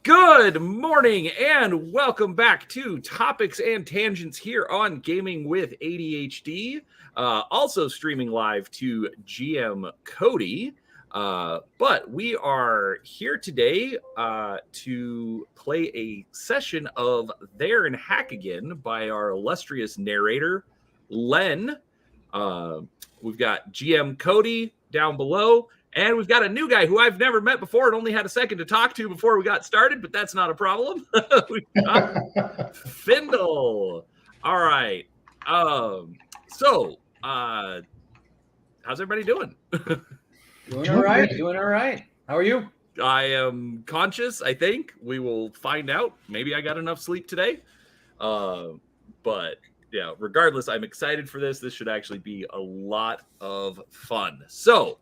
Good morning and welcome back to Topics and Tangents here on Gaming with ADHD. Also streaming live to GM Cody. But we are here today to play a session of There and Hack Again by our illustrious narrator, Len. We've got GM Cody down below. And we've got a new guy who I've never met before and only had a second to talk to before we got started, but that's not a problem. We've got Findle. All right. How's everybody doing? Doing all right. How are you? I am conscious, I think. We will find out. Maybe I got enough sleep today. But yeah, regardless, I'm excited for this. This should actually be a lot of fun. So,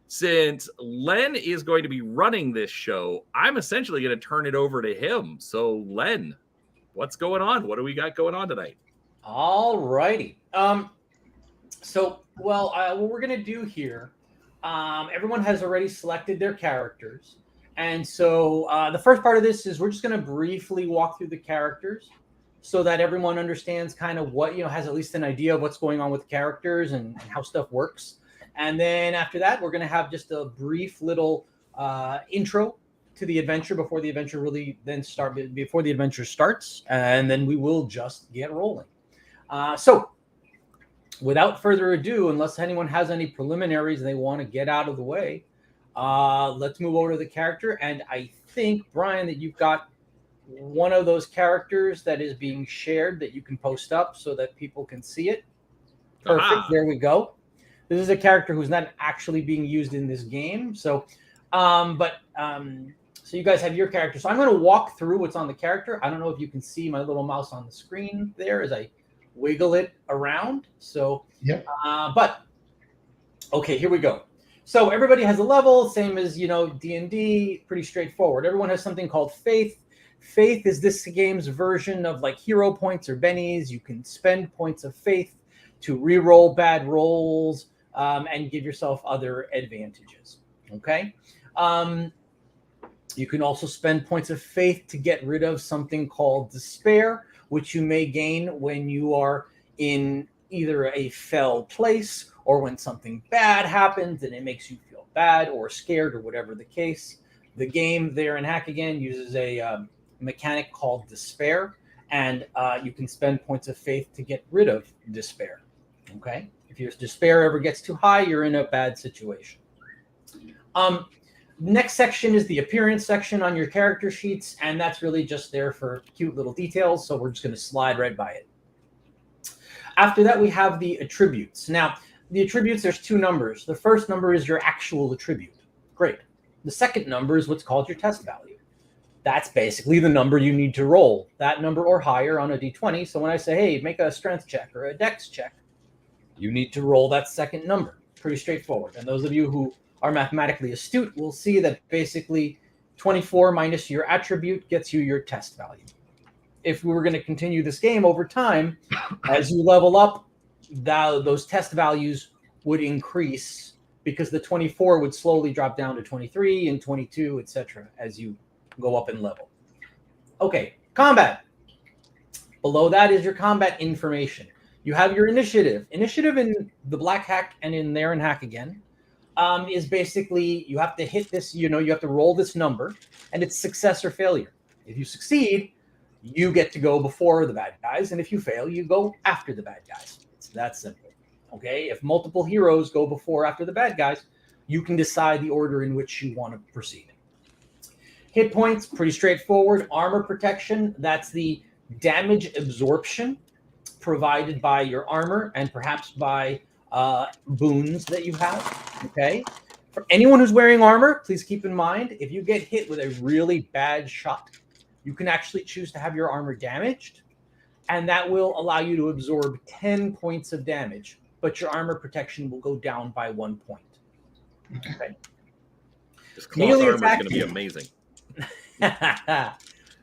since Len is going to be running this show, I'm essentially going to turn it over to him. So, Len, what's going on? What do we got going on tonight? All righty. What we're going to do here, everyone has already selected their characters. And so the first part of this is we're just going to briefly walk through the characters so that everyone understands kind of what, has at least an idea of what's going on with the characters and how stuff works. And then after that, we're going to have just a brief little intro to the adventure before the adventure starts, and then we will just get rolling. So without further ado, unless anyone has any preliminaries they want to get out of the way, let's move over to the character. And I think, Brian, that you've got one of those characters that is being shared that you can post up so that people can see it. Perfect. Aha. There we go. This is a character who's not actually being used in this game. So you guys have your character. So I'm going to walk through what's on the character. I don't know if you can see my little mouse on the screen there as I wiggle it around. So, yep. Okay, here we go. So everybody has a level, same as, D&D, pretty straightforward. Everyone has something called Faith. Faith is this game's version of like hero points or bennies. You can spend points of faith to re-roll bad rolls and give yourself other advantages. Okay. You can also spend points of faith to get rid of something called despair, which you may gain when you are in either a fell place or when something bad happens and it makes you feel bad or scared or whatever the case. The game There and Hack Again uses a mechanic called despair, and you can spend points of faith to get rid of despair. Okay? If your despair ever gets too high, you're in a bad situation. Next section is the appearance section on your character sheets, and that's really just there for cute little details, so we're just going to slide right by it. After that, we have the attributes. Now, the attributes, there's two numbers. The first number is your actual attribute. Great. The second number is what's called your test value. That's basically the number you need to roll, that number or higher on a d20. So when I say, hey, make a strength check or a dex check, you need to roll that second number. Pretty straightforward. And those of you who are mathematically astute will see that basically 24 minus your attribute gets you your test value. If we were going to continue this game over time, as you level up, those test values would increase because the 24 would slowly drop down to 23 and 22, etc. as you go up in level. Okay, combat. Below that is your combat information. You have your initiative. Initiative in the Black Hack and in There and Hack Again is basically you have to hit this, you have to roll this number, and it's success or failure. If you succeed, you get to go before the bad guys, and if you fail, you go after the bad guys. It's that simple. Okay? If multiple heroes go before after the bad guys, you can decide the order in which you want to proceed. Hit points, pretty straightforward. Armor protection, that's the damage absorption provided by your armor and perhaps by boons that you have. Okay. For anyone who's wearing armor, please keep in mind, if you get hit with a really bad shot, you can actually choose to have your armor damaged, and that will allow you to absorb 10 points of damage, but your armor protection will go down by 1 point. Okay. This cloth armor is going to be amazing.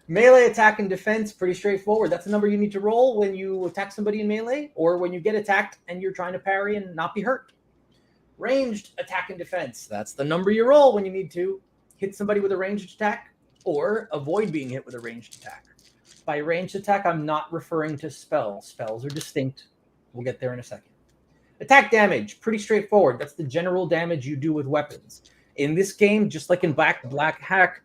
Melee attack and defense, pretty straightforward. That's the number you need to roll when you attack somebody in melee or when you get attacked and you're trying to parry and not be hurt. Ranged attack and defense, that's the number you roll when you need to hit somebody with a ranged attack or avoid being hit with a ranged attack. By ranged attack, I'm not referring to spells. Spells are distinct. We'll get there in a second. Attack damage, pretty straightforward. That's the general damage you do with weapons. In this game, just like in Black Hack,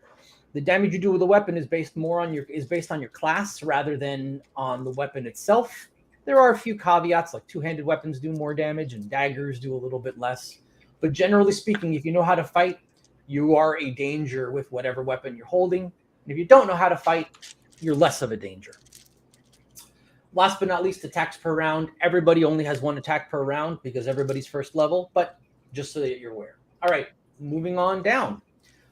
the damage you do with a weapon is based on your class rather than on the weapon itself. There are a few caveats, like two-handed weapons do more damage and daggers do a little bit less. But generally speaking, if you know how to fight, you are a danger with whatever weapon you're holding. And if you don't know how to fight, you're less of a danger. Last but not least, attacks per round. Everybody only has one attack per round because everybody's first level, but just so that you're aware. All right, moving on down.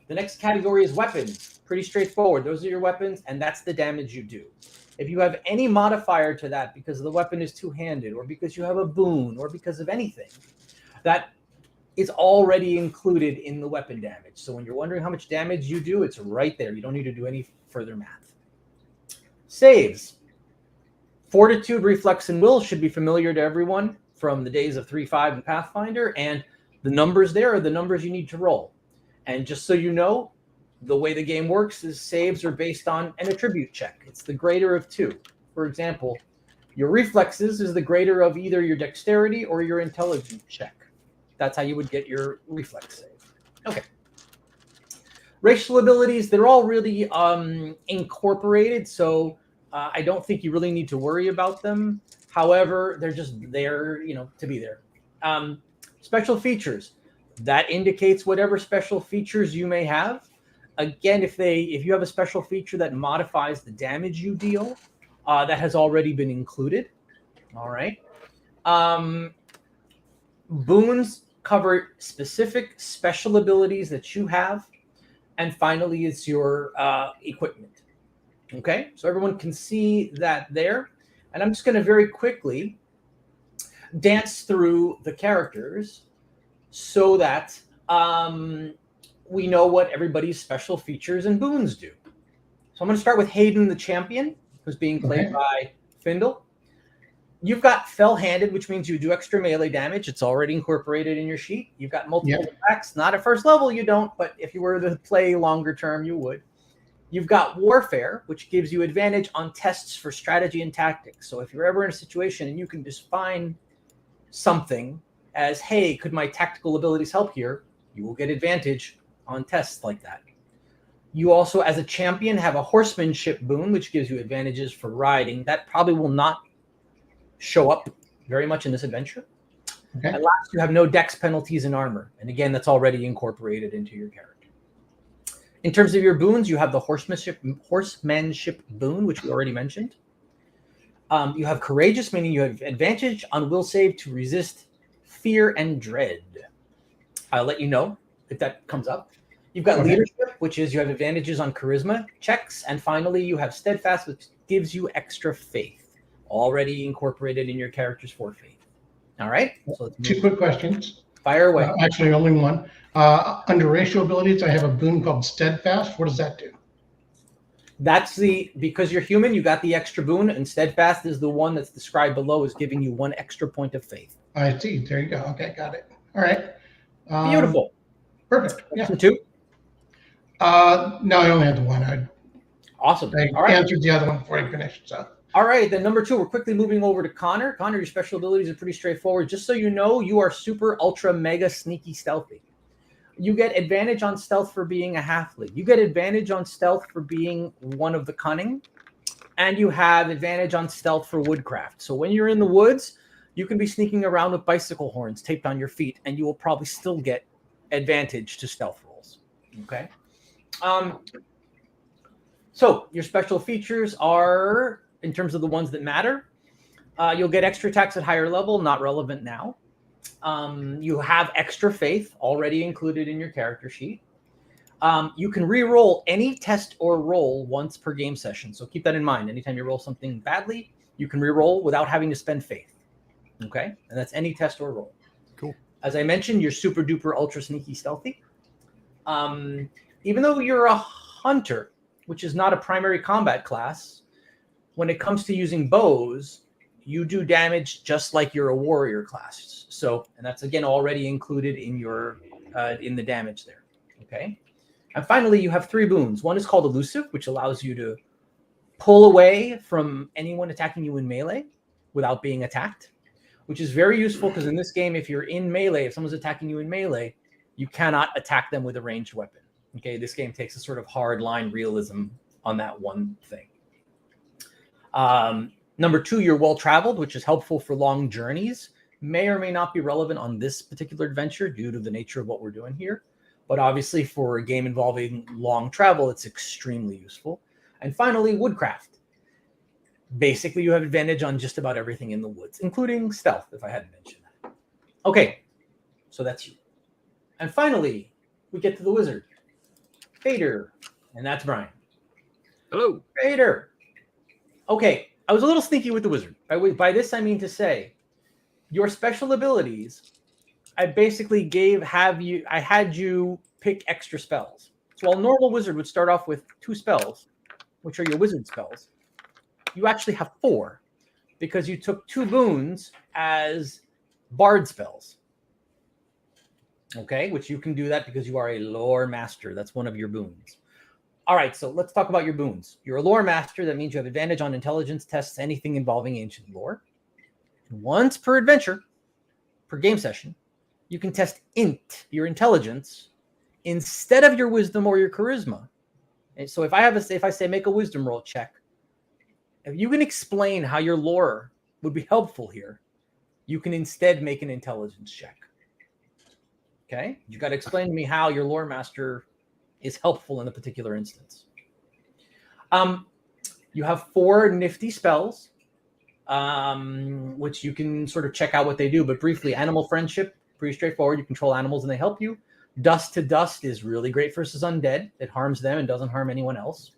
The next category is weapons. Pretty straightforward. Those are your weapons, and that's the damage you do. If you have any modifier to that because the weapon is two-handed or because you have a boon or because of anything, that is already included in the weapon damage. So when you're wondering how much damage you do, it's right there. You don't need to do any further math. Saves. Fortitude, Reflex, and Will should be familiar to everyone from the days of 3.5 and Pathfinder, and the numbers there are the numbers you need to roll. And just so you know, the way the game works is saves are based on an attribute check. It's the greater of two. For example, your reflexes is the greater of either your dexterity or your intelligence check. That's how you would get your reflex save. Okay. Racial abilities, they're all really incorporated, so I don't think you really need to worry about them. However, they're just there, to be there. Special features, that indicates whatever special features you may have. Again, if you have a special feature that modifies the damage you deal, that has already been included. All right. Boons cover specific special abilities that you have. And finally, it's your equipment. Okay, so everyone can see that there. And I'm just going to very quickly dance through the characters so that we know what everybody's special features and boons do. So I'm going to start with Hayden the Champion, who's being played by Findle. You've got Fell-Handed, which means you do extra melee damage. It's already incorporated in your sheet. You've got multiple attacks. Not at first level, you don't, but if you were to play longer term, you would. You've got Warfare, which gives you advantage on tests for strategy and tactics. So if you're ever in a situation and you can define something as, hey, could my tactical abilities help here? You will get advantage on tests like that. You also, as a champion, have a Horsemanship boon, which gives you advantages for riding. That probably will not show up very much in this adventure. Okay. And last, you have no dex penalties in armor. And again, that's already incorporated into your character. In terms of your boons, you have the Horsemanship boon, which we already mentioned. You have Courageous, meaning you have advantage on will save to resist fear and dread. I'll let you know if that comes up. You've got Leadership, which is you have advantages on charisma checks. And finally, you have Steadfast, which gives you extra faith. Already incorporated in your character's for faith. All right. So two quick questions. Fire away. Actually, only one. Under racial abilities, I have a boon called Steadfast. What does that do? That's because you're human, you got the extra boon, and Steadfast is the one that's described below as giving you one extra point of faith. I see. There you go. Okay, got it. All right. Beautiful. Perfect. Yeah. Two? No, I only had the one. Awesome. I answered the other one before I finished. So. All right, then number 2, we're quickly moving over to Connor. Connor, your special abilities are pretty straightforward. Just so you know, you are super, ultra, mega sneaky stealthy. You get advantage on stealth for being a halfling. You get advantage on stealth for being one of the cunning. And you have advantage on stealth for woodcraft. So when you're in the woods, you can be sneaking around with bicycle horns taped on your feet, and you will probably still get advantage to stealth rolls. Okay? So your special features are, in terms of the ones that matter, you'll get extra attacks at higher level, not relevant now. You have extra faith already included in your character sheet. You can re-roll any test or roll once per game session. So keep that in mind. Anytime you roll something badly, you can re-roll without having to spend faith. Okay? And that's any test or roll. Cool. As I mentioned, you're super duper ultra sneaky stealthy. Even though you're a hunter, which is not a primary combat class, when it comes to using bows, you do damage just like you're a warrior class. So, and that's again already included in your in the damage there. Okay. And finally, you have 3 boons. One is called Elusive, which allows you to pull away from anyone attacking you in melee without being attacked, which is very useful because in this game, if you're in melee, if someone's attacking you in melee, you cannot attack them with a ranged weapon. Okay, this game takes a sort of hard line realism on that one thing. Number 2, you're well-traveled, which is helpful for long journeys. May or may not be relevant on this particular adventure due to the nature of what we're doing here. But obviously for a game involving long travel, it's extremely useful. And finally, woodcraft. Basically, you have advantage on just about everything in the woods, including stealth, if I hadn't mentioned that. Okay, so that's you. And finally, we get to the wizard. Vader, and that's Brian. Hello. Vader. Okay, I was a little sneaky with the wizard. By this, I mean to say, your special abilities, I basically had you pick extra spells. So while normal wizard would start off with 2 spells, which are your wizard spells, you actually have 4 because you took 2 boons as bard spells. Okay, which you can do that because you are a lore master. That's one of your boons. All right, so let's talk about your boons. You're a lore master. That means you have advantage on intelligence tests, anything involving ancient lore. Once per adventure, per game session, you can test int, your intelligence, instead of your wisdom or your charisma. And so if I say make a wisdom roll check, if you can explain how your lore would be helpful here, you can instead make an intelligence check. Okay? You got to explain to me how your lore master is helpful in a particular instance. You have 4 nifty spells, which you can sort of check out what they do. But briefly, animal friendship, pretty straightforward. You control animals and they help you. Dust to dust is really great versus undead. It harms them and doesn't harm anyone else.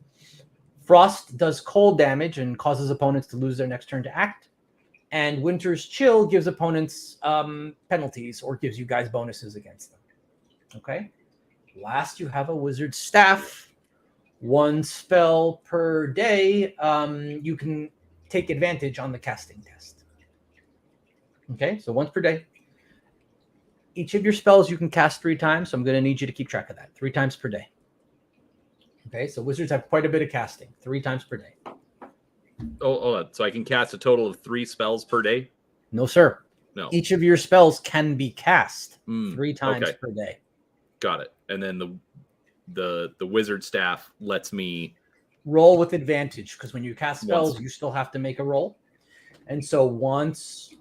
Frost does cold damage and causes opponents to lose their next turn to act. And Winter's Chill gives opponents penalties or gives you guys bonuses against them. Okay? Last, you have a wizard staff. 1 spell per day. You can take advantage on the casting test. Okay, so once per day. Each of your spells you can cast 3 times, so I'm going to need you to keep track of that. 3 times per day. Okay, so wizards have quite a bit of casting. 3 times per day. Oh, so I can cast a total of 3 spells per day? No, sir. No. Each of your spells can be cast 3 times per day. Got it. And then the wizard staff lets me roll with advantage because when you cast spells, you still have to make a roll. And so once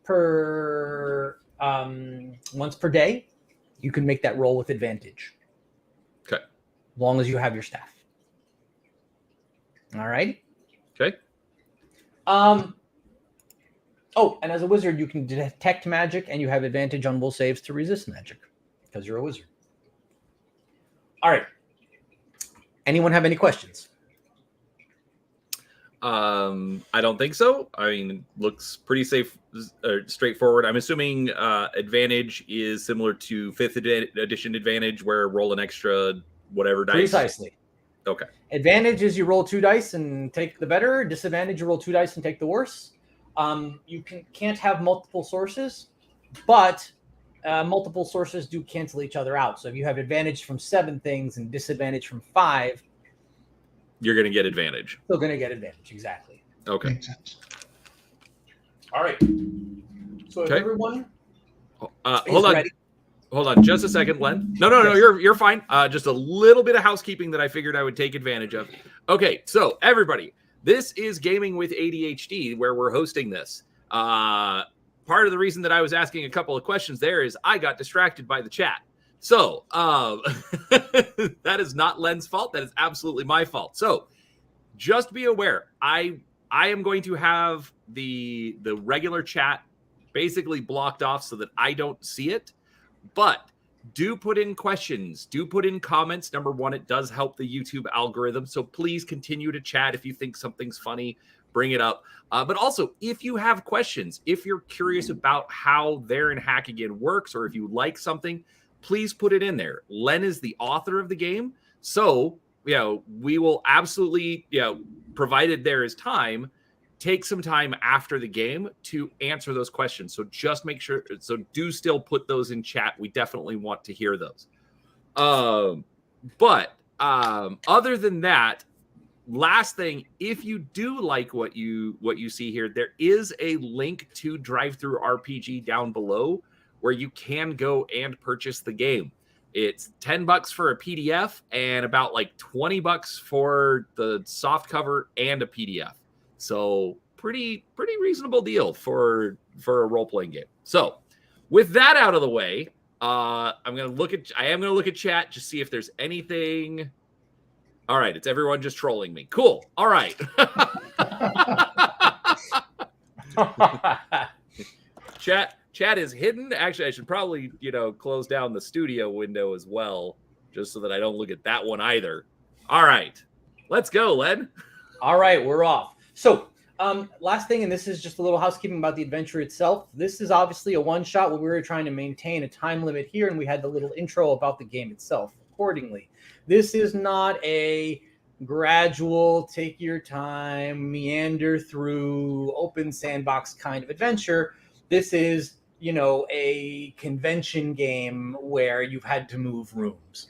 per day, you can make that roll with advantage. Okay. As long as you have your staff. All right. Okay. Oh, and as a wizard, you can detect magic and you have advantage on will saves to resist magic because you're a wizard. All right. Anyone have any questions? I don't think so. I mean, looks pretty safe, straightforward. I'm assuming advantage is similar to 5th edition advantage, where roll an extra whatever dice. Precisely. Okay. Advantage is you roll 2 dice and take the better. Disadvantage, you roll 2 dice and take the worse. You can't have multiple sources, but multiple sources do cancel each other out. So if you have advantage from 7 things and disadvantage from 5, you're going to get advantage. Still going to get advantage, exactly. Okay. Makes sense. All right. So if everyone Hold on just a second, Len. No, you're fine. Just a little bit of housekeeping that I figured I would take advantage of. Okay, so everybody, this is Gaming with ADHD, where we're hosting this. Part of the reason that I was asking a couple of questions there is I got distracted by the chat. So that is not Len's fault. That is absolutely my fault. So just be aware, I am going to have the regular chat basically blocked off so that I don't see it. But do put in questions. Do put in comments. Number one, it does help the YouTube algorithm. So please continue to chat. If you think something's funny, bring it up. But also, if you have questions, if you're curious about how There in Hack Again works, or if you like something, please put it in there. Len is the author of the game. So, we will absolutely, provided there is time, take some time after the game to answer those questions. So just make sure, so do still put those in chat. We definitely want to hear those. But other than that, last thing, if you do like what you see here, there is a link to Drive Through RPG down below where you can go and purchase the game. It's $10 for a PDF and about like $20 for the soft cover and a PDF. So pretty reasonable deal for a role-playing game. So with that out of the way, I am gonna look at chat, just see if there's anything. All right, it's everyone just trolling me. Cool. All right. Chat is hidden. Actually, I should probably, close down the studio window as well, just so that I don't look at that one either. All right. Let's go, Len. All right, we're off. So, last thing, and this is just a little housekeeping about the adventure itself. This is obviously a one-shot where we were trying to maintain a time limit here, and we had the little intro about the game itself accordingly. This is not a gradual, take your time, meander through, open sandbox kind of adventure. This is, a convention game where you've had to move rooms.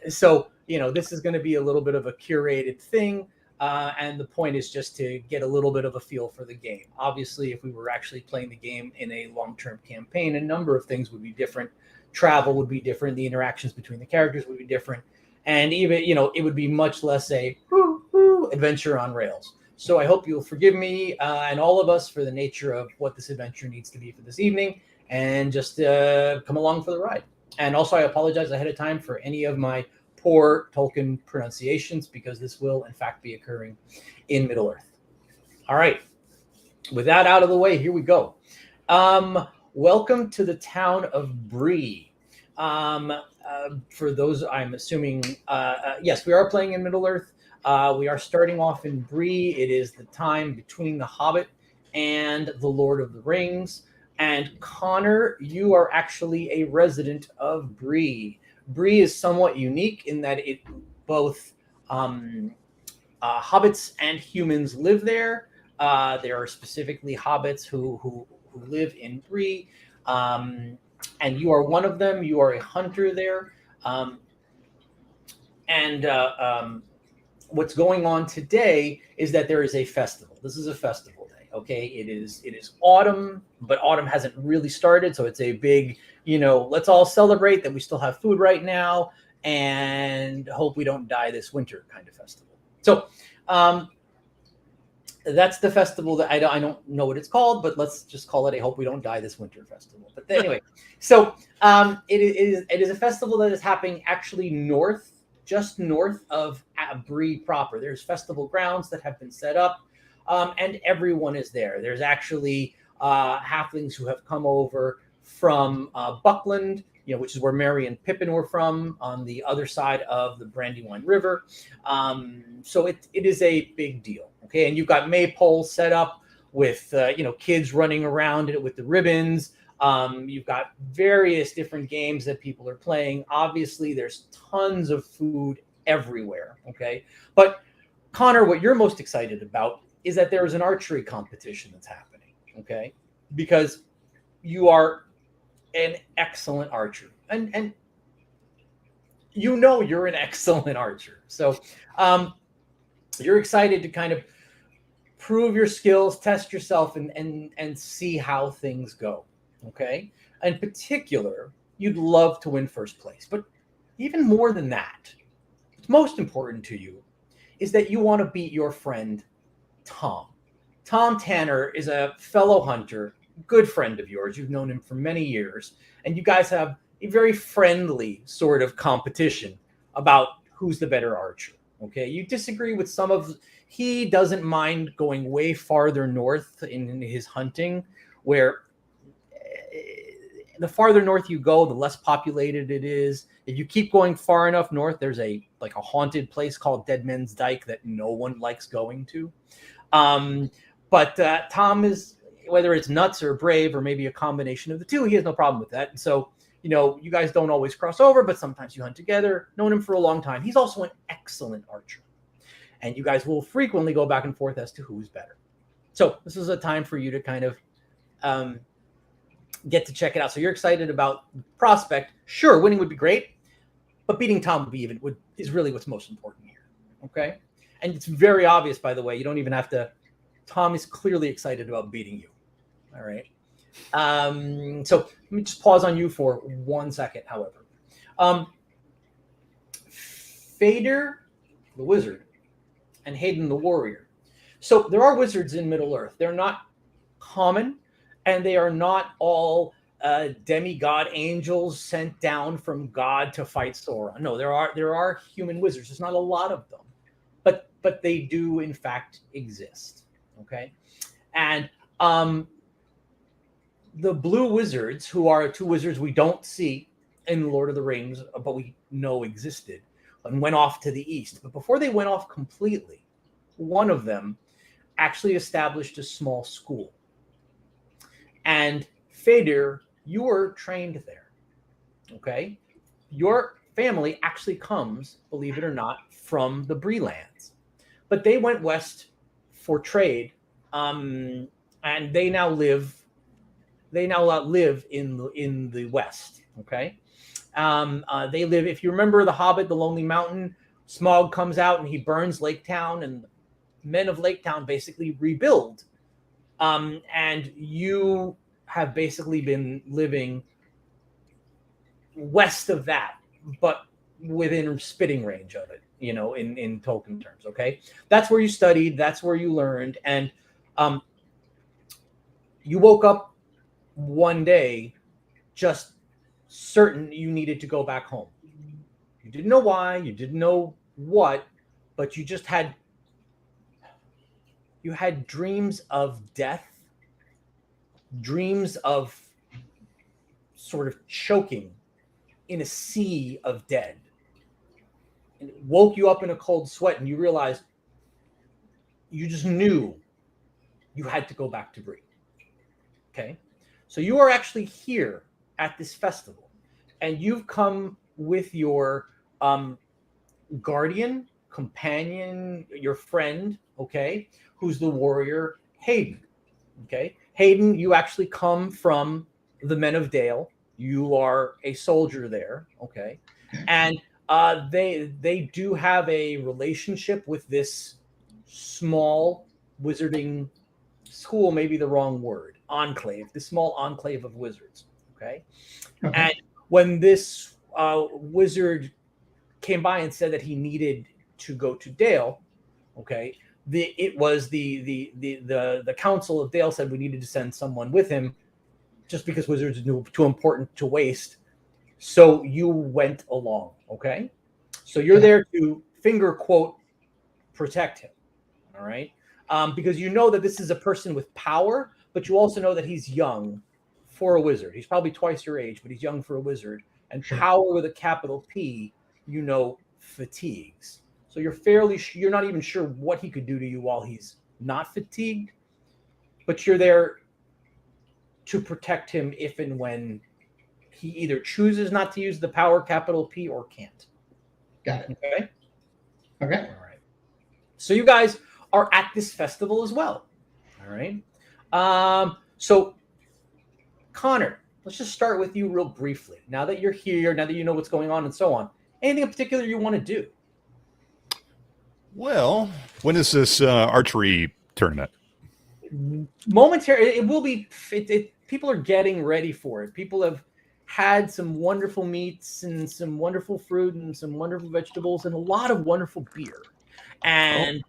So, this is going to be a little bit of a curated thing. And the point is just to get a little bit of a feel for the game. Obviously, if we were actually playing the game in a long-term campaign, a number of things would be different. Travel would be different. The interactions between the characters would be different. And even, it would be much less a adventure on rails. So I hope you'll forgive me and all of us for the nature of what this adventure needs to be for this evening, and just come along for the ride. And also, I apologize ahead of time for any of my poor Tolkien pronunciations, because this will, in fact, be occurring in Middle-earth. All right. With that out of the way, here we go. Welcome to the town of Bree. For those, I'm assuming, yes, we are playing in Middle-earth. We are starting off in Bree. It is the time between The Hobbit and The Lord of the Rings. And Connor, you are actually a resident of Bree. Bree is somewhat unique in that it both hobbits and humans live there. There are specifically hobbits who live in Bree, and you are one of them. You are a hunter there, and what's going on today is that there is a festival. This is a festival day. Okay, it is autumn, but autumn hasn't really started, so it's a big, let's all celebrate that we still have food right now and hope we don't die this winter kind of festival. So that's the festival that I don't know what it's called, but let's just call it a hope we don't die this winter festival. But anyway, so it is a festival that is happening actually just north of Bree proper. There's festival grounds that have been set up, and everyone is there. There's actually halflings who have come over from Buckland, which is where Merry and Pippin were from, on the other side of the Brandywine River. So it is a big deal. Okay, and you've got maypoles set up with kids running around it with the ribbons. You've got various different games that people are playing. Obviously, there's tons of food everywhere. Okay, but Connor, what you're most excited about is that there is an archery competition that's happening. Okay, because you are an excellent archer, and you're an excellent archer. So you're excited to kind of prove your skills, test yourself, and see how things go. Okay. In particular, you'd love to win first place, but even more than that, what's most important to you is that you want to beat your friend, Tom. Tom Tanner is a fellow hunter, good friend of yours. You've known him for many years, and you guys have a very friendly sort of competition about who's the better archer. Okay. You disagree with he doesn't mind going way farther north in his hunting, where the farther north you go, the less populated it is. If you keep going far enough north, there's a haunted place called Dead Men's Dyke that no one likes going to. But Tom is, whether it's nuts or brave or maybe a combination of the two, he has no problem with that. And so, you guys don't always cross over, but sometimes you hunt together. Known him for a long time. He's also an excellent archer. And you guys will frequently go back and forth as to who's better. So this is a time for you to kind of get to check it out. So you're excited about the prospect. Sure, winning would be great, but beating Tom is really what's most important here. Okay, and it's very obvious, by the way. You don't even have to. Tom is clearly excited about beating you. All right. So let me just pause on you for 1 second. However, Fader, the wizard, and Hayden, the warrior. So there are wizards in Middle Earth. They're not common, and they are not all demigod angels sent down from God to fight Sauron. No, there are human wizards. There's not a lot of them, but they do in fact exist. Okay, and the blue wizards, who are two wizards we don't see in Lord of the Rings, but we know existed, and went off to the east. But before they went off completely, one of them actually established a small school. And Fader, you were trained there. Okay? Your family actually comes, believe it or not, from the Bree lands. But they went west for trade, and they now live in the west. Okay? They live, if you remember The Hobbit, The Lonely Mountain, Smaug comes out and he burns Lake Town, and the men of Lake Town basically rebuild. And you have basically been living west of that, but within spitting range of it, in Tolkien terms. Okay, that's where you studied, that's where you learned, and you woke up one day just certain you needed to go back home. You didn't know why, you didn't know what, but you just had dreams of death, dreams of sort of choking in a sea of dead. And it woke you up in a cold sweat, and you realized you just knew you had to go back to Bree. Okay? So you are actually here at this festival, and you've come with your guardian, companion, your friend, okay, who's the warrior, Hayden. Okay, Hayden, you actually come from the Men of Dale. You are a soldier there, okay, and they do have a relationship with this small wizarding school, maybe the wrong word, enclave, this small enclave of wizards, okay? And when this wizard came by and said that he needed to go to Dale, okay, the council of Dale said we needed to send someone with him, just because wizards knew too important to waste. So you went along, okay? So you're there to finger quote protect him, all right? Because you know that this is a person with power, but you also know that he's young for a wizard. He's probably twice your age, but he's young for a wizard. And power with a capital P, fatigues. So you're not even sure what he could do to you while he's not fatigued, but you're there to protect him if and when he either chooses not to use the power capital P or can't. Got it. Okay. All right. So you guys are at this festival as well. All right. So Connor, let's just start with you real briefly. Now that you're here, now that you know what's going on and so on, anything in particular you want to do? Well, when is this archery tournament? Momentarily, it will be. People are getting ready for it. People have had some wonderful meats and some wonderful fruit and some wonderful vegetables and a lot of wonderful beer, and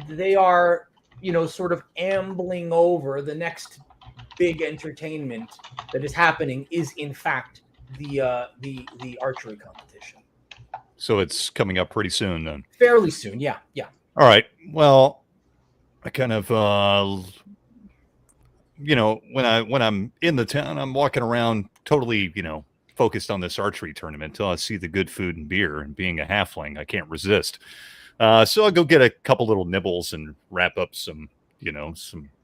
they are, sort of ambling over. The next big entertainment that is happening is, in fact, the archery competition. So it's coming up pretty soon then. Fairly soon, yeah. All right. Well, I kind of, when I'm in the town, I'm walking around totally, focused on this archery tournament until I see the good food and beer. And being a halfling, I can't resist. So I'll go get a couple little nibbles and wrap up some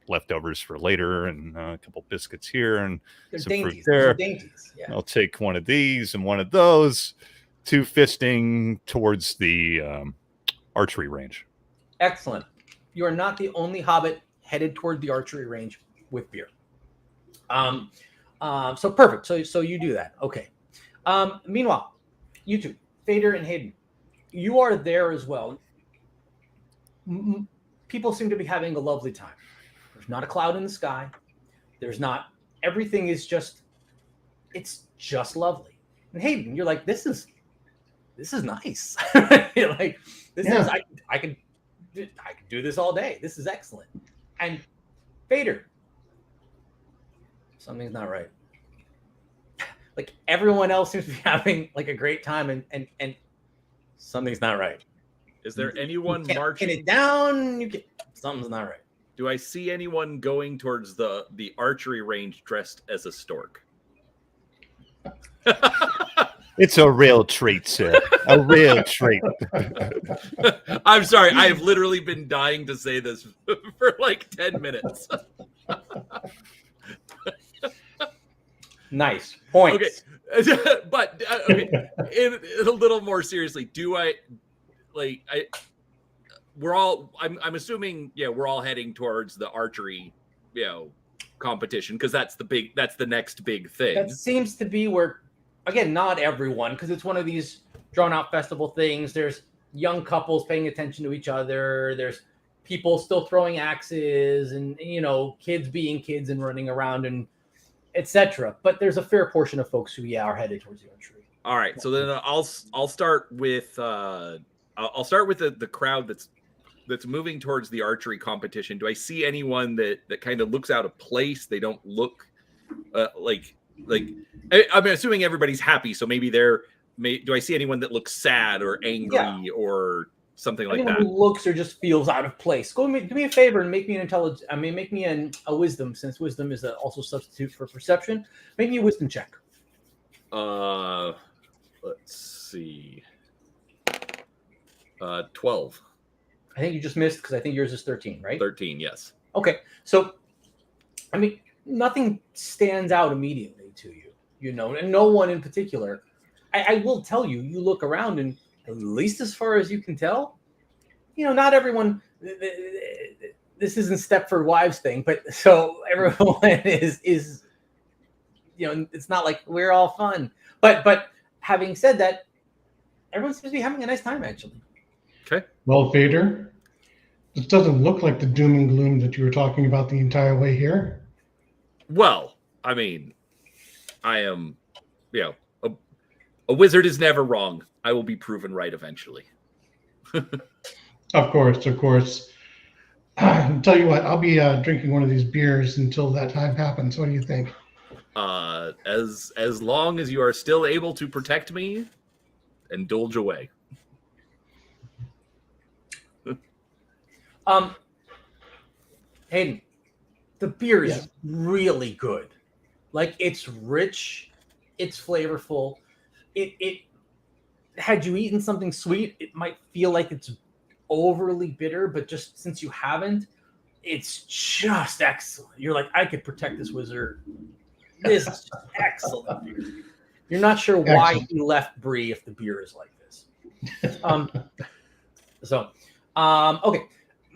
leftovers for later, and a couple biscuits here and some fruit there. Dainties. Yeah. I'll take one of these and one of those, two-fisting towards the archery range. Excellent. You are not the only hobbit headed toward the archery range with beer. So perfect. So you do that. Okay. Meanwhile, you two, Fader and Hayden, you are there as well. People seem to be having a lovely time. There's not a cloud in the sky. There's not. Everything is just. It's just lovely. And Hayden, you're like, this is nice. You're like, this is I can do this all day. This is excellent. And Fader, something's not right. Like everyone else seems to be having like a great time, and something's not right. Is there anyone marching? Pin it down. Something's not right. Do I see anyone going towards the archery range dressed as a stork? It's a real treat, sir. A real treat. I'm sorry. I have literally been dying to say this for like 10 minutes. Nice points. Okay. But okay. In a little more seriously, I'm assuming, we're all heading towards the archery, competition, because that's the next big thing. That seems to be where, again, not everyone, because it's one of these drawn out festival things. There's young couples paying attention to each other. There's people still throwing axes, and kids being kids and running around and etc. But there's a fair portion of folks who are headed towards the archery. All right, so then I'll start with the crowd that's moving towards the archery competition. Do I see anyone that kind of looks out of place? They don't look like I'm assuming everybody's happy, so maybe do I see anyone that looks sad or angry or something like anyone that? Who looks or just feels out of place. Do me a favor and make me make me a wisdom, since wisdom is also substitute for perception. Make me a wisdom check. Let's see. 12. I think you just missed, because I think yours is 13, right? 13, yes. Okay, so nothing stands out immediately to you, and no one in particular. I will tell you, you look around, and at least as far as you can tell, not everyone. This isn't Stepford Wives thing, but so everyone is it's not like we're all fun. But having said that, everyone seems to be having a nice time, actually. Okay. Well, Vader, this doesn't look like the doom and gloom that you were talking about the entire way here. Well, I am, a wizard is never wrong. I will be proven right eventually. Of course. Tell you what, I'll be drinking one of these beers until that time happens. What do you think? As long as you are still able to protect me, indulge away. Hayden, the beer is really good. Like, it's rich, it's flavorful. It had you eaten something sweet, it might feel like it's overly bitter, but just since you haven't, it's just excellent. You're like, I could protect this wizard. This is excellent beer. You're not sure why he left Bree if the beer is like this. Okay.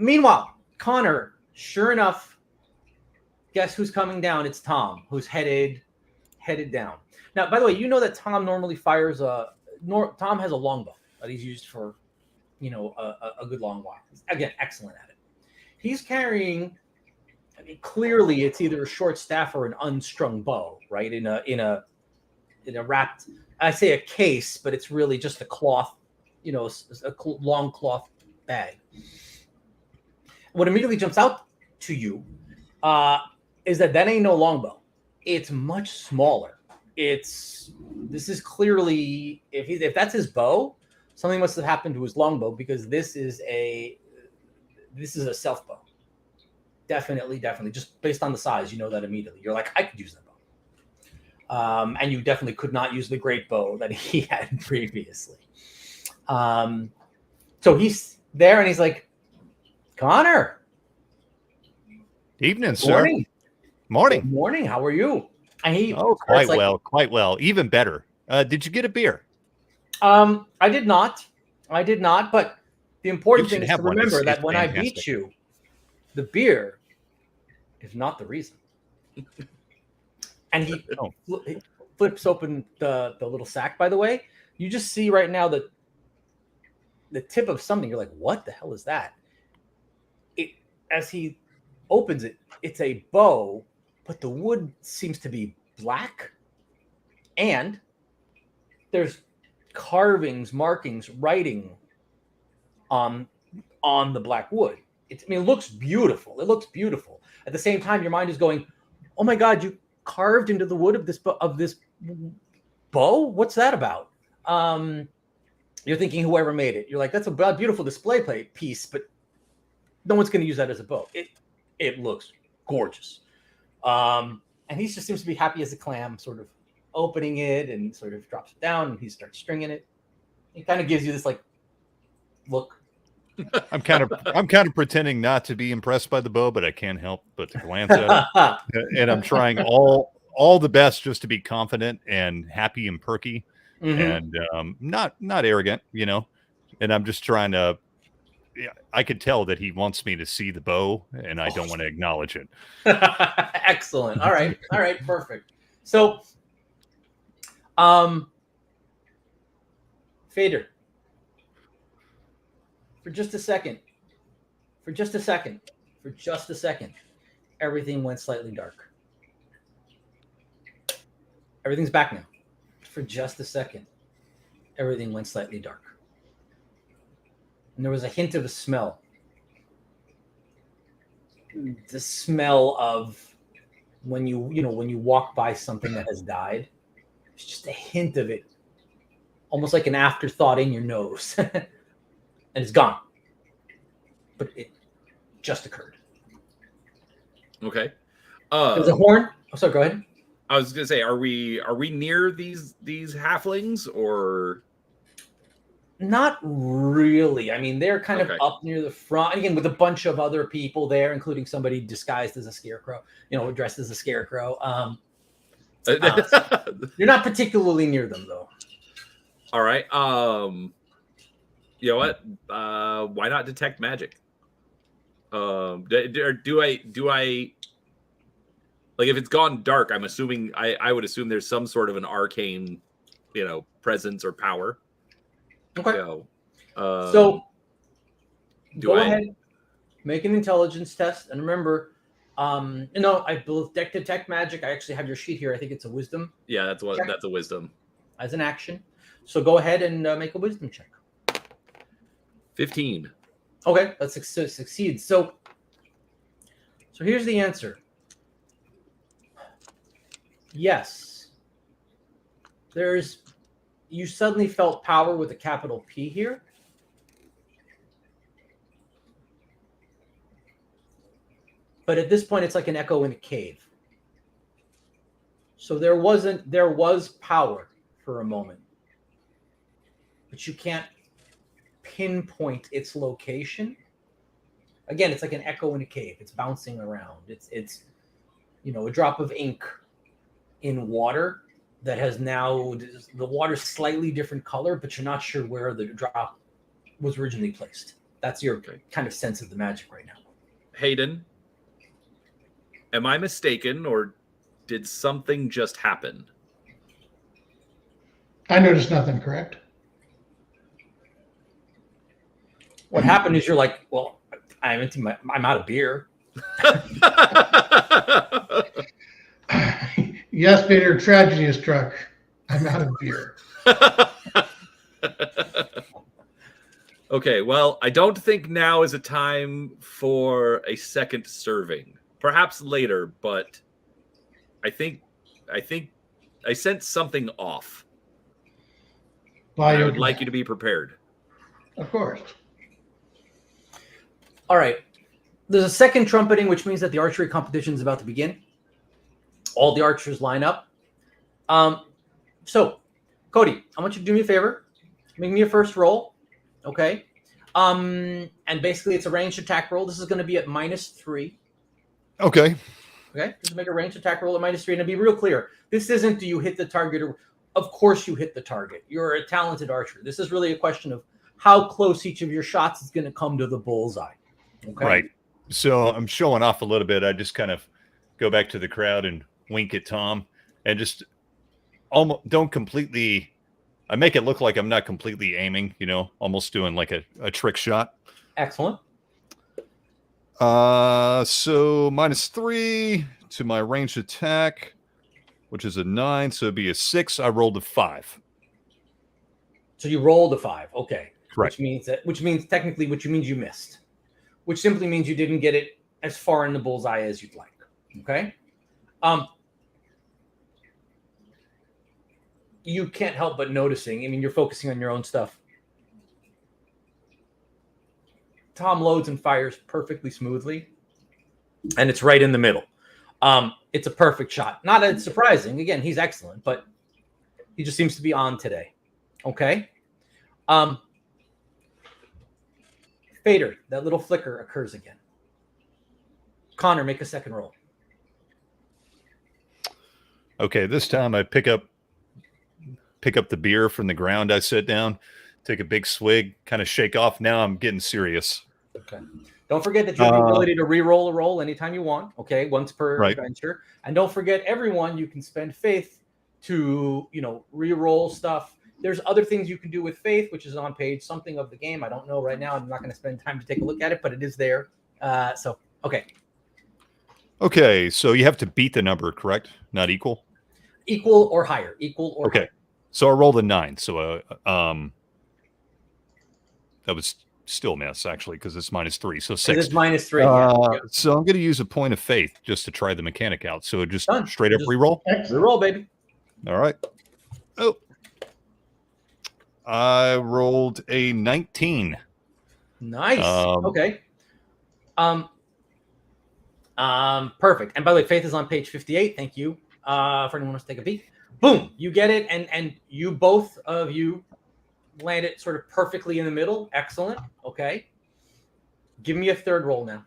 Meanwhile, Connor, sure enough, guess who's coming down? It's Tom, who's headed down. Now, by the way, you know that Tom normally fires Tom has a longbow that he's used for, a good long while. Again, excellent at it. He's carrying, clearly it's either a short staff or an unstrung bow, right? In a wrapped, I say a case, but it's really just a cloth, a long cloth bag. What immediately jumps out to you is that ain't no longbow. It's much smaller. This is clearly, if that's his bow, something must have happened to his longbow, because this is a self bow. Definitely. Just based on the size, you know that immediately. You're like, I could use that bow. And you definitely could not use the great bow that he had previously. So he's there and he's like, Connor. Evening, sir. Morning. Good morning. How are you? And he quite well. Even better. Did you get a beer? I did not. But the important thing is to remember that when I beat you, the beer is not the reason. And he flips open the little sack, by the way. you just see right now that the tip of something. You're like, what the hell is that? As he opens it, it's a bow, but the wood seems to be black, and there's carvings, markings, writing on the black wood. It looks beautiful. It looks beautiful. At the same time, your mind is going, "Oh my God, you carved into the wood of this bow? What's that about?" You're thinking whoever made it. You're like, "That's a beautiful display piece, but no one's going to use that as a bow." It looks gorgeous. And he just seems to be happy as a clam, sort of opening it, and sort of drops it down, and he starts stringing it. He kind of gives you this like look. I'm kind of pretending not to be impressed by the bow, but I can't help but to glance at it. And I'm trying all the best just to be confident and happy and perky, and not arrogant, And I'm just trying to. I could tell that he wants me to see the bow, and I don't want to acknowledge it. Excellent. All right, perfect. So, Fader, for just a second, everything went slightly dark. Everything's back now. For just a second, everything went slightly dark. And there was a hint of a smell. The smell of when you walk by something that has died. It's just a hint of it, almost like an afterthought in your nose. And it's gone. But it just occurred. Okay. There's a horn. Oh, sorry, go ahead. I was gonna say, are we near these halflings, or not really? I mean, they're kind of up near the front, again, with a bunch of other people there, including somebody disguised as a scarecrow, dressed as a scarecrow. You're not particularly near them, though. All right. You know what? Why not detect magic? Do I like, if it's gone dark, I'm assuming I would assume there's some sort of an arcane, presence or power. Okay. So go ahead, make an intelligence test, and remember, I believe detect magic. I actually have your sheet here. I think it's a wisdom. Yeah, that's a wisdom as an action. So go ahead and make a wisdom check. 15. Okay, that succeeds. So here's the answer. Yes. You suddenly felt power with a capital P here. But at this point, it's like an echo in a cave. So there was power for a moment. But you can't pinpoint its location. Again, it's like an echo in a cave. It's bouncing around. It's a drop of ink in water that has now, the water's slightly different color, but you're not sure where the drop was originally placed. That's your kind of sense of the magic right now. Hayden, am I mistaken, or did something just happen? I noticed nothing, correct? What happened is you're like, well, I'm out of beer. Yes, Peter, tragedy has struck. I'm out of beer. Okay, well, I don't think now is a time for a second serving. Perhaps later, but I think I sense something off. I would like you to be prepared. Of course. All right. There's a second trumpeting, which means that the archery competition is about to begin. All the archers line up. So, Cody, I want you to do me a favor. Make me a first roll. Okay. And basically, it's a ranged attack roll. This is going to be at -3. Okay. Okay. Just make a ranged attack roll at -3. And to be real clear, this isn't do you hit the target or. Of course you hit the target. You're a talented archer. This is really a question of how close each of your shots is going to come to the bullseye. Okay. Right. So I'm showing off a little bit. I just kind of go back to the crowd and wink at Tom and just almost don't completely I make it look like I'm not completely aiming, almost doing like a trick shot. Excellent. So -3 to my ranged attack, which is a 9, so it'd be a 6. I rolled a 5. So you rolled a 5. Okay. Correct. Which means technically, you missed. Which simply means you didn't get it as far in the bullseye as you'd like. Okay. You can't help but noticing. I mean, you're focusing on your own stuff. Tom loads and fires perfectly smoothly, and it's right in the middle. It's a perfect shot. Not as surprising. Again, he's excellent, but he just seems to be on today. Okay. Fader, that little flicker occurs again. Connor, make a second roll. Okay, this time I pick up the beer from the ground. I sit down, take a big swig, kind of shake off. Now I'm getting serious. Okay. Don't forget that you have the ability to re-roll a roll anytime you want. Okay, once per adventure. And don't forget, everyone, you can spend faith to, re-roll stuff. There's other things you can do with faith, which is on page something of the game. I don't know right now. I'm not going to spend time to take a look at it, but it is there. Okay. Okay, so you have to beat the number, correct? Not equal? Equal or higher. Okay. Higher. So I rolled a 9. So that was still a miss, actually, because it's -3. So 6. It's -3. Yeah. So I'm going to use a point of faith just to try the mechanic out. So just Done. straight up reroll? Reroll, baby. All right. Oh. I rolled a 19. Nice. Okay. Perfect. And by the way, faith is on page 58. Thank you. For anyone who wants to take a peek. Boom, you get it, and you both of you land it sort of perfectly in the middle. Excellent. Okay. Give me a third roll now.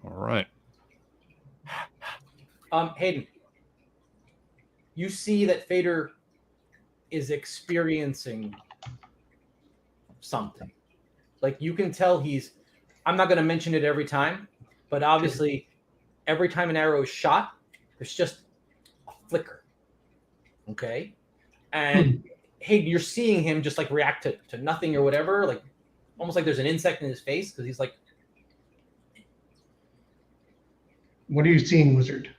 All right. Hayden, you see that Fader is experiencing something. Like, you can tell I'm not going to mention it every time, but obviously every time an arrow is shot, there's just a flicker. Okay. And Hayden, you're seeing him just like react to nothing or whatever, like almost like there's an insect in his face because he's like, what are you seeing, wizard?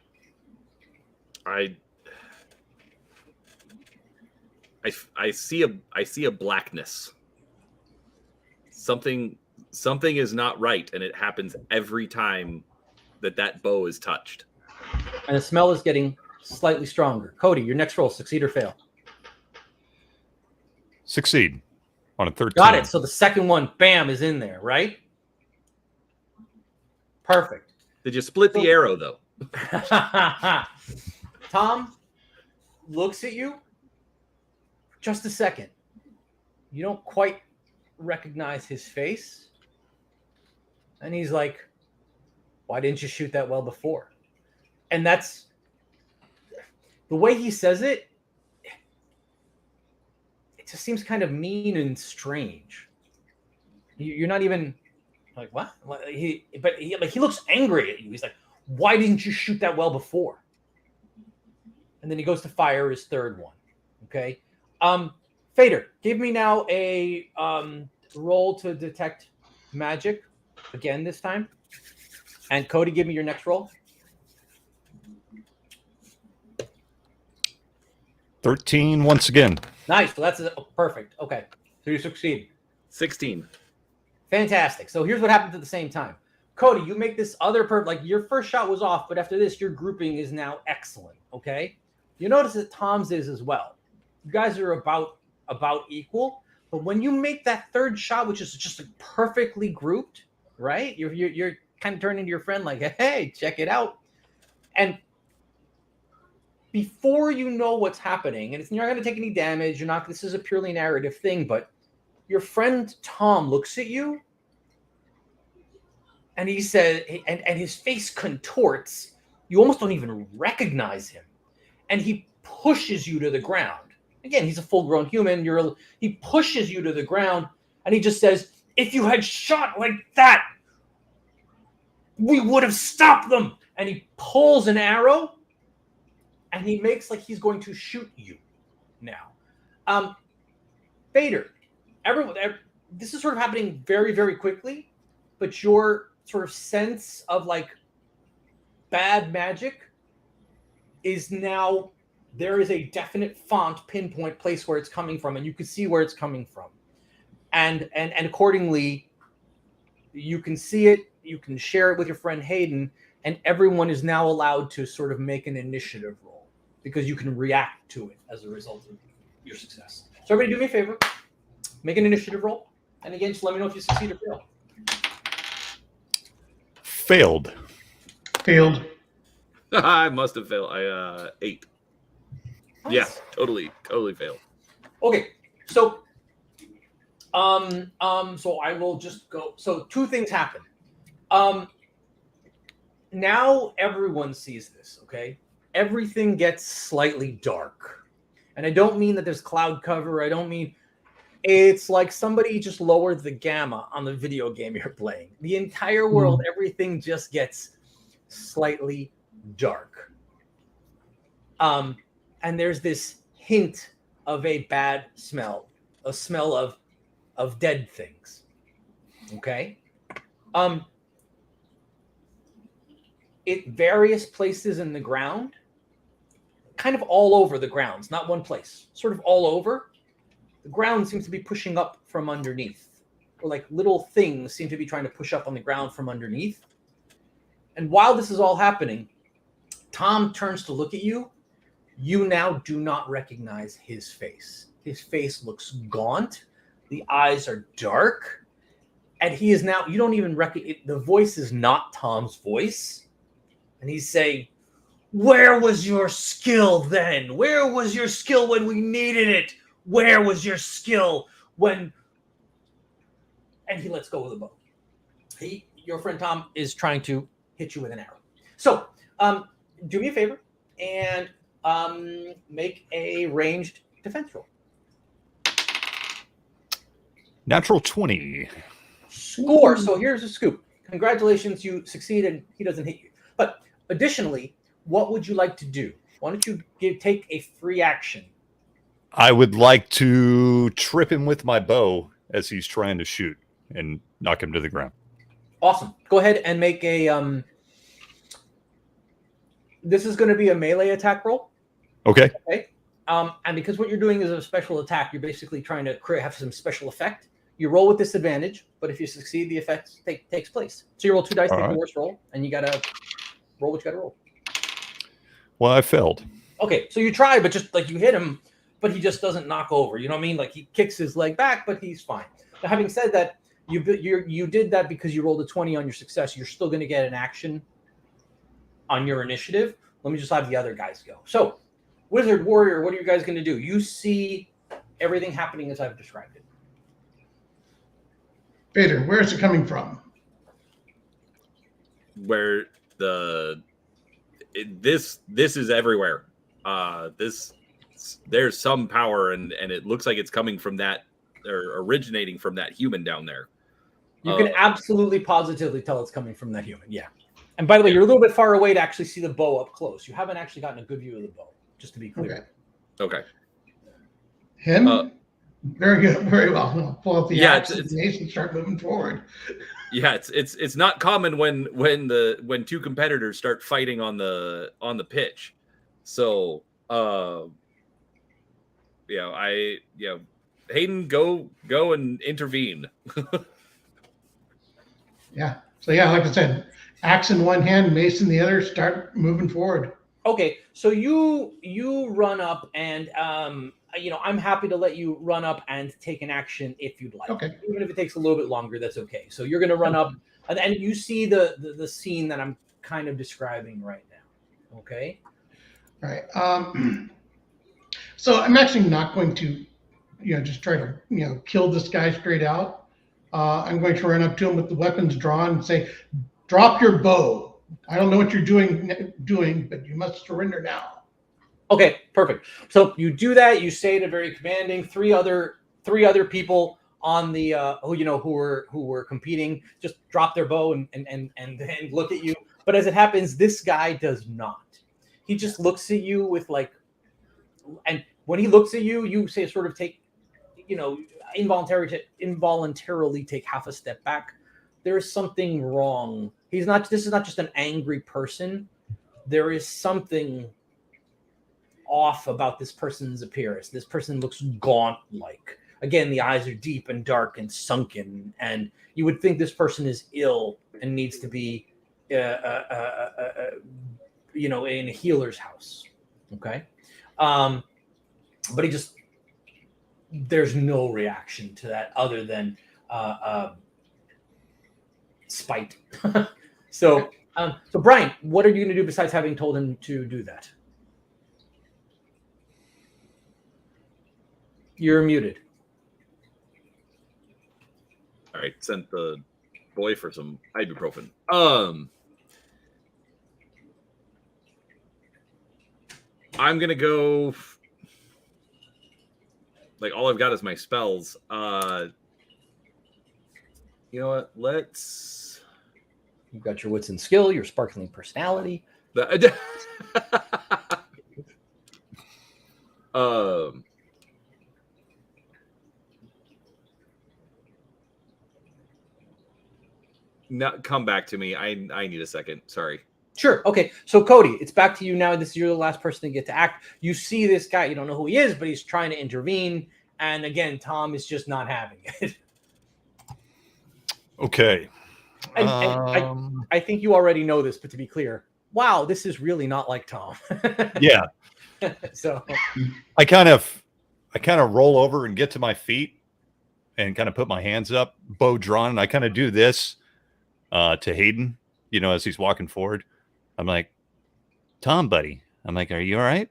I see a blackness. Something is not right, and it happens every time that bow is touched. And the smell is getting slightly stronger. Cody, your next roll, succeed or fail. Succeed on a 13. Got it. So the second one, bam, is in there, right? Perfect. Did you split the arrow, though? Tom looks at you for just a second. You don't quite recognize his face. And he's like, why didn't you shoot that well before? And that's the way he says it. It just seems kind of mean and strange. You're not even like, what? He looks angry at you. He's like, why didn't you shoot that well before? And then he goes to fire his third one. Okay. Fader, give me now a roll to detect magic again this time. And Cody, give me your next roll. 13 once again. Nice. So that's perfect. Okay. So you succeed. 16. Fantastic. So here's what happens at the same time. Cody, you make this other like your first shot was off, but after this, your grouping is now excellent. Okay. You notice that Tom's is as well. You guys are about equal, but when you make that third shot, which is just like perfectly grouped, right? You're kind of turning to your friend like, hey, check it out. And before you know what's happening, and you're not going to take any damage, this is a purely narrative thing, but your friend Tom looks at you and he says, and his face contorts. You almost don't even recognize him. And he pushes you to the ground. Again, he's a full-grown human. He pushes you to the ground and he just says, if you had shot like that, we would have stopped them. And he pulls an arrow and he makes like he's going to shoot you. now. Vader, this is sort of happening very, very quickly, but your sort of sense of like bad magic is now, there is a definite font pinpoint place where it's coming from, and you can see where it's coming from. And accordingly, you can see it, you can share it with your friend Hayden, and everyone is now allowed to sort of make an initiative roll because you can react to it as a result of your success. So everybody do me a favor, make an initiative roll, and again, just let me know if you succeed or fail. Failed. Failed. I must have failed. I 8. Nice. Yeah, totally failed. Okay, so so I will just go. So two things happen. Now everyone sees this, okay? Everything gets slightly dark. And I don't mean that there's cloud cover. I don't mean, it's like somebody just lowered the gamma on the video game you're playing. The entire world, everything just gets slightly dark. And there's this hint of a bad smell, a smell of dead things. Okay? At various places in the ground, kind of all over the grounds, not one place, sort of all over, the ground seems to be pushing up from underneath, or like little things seem to be trying to push up on the ground from underneath. And while this is all happening, Tom turns to look at you. You now do not recognize his face. His face looks gaunt. The eyes are dark. And he is now, you don't even recognize, the voice is not Tom's voice. And he's saying, "Where was your skill then? Where was your skill when we needed it? Where was your skill when..." And he lets go of the bow. Your friend Tom is trying to hit you with an arrow. So, do me a favor and make a ranged defense roll. Natural 20. Score. So here's a scoop. Congratulations, you succeed and he doesn't hit you. But additionally, what would you like to do? Why don't you take a free action? I would like to trip him with my bow as he's trying to shoot and knock him to the ground. Awesome. Go ahead and make a this is going to be a melee attack roll. Okay. Okay. And because what you're doing is a special attack, you're basically trying to have some special effect. You roll with disadvantage, but if you succeed, the effect takes place. So you roll 2 dice, take the worst roll, and you got to roll what you got to roll. Well, I failed. Okay, so you try, but just like you hit him, but he just doesn't knock over. You know what I mean? Like he kicks his leg back, but he's fine. Now, having said that, you did that because you rolled a 20 on your success. You're still going to get an action on your initiative. Let me just have the other guys go. So, Wizard, Warrior, what are you guys going to do? You see everything happening as I've described it. Vader, where is it coming from? Where this is everywhere. There's some power and it looks like it's coming from that, or originating from that human down there. You can absolutely positively tell it's coming from that human. Yeah. And by the way, you're a little bit far away to actually see the bow up close. You haven't actually gotten a good view of the bow, just to be clear. Okay. Him? Very good. Very well. I'll pull out the axe it's and start moving forward. Yeah, it's not common when two competitors start fighting on the pitch. So Hayden, go and intervene. Yeah. So yeah, like I said, axe in one hand, mace in the other, start moving forward. Okay, so you run up and I'm happy to let you run up and take an action if you'd like. Okay. Even if it takes a little bit longer, that's okay. So you're going to run up and you see the scene that I'm kind of describing right now. Okay. All right. So I'm actually not going to, just try to, kill this guy straight out. I'm going to run up to him with the weapons drawn and say, "Drop your bow. I don't know what you're doing, but you must surrender now." Okay, perfect. So you do that. You say it very commanding. Three other people on the who were competing just drop their bow and look at you. But as it happens, this guy does not. He just looks at you with and when he looks at you, you say sort of take, involuntarily take half a step back. There is something wrong. This is not just an angry person. There is something off about this person's appearance. This person looks gaunt-like. Again, the eyes are deep and dark and sunken, and you would think this person is ill and needs to be, in a healer's house. Okay, but there's no reaction to that other than spite. So Brian, what are you going to do besides having told him to do that? You're muted. All right, sent the boy for some ibuprofen. I'm gonna go. Like, all I've got is my spells. You know what? You've got your wits and skill, your sparkling personality. No, come back to me. I need a second. Sorry. Sure. Okay. So Cody, it's back to you now. You're the last person to get to act. You see this guy. You don't know who he is, but he's trying to intervene. And again, Tom is just not having it. Okay. And I think you already know this, but to be clear, wow, this is really not like Tom. Yeah. So I kind of roll over and get to my feet and kind of put my hands up, bow drawn, and I kind of do this to Hayden, as he's walking forward. I'm like, Tom, buddy. I'm like, are you all right?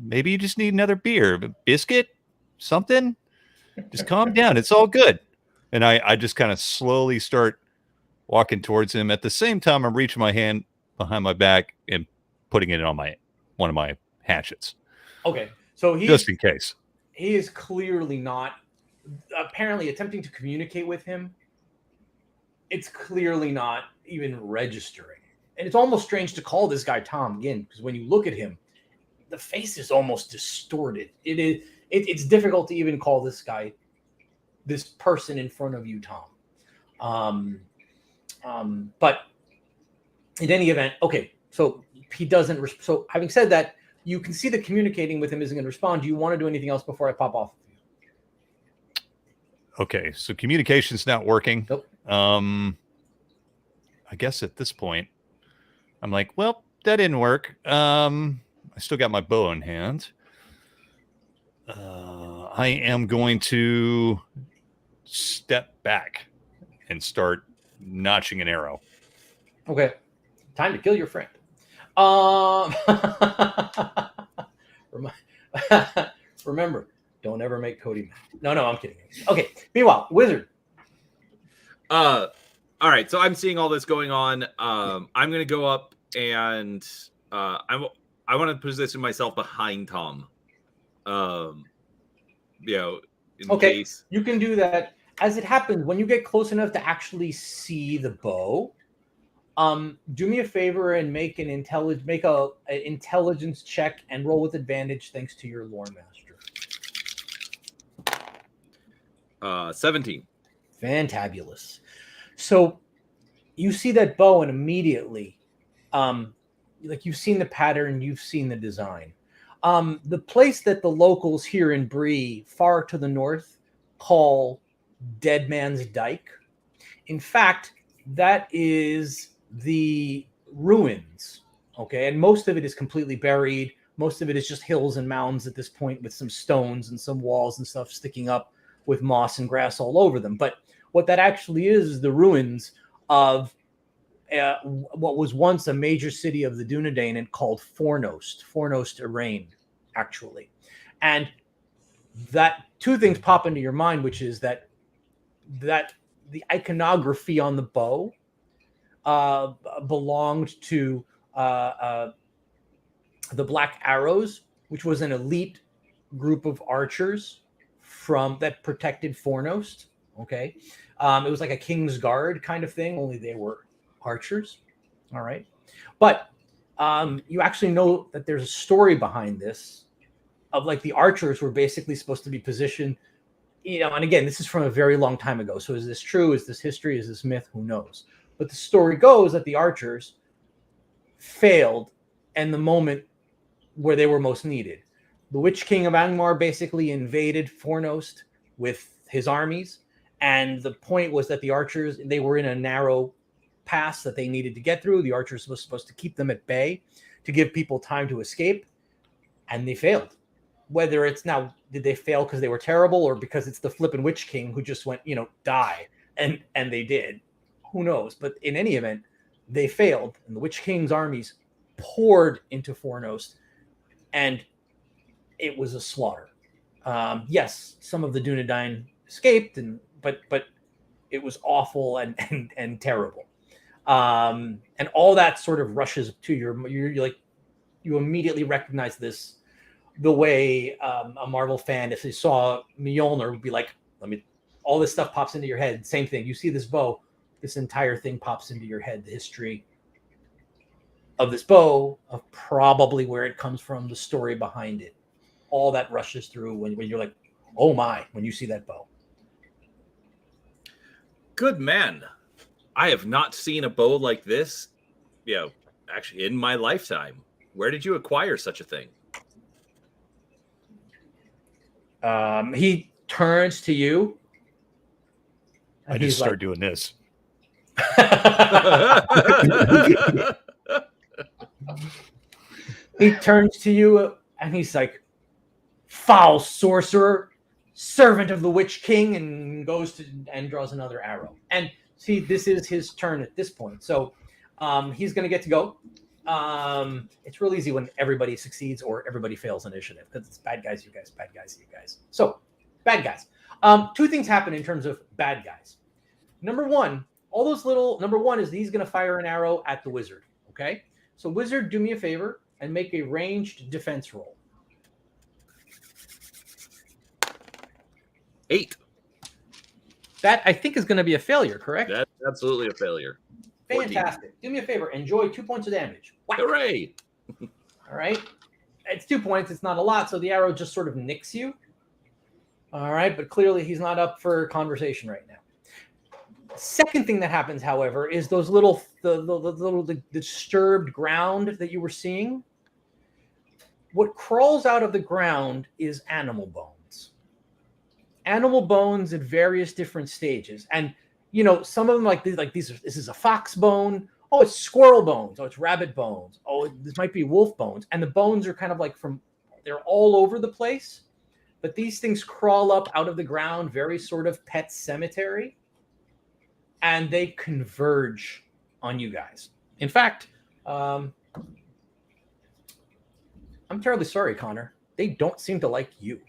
Maybe you just need another beer, a biscuit, something. Just calm down. It's all good. And I just kind of slowly start walking towards him. At the same time, I'm reaching my hand behind my back and putting it on one of my hatchets. Okay. So just in case. He is clearly not apparently attempting to communicate with him. It's clearly not even registering. And it's almost strange to call this guy Tom again, because when you look at him, the face is almost distorted. It's difficult to even call this person in front of you Tom. But in any event, okay, so he doesn't. So having said that, you can see that communicating with him isn't going to respond. Do you want to do anything else before I pop off? Okay, so communication's not working. Nope. I guess at this point, I'm like, well, that didn't work. I still got my bow in hand. I am going to step back and start notching an arrow. Okay. Time to kill your friend. Remember, don't ever make Cody mad. No, I'm kidding. Okay. Meanwhile, Wizard. All right. So I'm seeing all this going on. I'm going to go up and I want to position myself behind Tom. In case. You can do that. As it happens, when you get close enough to actually see the bow, do me a favor and make an intelligence check and roll with advantage thanks to your lore master. 17. Fantabulous. So you see that bow and immediately, you've seen the pattern, you've seen the design. The place that the locals here in Bree, far to the north, call Dead Man's Dyke. In fact, that is the ruins, okay? And most of it is completely buried. Most of it is just hills and mounds at this point with some stones and some walls and stuff sticking up with moss and grass all over them. But what that actually is the ruins of what was once a major city of the Dunedain and called Fornost Arain, actually. And that two things pop into your mind, which is that the iconography on the bow belonged to the Black Arrows, which was an elite group of archers that protected Fornost. Okay, it was like a King's Guard kind of thing, only they were archers. All right, but you actually know that there's a story behind this. of like the archers were basically supposed to be positioned, and again, this is from a very long time ago. So is this true? Is this history? Is this myth? Who knows? But the story goes that the archers failed in the moment where they were most needed. The Witch King of Angmar basically invaded Fornost with his armies. And the point was that the archers, they were in a narrow pass that they needed to get through. The archers were supposed to keep them at bay to give people time to escape. And they failed. Whether it's now, did they fail because they were terrible or because it's the flippin' Witch King who just went, die. And they did. Who knows? But in any event, they failed. And the Witch King's armies poured into Fornost. And it was a slaughter. Yes, some of the Dunedain escaped, but it was awful and terrible. And all that sort of rushes to you're like, you immediately recognize this the way a Marvel fan, if they saw Mjolnir, would be like, all this stuff pops into your head. Same thing. You see this bow, this entire thing pops into your head. The history of this bow, of probably where it comes from, the story behind it. All that rushes through when you're like, oh my, when you see that bow. Good man. I have not seen a bow like this, actually in my lifetime. Where did you acquire such a thing? He turns to you. I just start doing this. He turns to you and he's like, foul sorcerer, servant of the Witch King, and goes to and draws another arrow. And see, this is his turn at this point. So he's going to get to go. It's real easy when everybody succeeds or everybody fails initiative because it's bad guys, you guys, bad guys, you guys. So bad guys. Two things happen in terms of bad guys. Number one is he's going to fire an arrow at the wizard. Okay. So wizard, do me a favor and make a ranged defense roll. 8. That I think is going to be a failure, correct? That's absolutely a failure. 14. Fantastic. Do me a favor. Enjoy 2 points of damage. Whack. Hooray! All right. It's 2 points. It's not a lot. So the arrow just sort of nicks you. All right. But clearly he's not up for conversation right now. Second thing that happens, however, is those the disturbed ground that you were seeing. What crawls out of the ground is animal bones. Animal bones at various different stages. And some of them this is a fox bone. Oh, it's squirrel bones. Oh, it's rabbit bones. Oh, this might be wolf bones. And the bones are kind of like they're all over the place. But these things crawl up out of the ground, very sort of pet cemetery. And they converge on you guys. In fact, I'm terribly sorry, Connor. They don't seem to like you.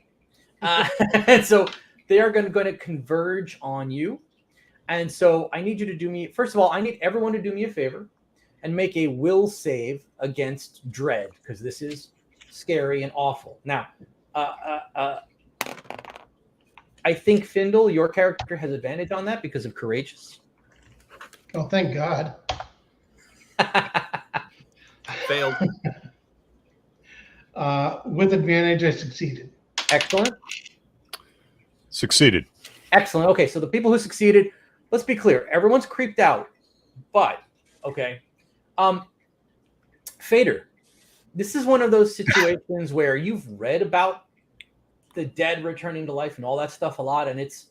And so they are going to converge on you. And so I need you to do me, first of all, I need everyone to do me a favor and make a will save against dread, because this is scary and awful. Now, I think, Findle, your character has advantage on that because of courageous. Oh, thank God. Failed. With advantage, I succeeded. Excellent. Succeeded. Excellent. Okay, so the people who succeeded, let's be clear. Everyone's creeped out, but okay. Fader, this is one of those situations where you've read about the dead returning to life and all that stuff a lot, and it's,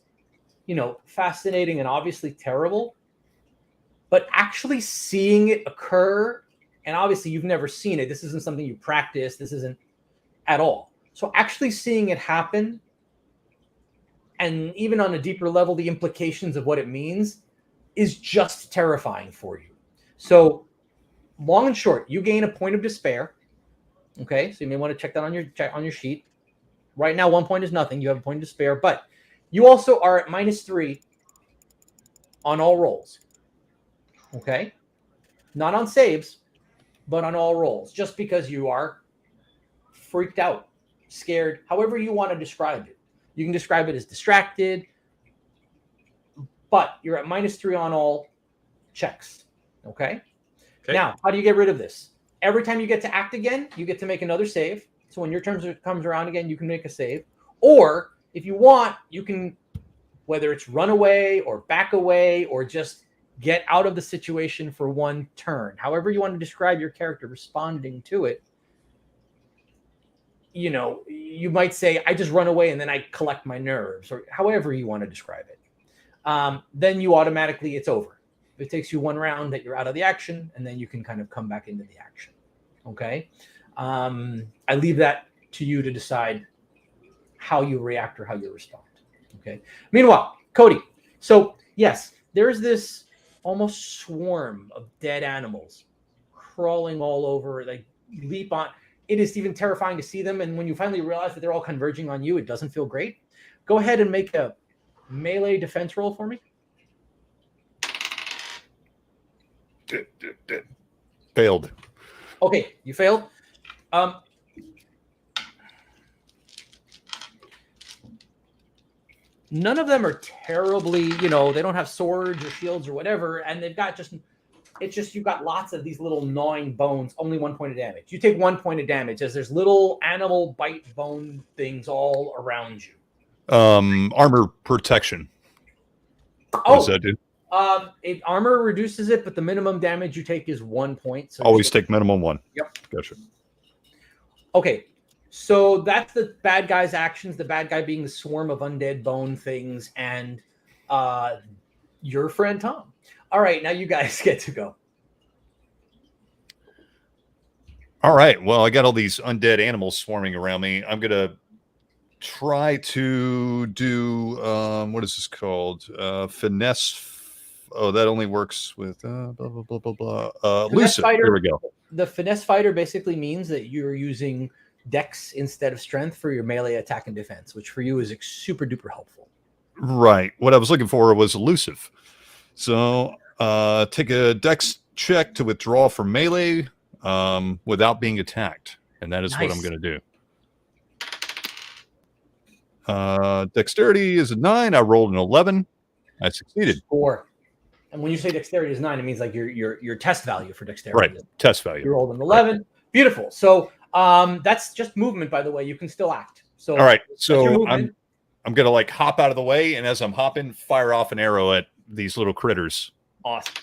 fascinating and obviously terrible. But actually seeing it occur, and obviously you've never seen it. This isn't something you practice. This isn't at all. So actually seeing it happen, and even on a deeper level, the implications of what it means is just terrifying for you. So long and short, you gain a point of despair. Okay, so you may want to check that on your sheet. Right now, 1 point is nothing. You have a point of despair, but you also are at -3 on all rolls. Okay, not on saves, but on all rolls, just because you are freaked out, scared, however you want to describe it. You can describe it as distracted, but you're at -3 on all checks. Okay. Now, how do you get rid of this? Every time you get to act again, you get to make another save. So when your turn comes around again, you can make a save. Or if you want, you can, whether it's run away or back away or just get out of the situation for one turn. However you want to describe your character responding to it. You know, you might say, I just run away and then I collect my nerves, or however you want to describe it. Then you automatically, it's over. It takes you one round that you're out of the action, and then you can kind of come back into the action. Okay. I leave that to you to decide how you react or how you respond. Okay. Meanwhile, Cody. So yes, there's this almost swarm of dead animals crawling all over, like leap on. It is even terrifying to see them. And when you finally realize that they're all converging on you, it doesn't feel great. Go ahead and make a melee defense roll for me. Failed. Okay, you failed. None of them are terribly, they don't have swords or shields or whatever. And they've got you've got lots of these little gnawing bones, only 1 point of damage. You take 1 point of damage as there's little animal bite bone things all around you. Armor protection. What does that do? Armor reduces it, but the minimum damage you take is 1 point. So always take minimum 1. Yep. Gotcha. Okay. So that's the bad guy's actions, the bad guy being the swarm of undead bone things, and your friend Tom. All right, now you guys get to go. All right. Well, I got all these undead animals swarming around me. I'm going to try to do, what is this called? Finesse. Oh, that only works with blah, blah, blah, blah, blah. Lucidate. Here we go. The finesse fighter basically means that you're using dex instead of strength for your melee attack and defense, which for you is super duper helpful. Right. What I was looking for was elusive. So take a dex check to withdraw from melee without being attacked. And that is Nice. what I'm going to do. Dexterity is a 9. I rolled an 11. I succeeded. Score. And when you say dexterity is 9, it means like your test value for dexterity. Right. Test value. You rolled an 11. Right. Beautiful. So that's just movement, by the way. You can still act. So all right. So I'm going to like hop out of the way. And as I'm hopping, fire off an arrow at these little critters. Awesome.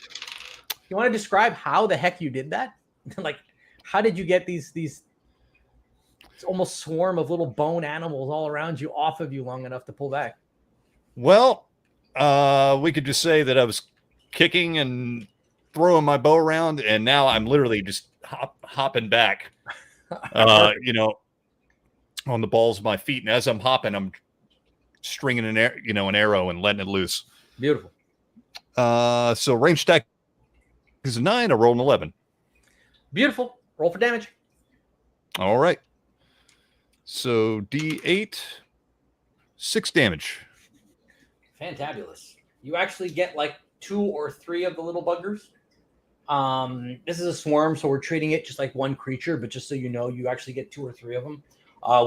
You want to describe how the heck you did that? Like, how did you get these it's almost swarm of little bone animals all around you off of you long enough to pull back? Well, we could just say that I was kicking and throwing my bow around, and now I'm literally just hopping back, on the balls of my feet. And as I'm hopping, I'm stringing an arrow and letting it loose. Beautiful. So range stack is a 9. I rolled an 11. Beautiful. Roll for damage. All right. So D8, 6 damage. Fantabulous. You actually get like 2 or 3 of the little buggers. This is a swarm, so we're treating it just like one creature, but just so you know, you actually get 2 or 3 of them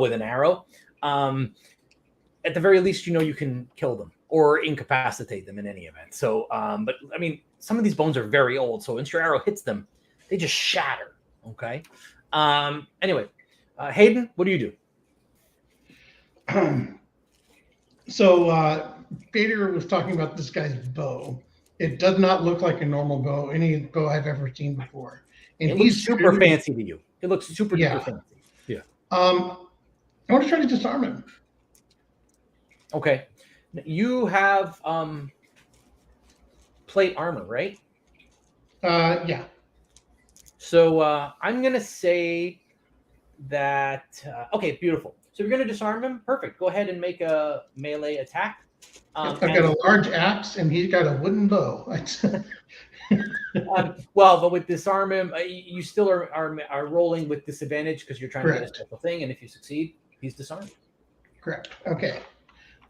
with an arrow. At the very least, you can kill them or incapacitate them in any event. So, but I mean, some of these bones are very old, so once your arrow hits them, they just shatter. Okay. Anyway, Hayden, what do you do? So Vader was talking about this guy's bow. It does not look like a normal bow, any bow I've ever seen before. And it looks super fancy to you. It looks super duper fancy. Yeah. I want to try to disarm him. Okay. You have plate armor, right? Yeah. So I'm going to say that, okay, beautiful. So you're going to disarm him. Perfect. Go ahead and make a melee attack. I've got a large axe and he's got a wooden bow. Well, but with disarm him, you still are rolling with disadvantage because you're trying to get a special thing. And if you succeed, he's disarmed. Correct. Okay.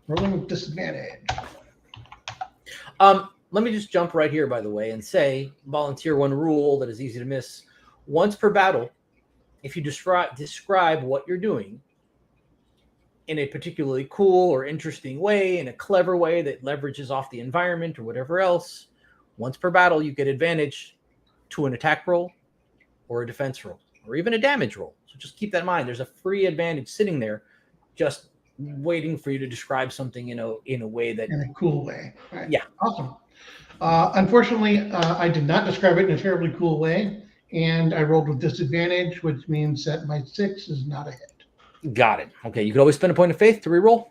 Rolling with disadvantage. Let me just jump right here, by the way, and say, volunteer one rule that is easy to miss. Once per battle, if you describe what you're doing in a particularly cool or interesting way, in a clever way that leverages off the environment or whatever else, once per battle, you get advantage to an attack roll or a defense roll. or even a damage roll. So just keep that in mind. There's a free advantage sitting there, just waiting for you to describe something, in a way that, in a cool way. Right. Yeah. Awesome. Unfortunately, I did not describe it in a terribly cool way, and I rolled with disadvantage, which means that my 6 is not a hit. Got it. Okay, you could always spend a point of faith to reroll.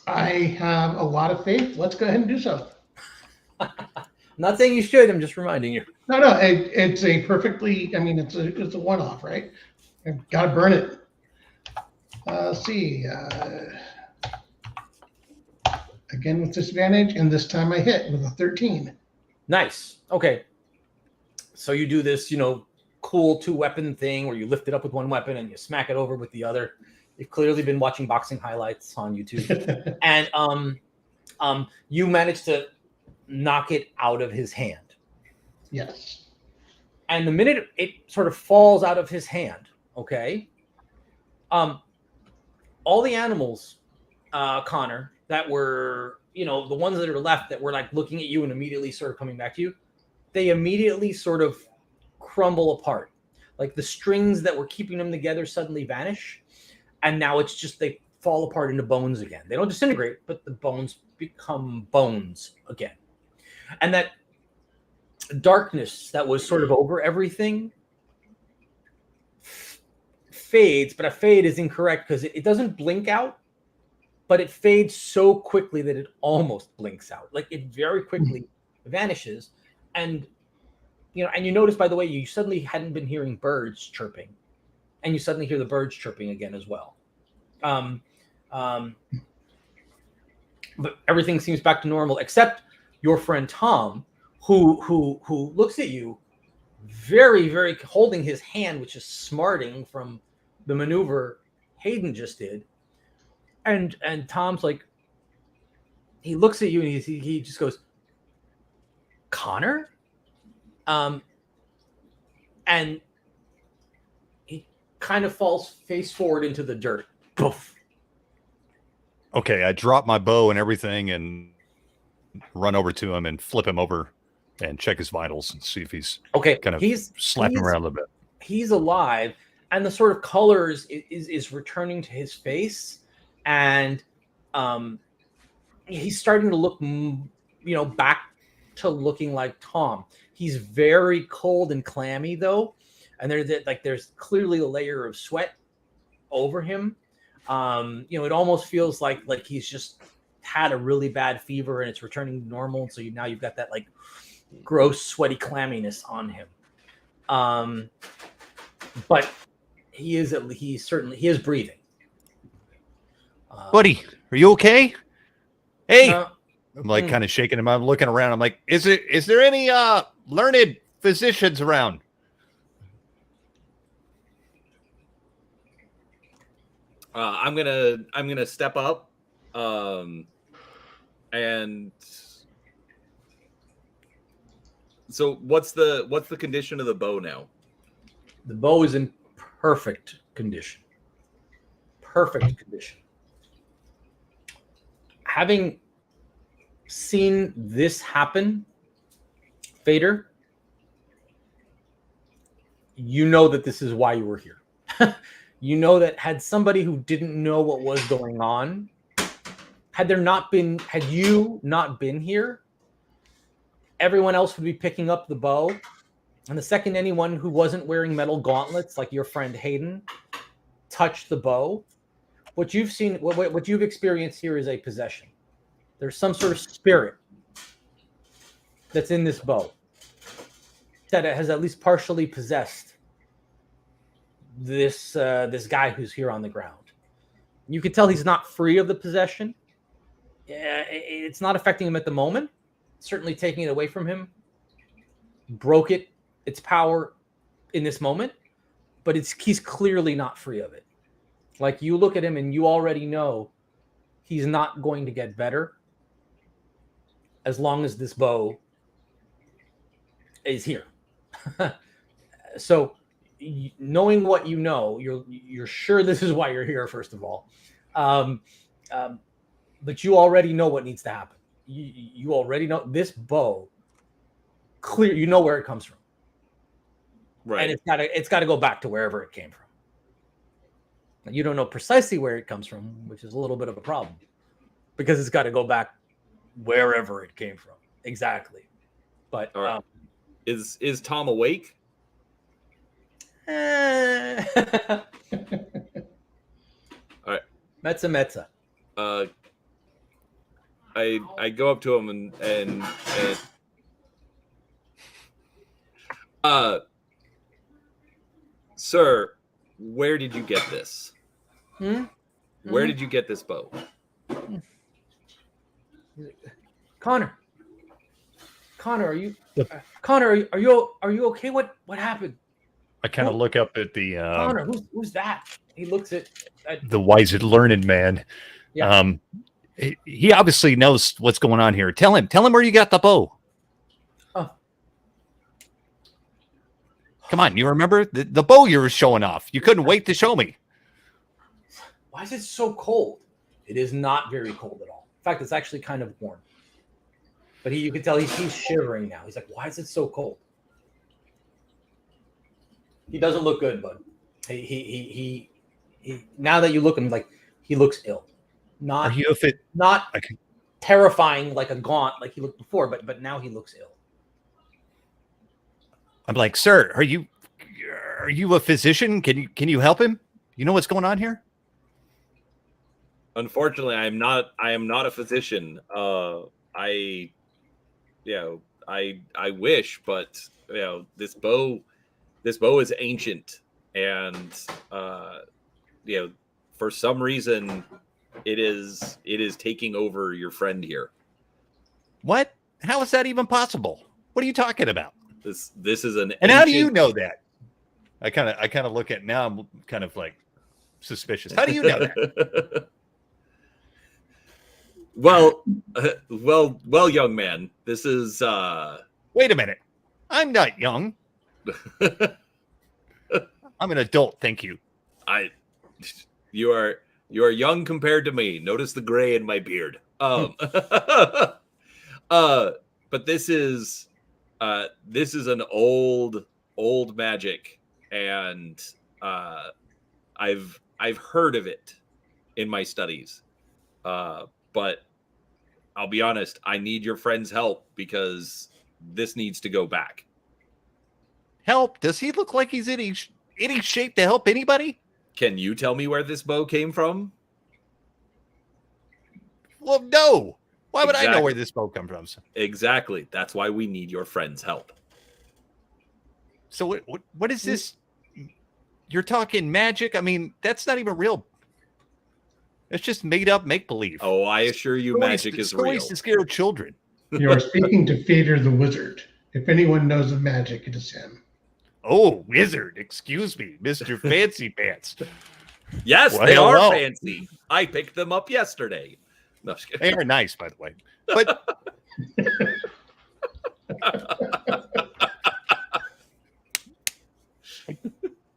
I have a lot of faith. Let's go ahead and do so. I'm not saying you should. I'm just reminding you. No, it's a perfectly. I mean, it's a one-off, right? I've got to burn it. Let's see. Again with disadvantage, and this time I hit with a 13. Nice. Okay. So you do this, cool 2-weapon thing where you lift it up with one weapon and you smack it over with the other. You've clearly been watching boxing highlights on YouTube. And you managed to knock it out of his hand. Yes. And the minute it sort of falls out of his hand, okay, all the animals, Connor, that were, the ones that are left that were like looking at you and immediately sort of coming back to you, they immediately sort of crumble apart. Like the strings that were keeping them together suddenly vanish. And now it's just, they fall apart into bones again. They don't disintegrate, but the bones become bones again. And that darkness that was sort of over everything fades, but a fade is incorrect because it doesn't blink out, but it fades so quickly that it almost blinks out. Like it very quickly vanishes. And and you notice, by the way, you suddenly hadn't been hearing birds chirping, and you suddenly hear the birds chirping again as well. But everything seems back to normal, except your friend Tom, who looks at you, very, very holding his hand, which is smarting from the maneuver Hayden just did, and Tom's like, he looks at you and he just goes, Connor. And he kind of falls face forward into the dirt. Poof. Okay, I drop my bow and everything and run over to him and flip him over and check his vitals and see if he's kind of slapping around a little bit. He's alive, and the sort of colors is returning to his face, and he's starting to look, back to looking like Tom. He's very cold and clammy though, and there's clearly a layer of sweat over him. It almost feels like he's just had a really bad fever and it's returning to normal. So now you've got that like gross sweaty clamminess on him. But he is breathing. Buddy, are you okay? Hey. I'm like Mm-hmm. kind of shaking him. I'm looking around. I'm like, is there any learned physicians around? I'm gonna step up, and so what's the condition of the bow now? The bow is in perfect condition. Perfect condition. Having seen this happen, Fader, you know that this is why you were here. You know that had somebody who didn't know what was going on, had you not been here, everyone else would be picking up the bow. And the second anyone who wasn't wearing metal gauntlets, like your friend Hayden, touched the bow, what you've seen, what you've experienced here is a possession. There's some sort of spirit that's in this bow that it has at least partially possessed this guy who's here on the ground. You can tell he's not free of the possession. It's not affecting him at the moment. Certainly taking it away from him broke its power in this moment, but he's clearly not free of it. Like, you look at him and you already know he's not going to get better as long as this bow is here. So, knowing what you know, you're sure this is why you're here, first of all. But you already know what needs to happen. You already know this bow. Clear, you know where it comes from. Right. And it's got to go back to wherever it came from. You don't know precisely where it comes from, which is a little bit of a problem, because it's got to go back wherever it came from. Exactly. But All right. Is Tom awake? All right. Metza. I go up to him and sir, where did you get this? Where did you get this bow? Connor, are you Connor? Are you okay? What happened? I kind of look up at the Connor. Who's that? He looks at the wise and learned man. Yeah. He obviously knows what's going on here. Tell him where you got the bow. Oh. Come on, you remember the bow you were showing off? You couldn't wait to show me. Why is it so cold? It is not very cold at all. In fact, it's actually kind of warm. But you can tell he's shivering now. He's like, why is it so cold? He doesn't look good, bud. He now that you look at him, like, he looks ill. Not terrifying like a gaunt like he looked before, but now he looks ill. I'm like, sir, are you a physician? Can you help him? You know what's going on here? Unfortunately, I am not a physician. I wish, but this bow is ancient, and for some reason it is taking over your friend here. What? How is that even possible? What are you talking about? This is an and ancient... How do you know that? I kind of look at now. I'm kind of like suspicious. How do you know that? Well, young man, this is Wait a minute. I'm not young. I'm an adult, thank you. You are young compared to me. Notice the gray in my beard. But this is an old magic, and I've heard of it in my studies. But I'll be honest, I need your friend's help because this needs to go back. Help? Does he look like he's in any shape to help anybody? Can you tell me where this bow came from? Well, no. Why would I know where this bow comes from? Exactly. That's why we need your friend's help. So what is this? You're talking magic? I mean, that's not even real. It's just made up make-believe. Oh, I assure you, magic is real. Stories to scare children. You are speaking to Fader the Wizard. If anyone knows of magic, it is him. Oh, wizard. Excuse me, Mr. Fancy Pants. Yes, well, they are fancy. I picked them up yesterday. No, just kidding. They are nice, by the way. But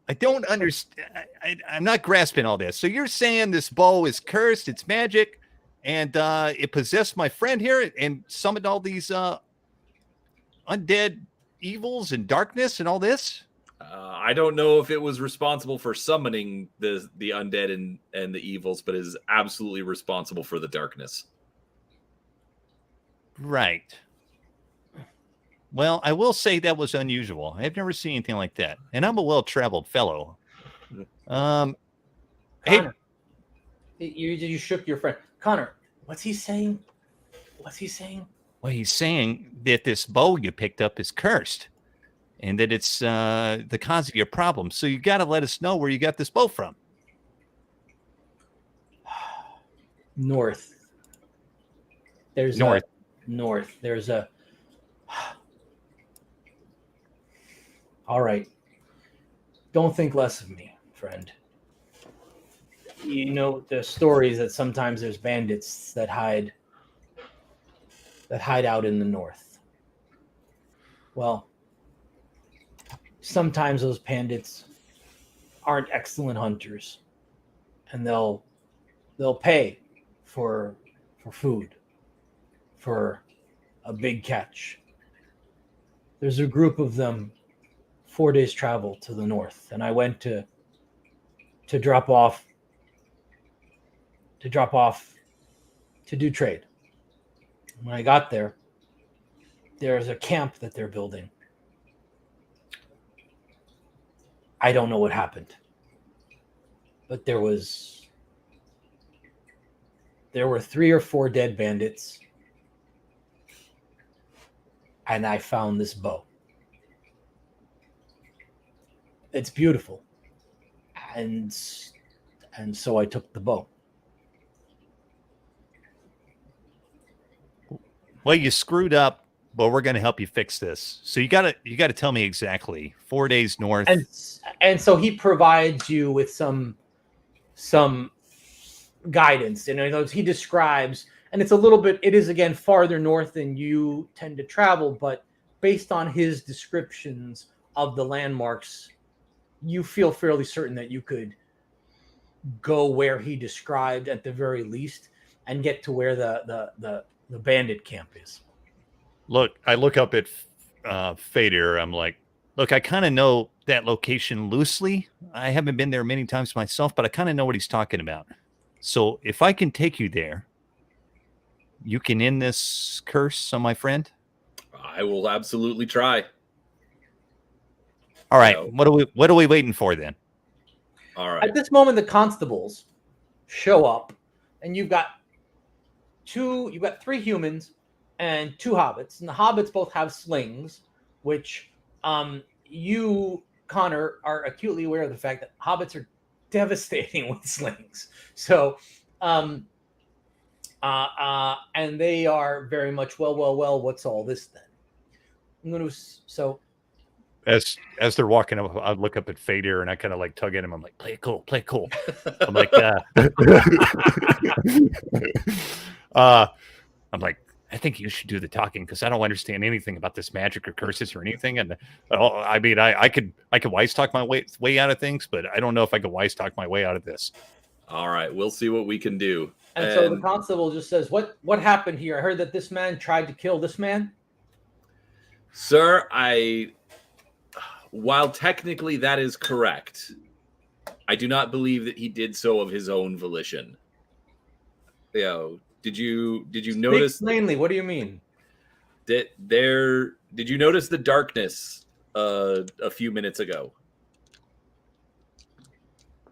I don't understand. I'm not grasping all this. So you're saying this bow is cursed, it's magic, and it possessed my friend here and summoned all these undead evils and darkness and all this? I don't know if it was responsible for summoning the undead and the evils, but is absolutely responsible for the darkness. Right. Well, I will say that was unusual. I've never seen anything like that. And I'm a well-traveled fellow. Connor, you shook your friend. Connor, what's he saying? Well, he's saying that this bow you picked up is cursed and that it's the cause of your problem. So you got to let us know where you got this bow from. North. There's north. There's a... All right. Don't think less of me, friend. You know the stories that sometimes there's bandits that hide out in the north. Well, sometimes those bandits aren't excellent hunters, and they'll pay for food, for a big catch. There's a group of them 4 days travel to the north, and I went to drop off to do trade. When I got there, there's a camp that they're building. I don't know what happened, but there were 3 or 4 dead bandits, and I found this bow. It's beautiful, and so I took the bow. Well, you screwed up, but we're going to help you fix this. So you got to tell me exactly. 4 days north, and so he provides you with some guidance, and he describes, and it's a little bit. It is again farther north than you tend to travel, but based on his descriptions of the landmarks, you feel fairly certain that you could go where he described at the very least and get to where the bandit camp is. Look, I look up at Fader. I'm like, look, I kind of know that location loosely. I haven't been there many times myself, but I kind of know what he's talking about. So if I can take you there, you can end this curse on my friend? I will absolutely try. All right. What are we waiting for then? All right. At this moment, the constables show up, and you've got 3 humans and 2 hobbits, and the hobbits both have slings, which you, Connor, are acutely aware of the fact that hobbits are devastating with slings. So, and they are very much well. What's all this then? As they're walking up, I look up at Fader and I kind of like tug at him. I'm like, play it cool. I'm like, I think you should do the talking because I don't understand anything about this magic or curses or anything. And I mean, I could wise talk my way out of things, but I don't know if I could wise talk my way out of this. All right, we'll see what we can do. And so the constable just says, "What happened here? I heard that this man tried to kill this man." Sir, while technically that is correct, I do not believe that he did so of his own volition. Did you notice? Speak plainly, what do you mean? Did you notice the darkness a few minutes ago?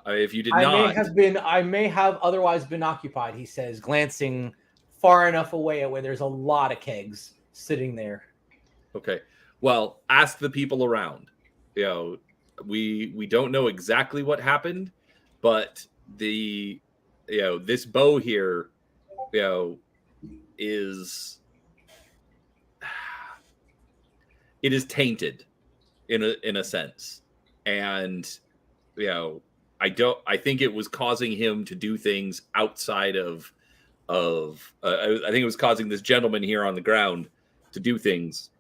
If you did not, I may have otherwise been occupied, he says, glancing far enough away at where there's a lot of kegs sitting there. Okay. Well, ask the people around. We don't know exactly what happened, but this bow here, is tainted in a sense, and I think it was causing him to do things outside of I think it was causing this gentleman here on the ground to do things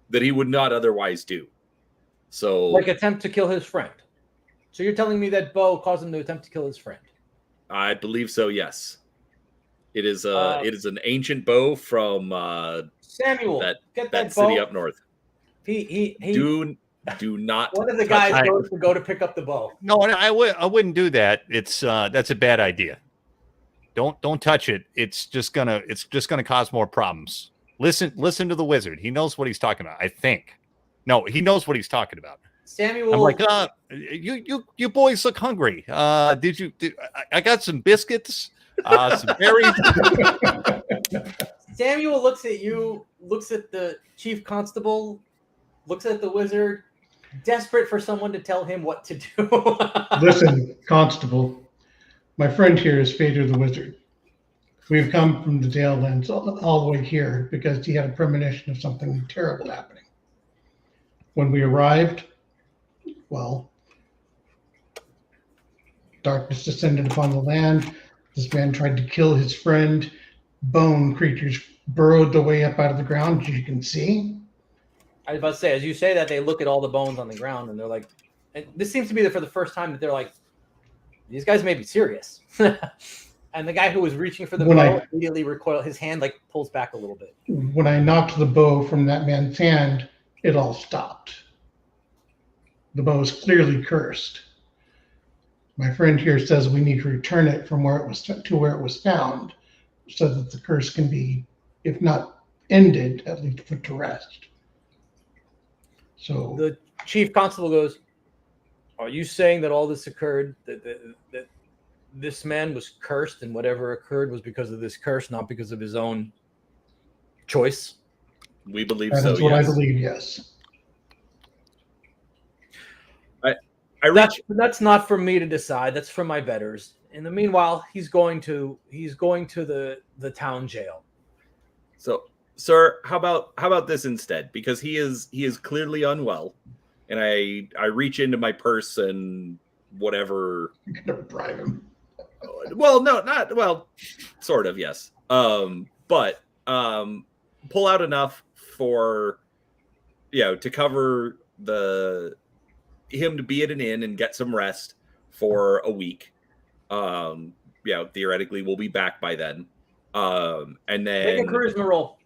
that he would not otherwise do. So, like attempt to kill his friend. So you're telling me that bow caused him to attempt to kill his friend? I believe so. Yes, it is an ancient bow from Samuel. Get that city bow up north. He do not. One of the guys goes to go to pick up the bow. No, I wouldn't do that. It's that's a bad idea. Don't touch it. It's just gonna cause more problems. Listen to the wizard. He knows what he's talking about. I think. No, he knows what he's talking about. Samuel, I'm like, you boys look hungry. I got some biscuits, some berries. Samuel looks at you, looks at the chief constable, looks at the wizard, desperate for someone to tell him what to do. Listen, constable, my friend here is Fader the wizard. We've come from the Dalelands all the way here because he had a premonition of something terrible happening. When we arrived, well, darkness descended upon the land. This man tried to kill his friend. Bone creatures burrowed their way up out of the ground, as you can see. I was about to say, as you say that, they look at all the bones on the ground, and they're like, and this seems to be for the first time that they're like, these guys may be serious. And the guy who was reaching for the bow immediately recoiled. His hand pulls back a little bit. When I knocked the bow from that man's hand, it all stopped. the bow is clearly cursed. My friend here says we need to return it from where it was to where it was found, so that the curse can be, if not ended, at least put to rest. So The chief constable goes, "Are you saying that all this occurred, that this man was cursed, and whatever occurred was because of this curse, not because of his own choice?" We believe that so. is what Yes. I believe. Yes. That's not for me to decide. That's for my betters. In the meanwhile, he's going to the town jail. So, sir, how about this instead? Because he is clearly unwell, and I reach into my purse and whatever. You're gonna bribe him. Well, no, not well, sort of, yes. But pull out enough for to cover him to be at an inn and get some rest for a week. Theoretically we'll be back by then. And then Make a charisma roll.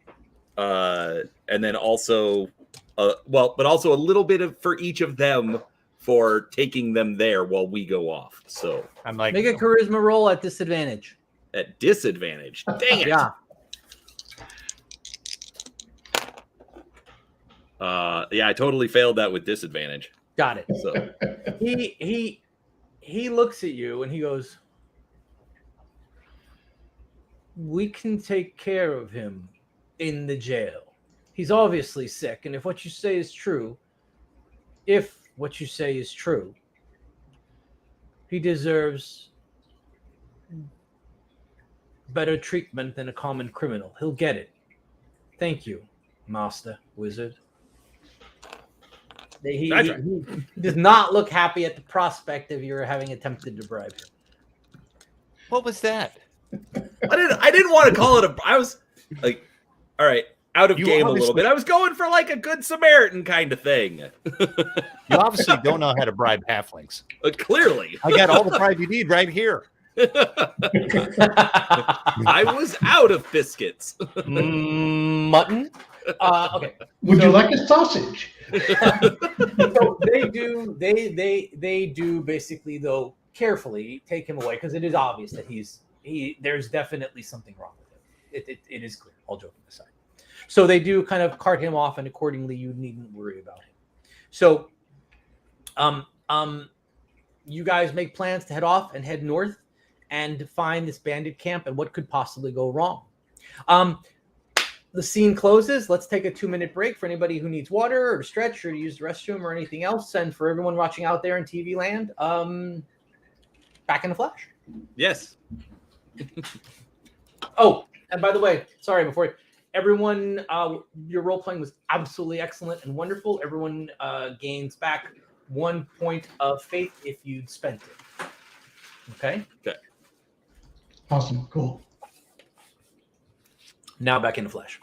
And then also but also a little bit of for each of them for taking them there while we go off. So I'm like, Make a charisma roll at disadvantage. at disadvantage. Dang it. Yeah. I totally failed that with disadvantage. Got it. So He looks at you and he goes, "We can take care of him in the jail. He's obviously sick, and if what you say is true, he deserves better treatment than a common criminal. He'll get it. Thank you, Master Wizard." He does not look happy at the prospect of your having attempted to bribe him. what was that? I didn't want to call it I was like, all right, out of You game a little obviously- bit. I was going for like a good Samaritan kind of thing. You obviously don't know how to bribe halflings. Clearly. I got all the bribe you need right here. I was out of biscuits. Mutton. Okay. Would you like a sausage? So they do basically, though, carefully take him away because it is obvious that there's definitely something wrong with him. It is clear, all joking aside. So they do kind of cart him off, and accordingly you needn't worry about him. So you guys make plans to head off and head north and find this bandit camp and what could possibly go wrong. The scene closes. Let's take a 2-minute break for anybody who needs water or to stretch or to use the restroom or anything else. And for everyone watching out there in TV land, back in the flash. Yes. Oh, and by the way, sorry, before everyone, your role playing was absolutely excellent and wonderful. Everyone gains back 1 point of faith if you'd spent it. Okay. Okay. Awesome. Cool. Now back in the flesh.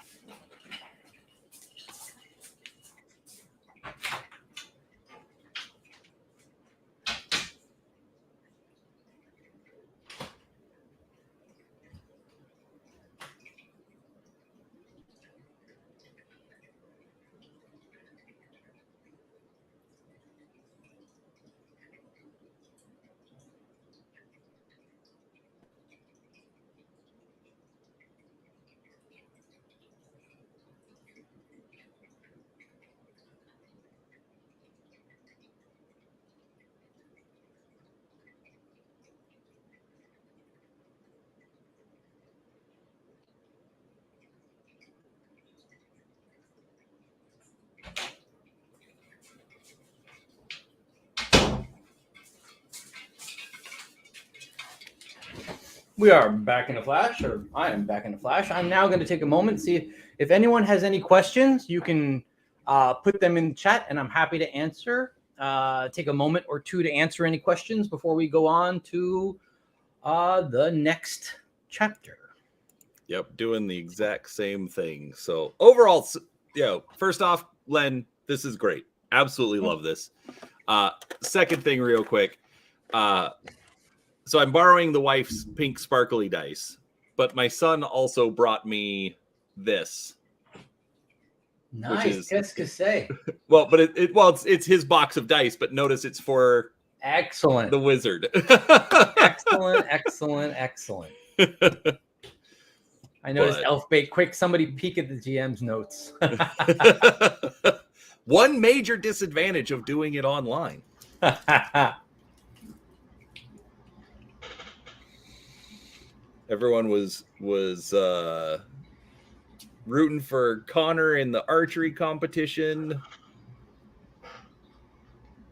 We are back in the flash, or I am back in the flash. I'm now going to take a moment, see if anyone has any questions. You can put them in the chat, and I'm happy to answer. Take a moment or two to answer any questions before we go on to the next chapter. Yep, doing the exact same thing. So overall, first off, Len, this is great. Absolutely love this. Second thing, real quick. So I'm borrowing the wife's pink sparkly dice, but my son also brought me this. Nice. Qu'est-ce que c'est? Well, but it's his box of dice, but notice it's for Excellent. the wizard. Excellent. I noticed Elfbait. Quick, somebody peek at the GM's notes. One major disadvantage of doing it online. Everyone was rooting for Connor in the archery competition.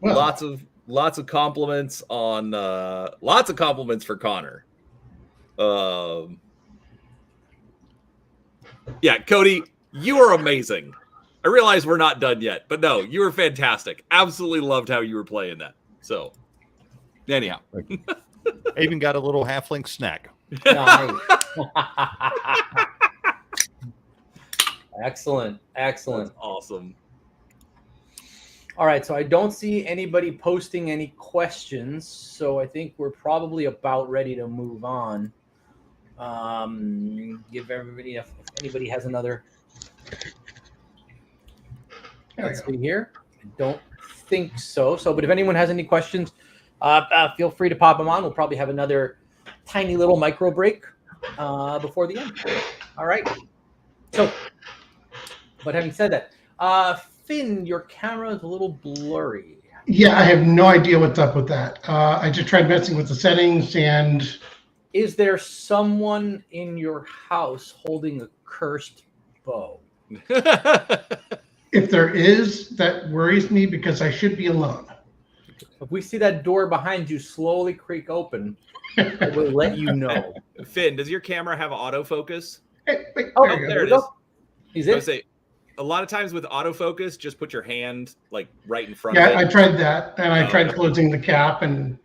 Well, lots of compliments on lots of compliments for Connor. Yeah, Cody, you are amazing. I realize we're not done yet, but no, you were fantastic. Absolutely loved how you were playing that. So, anyhow, I even got a little halfling snack. Nice. Excellent. That's awesome. All right, so I don't see anybody posting any questions, so I think we're probably about ready to move on. Give everybody, if anybody has another. Let's see here. I don't think so. But if anyone has any questions, feel free to pop them on. We'll probably have another tiny little micro break before the end. All right. So, but having said that, Finn, your camera is a little blurry. Yeah, I have no idea what's up with that. I just tried messing with the settings, and is there someone in your house holding a cursed bow? if there is, that worries me because I should be alone. If we see that door behind you slowly creak open, I will let you know. Finn, does your camera have autofocus? Hey, wait, Oh, there you there go. it is. Is I it? say, a lot of times with autofocus, just put your hand like right in front Yeah, of I it. tried that, and I tried okay. closing the cap, and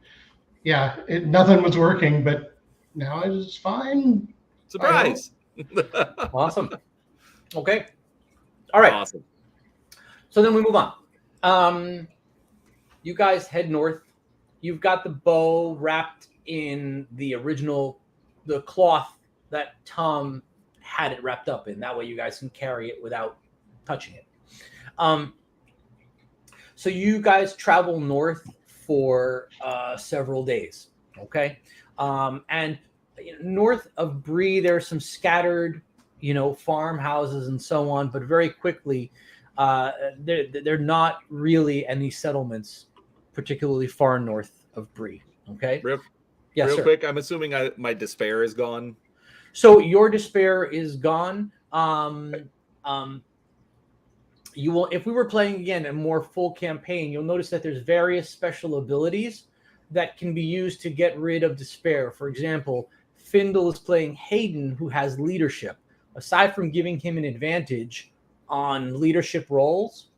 yeah, nothing was working, but now it is fine. Surprise! Awesome. Okay. All right. Awesome. So then we move on. You guys head north. You've got the bow wrapped in the cloth that Tom had it wrapped up in. That way you guys can carry it without touching it. So you guys travel north for several days. Okay. And north of Bree, there's some scattered, farmhouses and so on, but very quickly, they're not really any settlements, particularly far north of Bree. Okay. Real Sir. quick, I'm assuming my despair is gone. So your despair is gone. You will, if we were playing again a more full campaign, you'll notice that there's various special abilities that can be used to get rid of despair. For example, Findle is playing Hayden, who has leadership. Aside from giving him an advantage on leadership roles,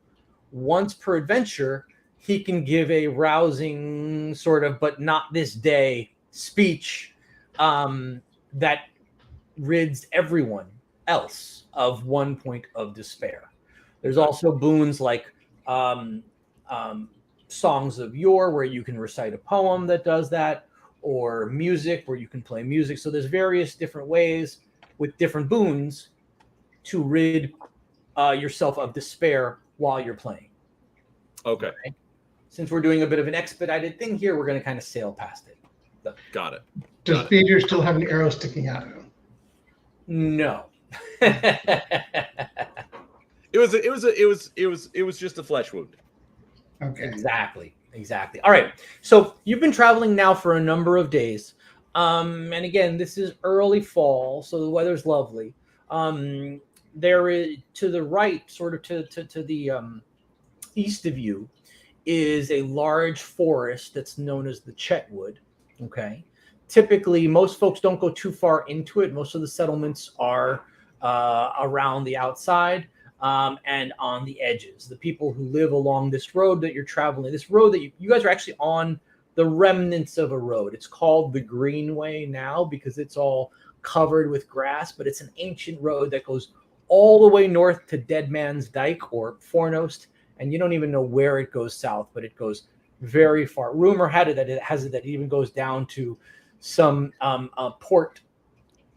once per adventure, he can give a rousing sort of, but not this day, speech that rids everyone else of 1 point of despair. There's also boons like Songs of Yore, where you can recite a poem that does that, or music, where you can play music. So there's various different ways with different boons to rid yourself of despair while you're playing. Okay. Since we're doing a bit of an expedited thing here, we're going to kind of sail past it. So, Got it. Does Peter still have an arrow sticking out of him? no. It was just a flesh wound. Okay. Exactly. All right. So you've been traveling now for a number of days. And again, this is early fall, so the weather's lovely. There is, to the right, sort of to the east of you, is a large forest that's known as the Chetwood. Okay. Typically, most folks don't go too far into it. Most of the settlements are around the outside and on the edges. The people who live along this road that you're traveling, this road that you guys are actually on the remnants of a road. It's called the Greenway now because it's all covered with grass, but it's an ancient road that goes all the way north to Dead Man's Dyke or Fornost, and you don't even know where it goes south, but it goes very far. Rumor had it that it even goes down to some port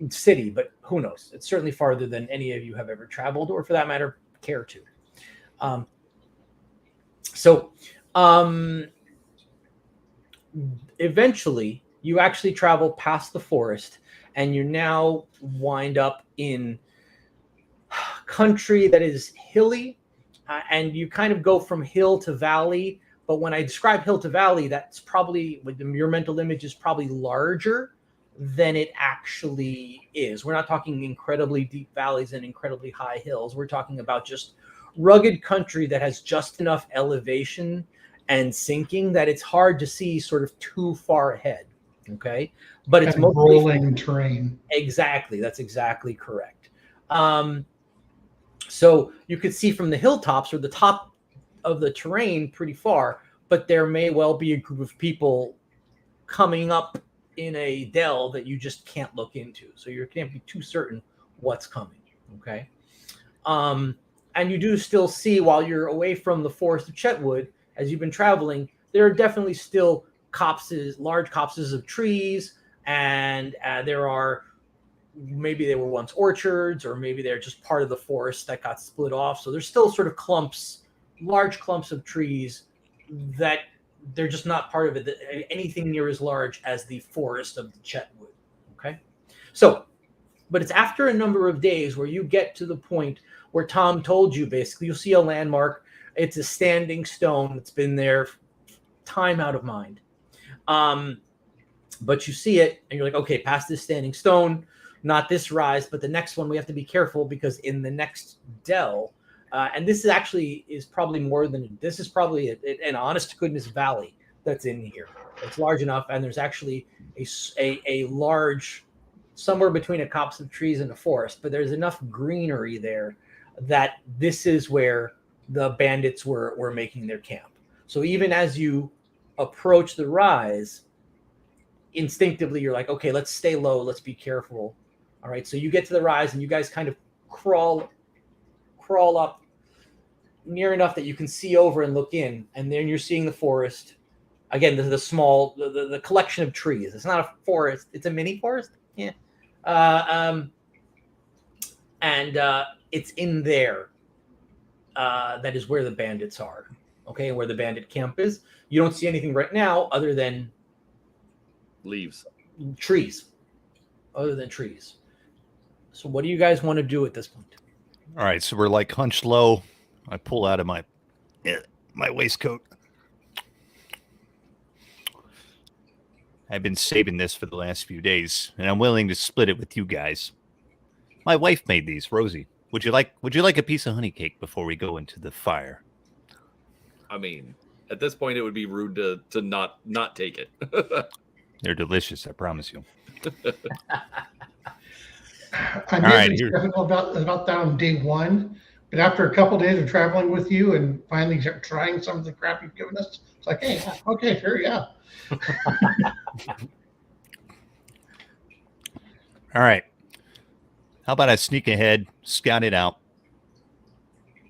city, but who knows? It's certainly farther than any of you have ever traveled, or for that matter, care to. So eventually, you actually travel past the forest, and you now wind up in country that is hilly, and you kind of go from hill to valley. But when I describe hill to valley, that's probably, your mental image is probably larger than it actually is. We're not talking incredibly deep valleys and incredibly high hills. We're talking about just rugged country that has just enough elevation and sinking that it's hard to see sort of too far ahead. Okay, but it's mostly rolling terrain. Exactly, that's exactly correct. So you could see from the hilltops or the top of the terrain pretty far, but there may well be a group of people coming up in a dell that you just can't look into. So you can't be too certain what's coming. Okay. And you do still see, while you're away from the forest of Chetwood, as you've been traveling, there are definitely still large copses of trees, and there are, maybe they were once orchards, or maybe they're just part of the forest that got split off. So there's still sort of large clumps of trees that they're just not part of it, anything near as large as the forest of the Chetwood. Okay. So, but it's after a number of days where you get to the point where Tom told you, basically, you'll see a landmark. It's a standing stone that's been there time out of mind. But you see it and you're like, okay, past this standing stone, not this rise, but the next one, we have to be careful, because in the next dell, and this is probably more than, this is probably an honest to goodness valley that's in here. It's large enough, and there's actually a large, somewhere between a copse of trees and a forest, but there's enough greenery there that this is where the bandits were making their camp. So even as you approach the rise, instinctively you're like, okay, let's stay low, let's be careful. All right, so you get to the rise and you guys kind of crawl up near enough that you can see over and look in, and then you're seeing the forest again, the collection of trees. It's not a forest, it's a mini forest. Yeah. And it's in there, that is where the bandits are. Okay, and where the bandit camp is. You don't see anything right now other than trees. So what do you guys want to do at this point? All right, so we're like hunched low. I pull out of my waistcoat. I've been saving this for the last few days, and I'm willing to split it with you guys. My wife made these, Rosie. Would you like a piece of honey cake before we go into the fire? I mean, at this point, it would be rude to not take it. They're delicious, I promise you. I may be skeptical about that on day one, but after a couple of days of traveling with you and finally trying some of the crap you've given us, it's like, hey, okay, sure, yeah. All right. How about I sneak ahead, scout it out?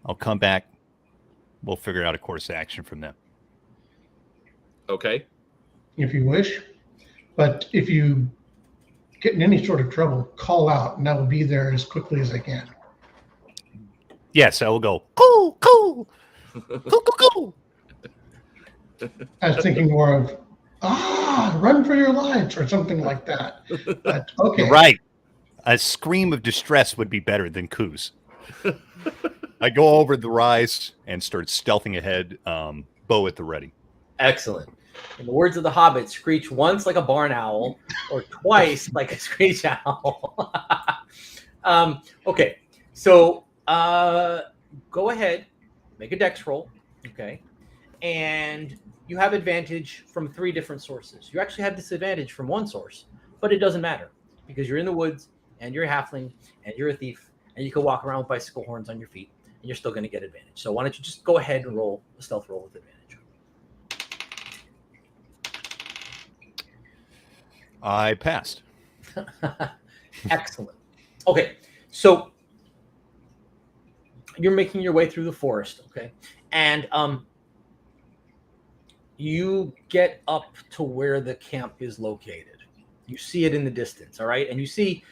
I'll come back. We'll figure out a course of action from there. Okay. If you wish. But if you get in any sort of trouble, call out, and I will be there as quickly as I can. Yes, I will go, cool, cool, cool, cool, cool. I was thinking more of, run for your lives, or something like that. But okay. You're right. A scream of distress would be better than coos. I go over the rise and start stealthing ahead, bow at the ready. Excellent. In the words of the Hobbit, screech once like a barn owl, or twice like a screech owl. Okay, so go ahead, make a dex roll, okay? And you have advantage from 3 different sources. You actually have disadvantage from 1 source, but it doesn't matter, because you're in the woods, and you're a halfling, and you're a thief, and you can walk around with bicycle horns on your feet, and you're still going to get advantage. So why don't you just go ahead and roll a stealth roll with advantage. I passed. Excellent. Okay, so you're making your way through the forest, okay? And you get up to where the camp is located. You see it in the distance, all right? And you see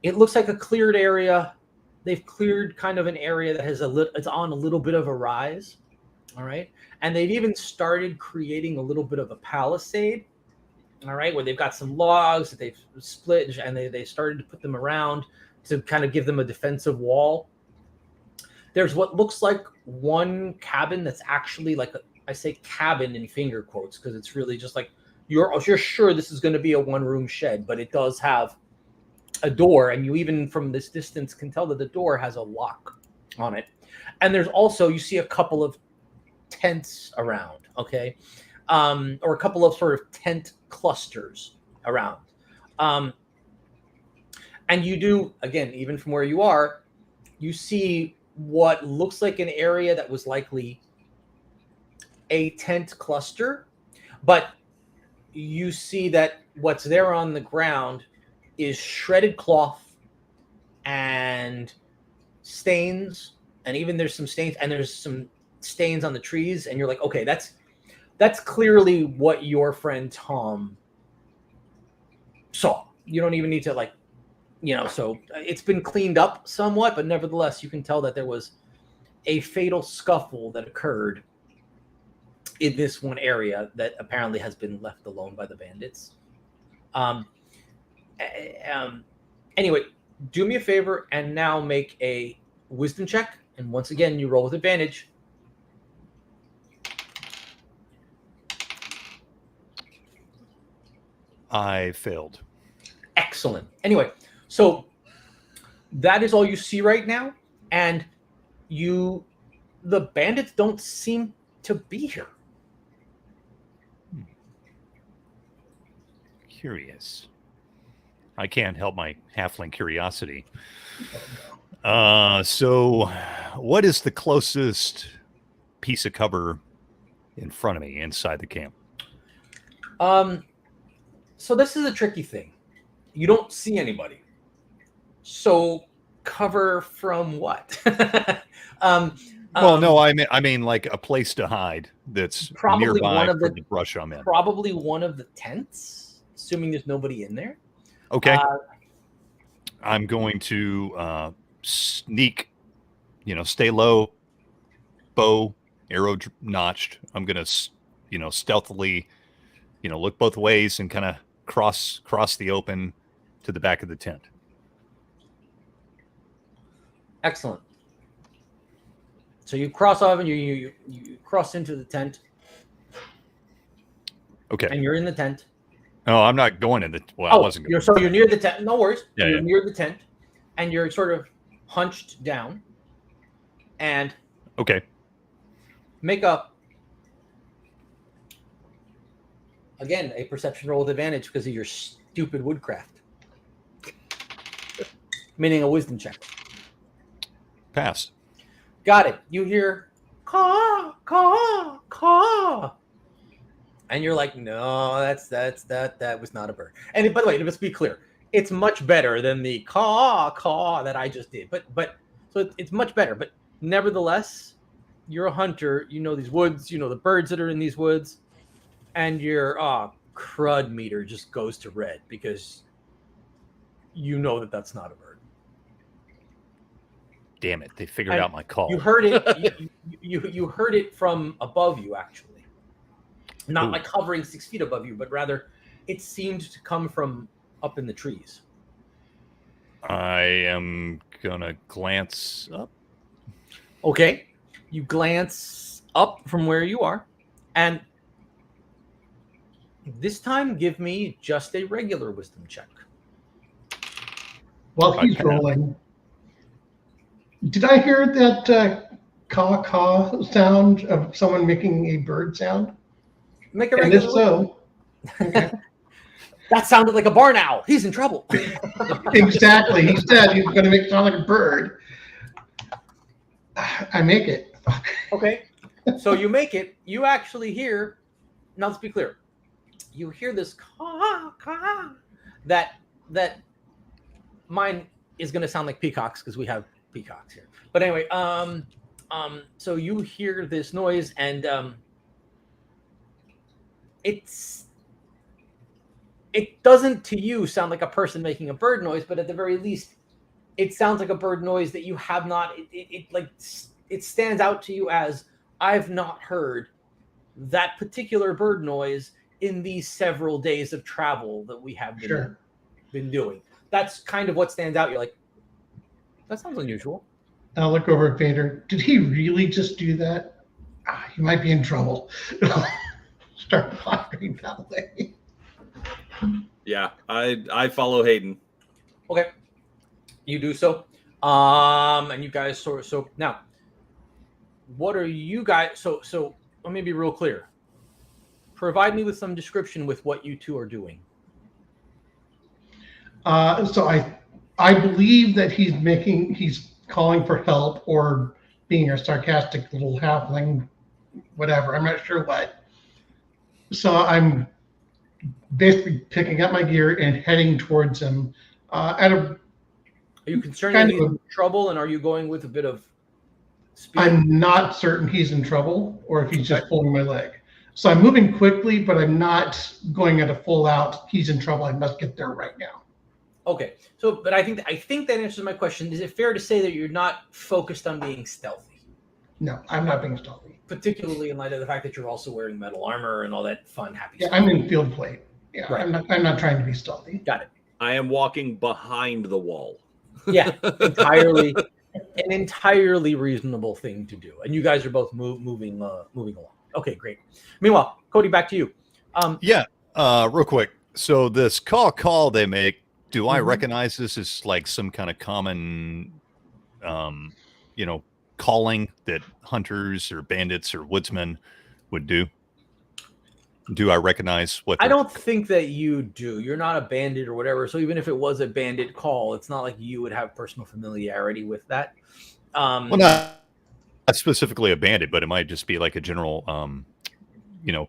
it looks like a cleared area. they've cleared kind of an area that has it's on a little bit of a rise. All right. And they've even started creating a little bit of a palisade. All right, where they've got some logs that they've split, and they started to put them around to kind of give them a defensive wall. There's what looks like one cabin that's actually like I say cabin in finger quotes because it's really just like you're sure this is going to be a one-room shed, but it does have a door, and you even from this distance can tell that the door has a lock on it. And there's also, you see a couple of tents around, okay, or a couple of sort of tent clusters around, and you do, again, even from where you are, you see what looks like an area that was likely a tent cluster, but you see that what's there on the ground is shredded cloth and stains, and even there's some stains, and there's some stains on the trees, and you're like, okay, that's clearly what your friend Tom saw. You don't even need to, like, so it's been cleaned up somewhat, but nevertheless, you can tell that there was a fatal scuffle that occurred in this one area that apparently has been left alone by the bandits. Anyway, do me a favor and now make a wisdom check. And once again, you roll with advantage. I failed. Excellent. Anyway, so that is all you see right now. And the bandits don't seem to be here. Curious. I can't help my halfling curiosity. So what is the closest piece of cover in front of me inside the camp? So this is a tricky thing. You don't see anybody. So cover from what? Well, no, I mean like a place to hide that's probably nearby one of from the brush I'm in. Probably one of the tents, assuming there's nobody in there. Okay. I'm going to sneak, stay low, bow, arrow notched. I'm going to, stealthily, look both ways and kind of cross the open to the back of the tent. Excellent. So you cross off and you cross into the tent. Okay. And you're in the tent. Oh, I'm not going in the. Well, I wasn't going. So you're near the tent. No worries. Yeah, you're near the tent, and you're sort of hunched down. And okay, make a perception roll with advantage because of your stupid woodcraft, meaning a wisdom check. Pass. Got it. You hear caw caw caw. And you're like, no, that was not a bird. And by the way, let's be clear, it's much better than the caw caw that I just did. But so it's much better. But nevertheless, you're a hunter. You know these woods. You know the birds that are in these woods, and your crud meter just goes to red because you know that that's not a bird. Damn it! They figured out my call. You heard it. you heard it from above you, actually. Not like hovering 6 feet above you, but rather it seemed to come from up in the trees. I am gonna glance up. Okay. You glance up from where you are, and this time give me just a regular wisdom check. While he's rolling, did I hear that caw-caw sound of someone making a bird sound? Make a and regular. if so, okay. That sounded like a barn owl. He's in trouble. Exactly. He said he was going to make it sound like a bird. I make it. Okay. So you make it. You actually hear. Now let's be clear. You hear this caw caw. That mine is going to sound like peacocks because we have peacocks here. But anyway, so you hear this noise and it doesn't to you sound like a person making a bird noise, but at the very least, it sounds like a bird noise that you have not. It stands out to you as I've not heard that particular bird noise in these several days of travel that we have been doing. That's kind of what stands out. You're like, that sounds unusual. I'll look over at Vader. Did he really just do that? He might be in trouble. Start wandering that way. Yeah, I follow Hayden. Okay, you do so. And you guys so now, what are you guys? So let me be real clear. Provide me with some description with what you two are doing. So I believe that he's calling for help or being a sarcastic little halfling, whatever. I'm not sure what. So I'm basically picking up my gear and heading towards him. Are you concerned that he's in trouble, and are you going with a bit of speed? I'm not certain he's in trouble or if he's just pulling my leg. So I'm moving quickly, but I'm not going at a full out, he's in trouble, I must get there right now. Okay. So, but I think that answers my question. Is it fair to say that you're not focused on being stealthy? No, I'm not being stealthy. Particularly in light of the fact that you're also wearing metal armor and all that fun, happy stuff. I'm in field plate. Yeah, right. I'm not trying to be stealthy. Got it. I am walking behind the wall. Yeah, an entirely reasonable thing to do. And you guys are both moving along. Okay, great. Meanwhile, Cody, back to you. Real quick. So this call they make, do I recognize this as like some kind of common, calling that hunters or bandits or woodsmen would do? Do I recognize what? I don't think that you do. You're not a bandit or whatever. So even if it was a bandit call, it's not like you would have personal familiarity with that. Well, not specifically a bandit, but it might just be like a general,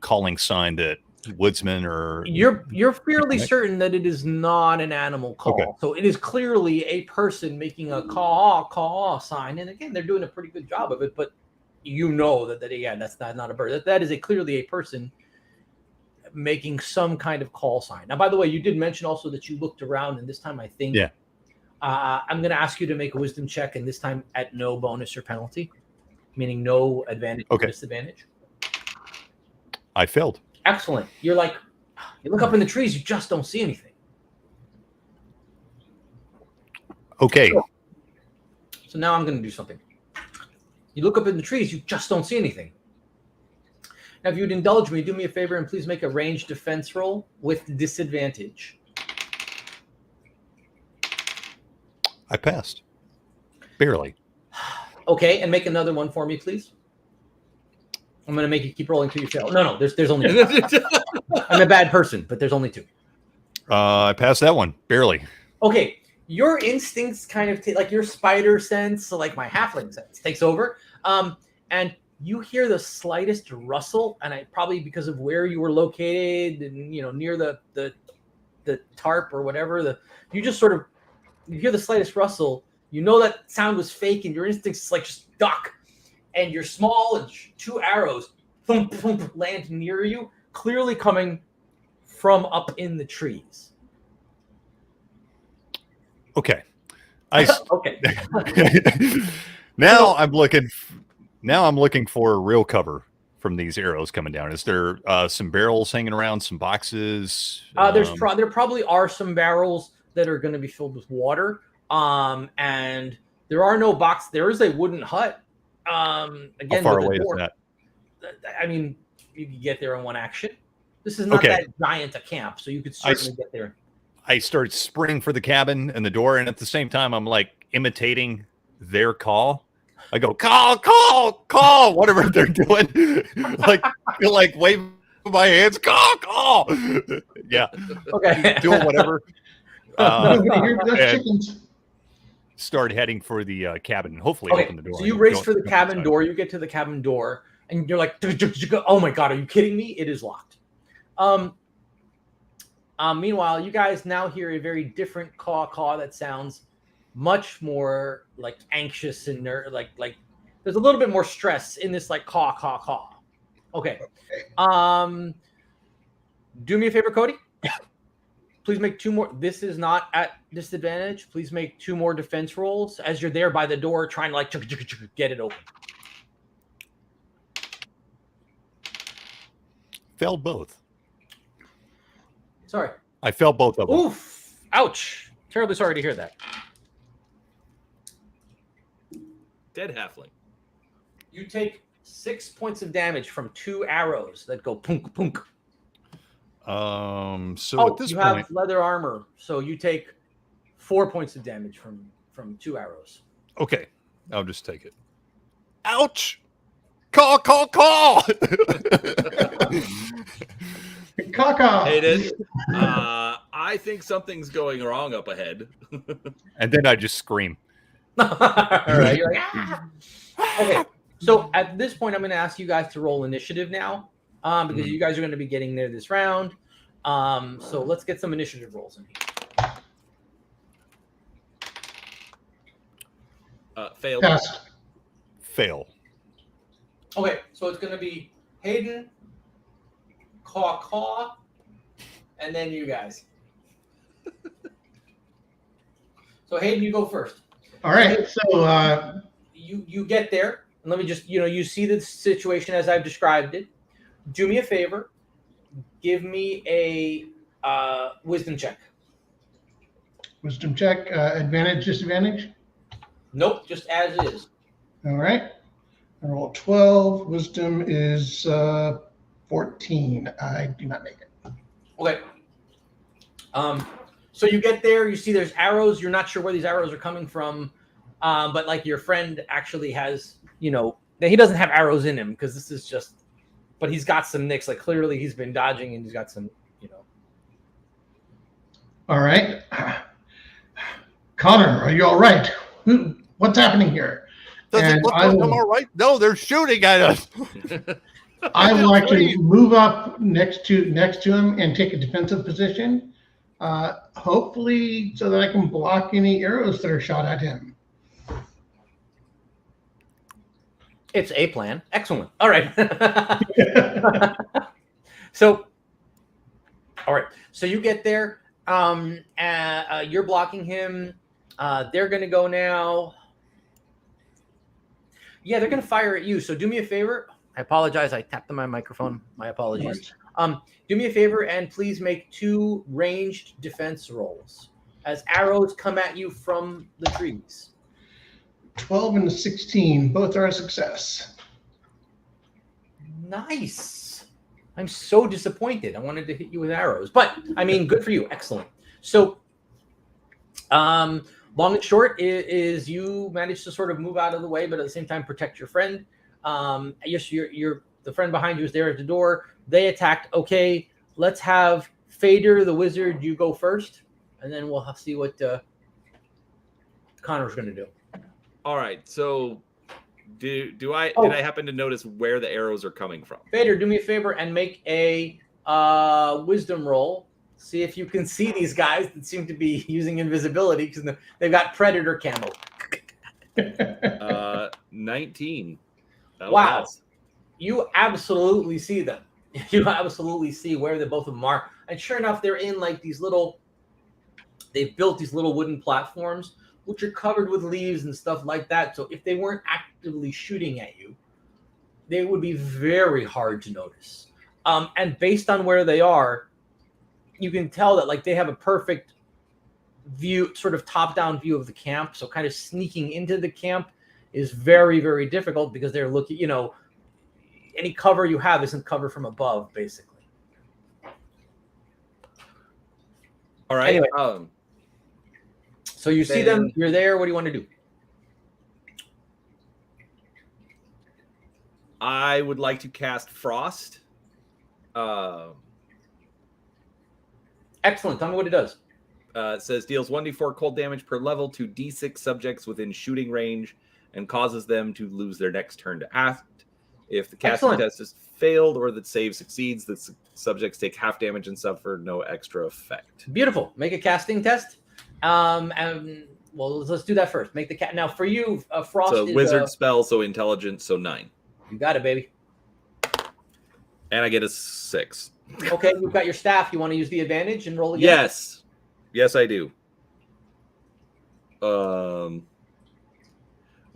calling sign that woodsmen or you're fairly certain that it is not an animal call. Okay. So it is clearly a person making a call sign. And again, they're doing a pretty good job of it, but you know that again, that's not a bird. That is clearly a person making some kind of call sign. Now, by the way, you did mention also that you looked around, and this time I think I'm going to ask you to make a wisdom check, and this time at no bonus or penalty, meaning no advantage or disadvantage. I failed. Excellent. You look up in the trees, you just don't see anything. Okay. So now I'm going to do something. You look up in the trees, you just don't see anything. Now, if you'd indulge me, do me a favor and please make a ranged defense roll with disadvantage. I passed. Barely. Okay, and make another one for me, please. I'm going to make you keep rolling till you fail. No, there's only two. I'm a bad person, but there's only two. I passed that one. Barely. Okay, your instincts kind of like your spider sense, so like my halfling sense, takes over. And you hear the slightest rustle, and probably because of where you were located and near the tarp or whatever, you hear the slightest rustle. You know that sound was fake, and your instincts is like just duck. And you're small, and two arrows thump, thump, land near you, clearly coming from up in the trees. Okay. Okay. Now I'm looking for real cover from these arrows coming down. Is there some barrels hanging around, some boxes? There probably are some barrels that are going to be filled with water. And there are no boxes. There is a wooden hut. Again, how far away is that? I mean, you can get there in one action. This is not that giant a camp, so you could certainly get there. I start sprinting for the cabin and the door, and at the same time, I'm like imitating their call. I go, call, whatever they're doing. like waving my hands, call. Yeah. Okay. Doing whatever. That's chickens. Start heading for the cabin and hopefully open the door. So you race for the cabin door. You get to the cabin door and you're like, oh my God, are you kidding me? It is locked. Meanwhile, you guys now hear a very different caw that sounds much more like anxious and like there's a little bit more stress in this like caw. Okay. Do me a favor, Cody. Please make two more. This is not at disadvantage. Please make 2 more defense rolls as you're there by the door trying to like get it open. Failed both. Sorry. I failed both of them. Oof. Ouch. Terribly sorry to hear that. Dead halfling. You take 6 points of damage from 2 arrows that go punk punk. So at this you point, have leather armor, so you take 4 points of damage from 2 arrows. okay, I'll just take it. Ouch! Call! Caca. Hayden, I think something's going wrong up ahead. And then I just scream. All right, you're like, ah! Okay. So at this point, I'm going to ask you guys to roll initiative now, because you guys are going to be getting there this round. So let's get some initiative rolls in here. Failed. Pass. Fail. Okay, so it's going to be Hayden, Caw, and then you guys. So Hayden, you go first. All right. So You get there, and let me just, you see the situation as I've described it. Do me a favor. Give me a wisdom check. wisdom check. Advantage, disadvantage. Nope, just as is. All right. I roll 12. Wisdom is 14. I do not make it. Okay. So you get there, you see there's arrows. You're not sure where these arrows are coming from, but like your friend actually has, he doesn't have arrows in him because this is just, but he's got some nicks. Like clearly he's been dodging and he's got some, All right. Connor, are you all right? What's happening here? Does it And look I like will- I'm all right? No, they're shooting at us. I will actually move up next to him and take a defensive position, hopefully so that I can block any arrows that are shot at him. It's a plan. Excellent. All right. So, all right. So you get there. You're blocking him. They're going to go now. Yeah, they're going to fire at you. So do me a favor. I apologize. I tapped on my microphone. My apologies. Do me a favor and please make 2 ranged defense rolls as arrows come at you from the trees. 12 and a 16, both are a success. Nice. I'm so disappointed. I wanted to hit you with arrows, but I mean, good for you. Excellent. So, long and short is you managed to sort of move out of the way, but at the same time protect your friend. Yes, the friend behind you is there at the door. They attacked. Okay, let's have Fader, the wizard. You go first, and then we'll see what Connor's going to do. All right. So, did I happen to notice where the arrows are coming from? Fader, do me a favor and make a wisdom roll. See if you can see these guys that seem to be using invisibility because they've got predator camo. 19. That'll Wow. pass. You absolutely see them. You absolutely see where the both of them are. And sure enough, they're in like they've built these little wooden platforms, which are covered with leaves and stuff like that. So if they weren't actively shooting at you, they would be very hard to notice. And based on where they are, you can tell that like they have a perfect view, sort of top-down view of the camp. So kind of sneaking into the camp is very, very difficult because they're looking, any cover you have isn't cover from above, basically. All right. Anyway. So you see them, you're there. What do you want to do? I would like to cast Frost. Excellent. Tell me what it does. It says deals 1d4 cold damage per level to d6 subjects within shooting range and causes them to lose their next turn to act. If the casting test is failed or the save succeeds, the subjects take half damage and suffer no extra effect. Beautiful. Make a casting test. Well, let's do that first. Make the cat. Now for you, Frost So is wizard spell, so intelligence, so 9. You got it, baby. And I get a 6. Okay, you've got your staff. You want to use the advantage and roll again? Yes, I do. Well,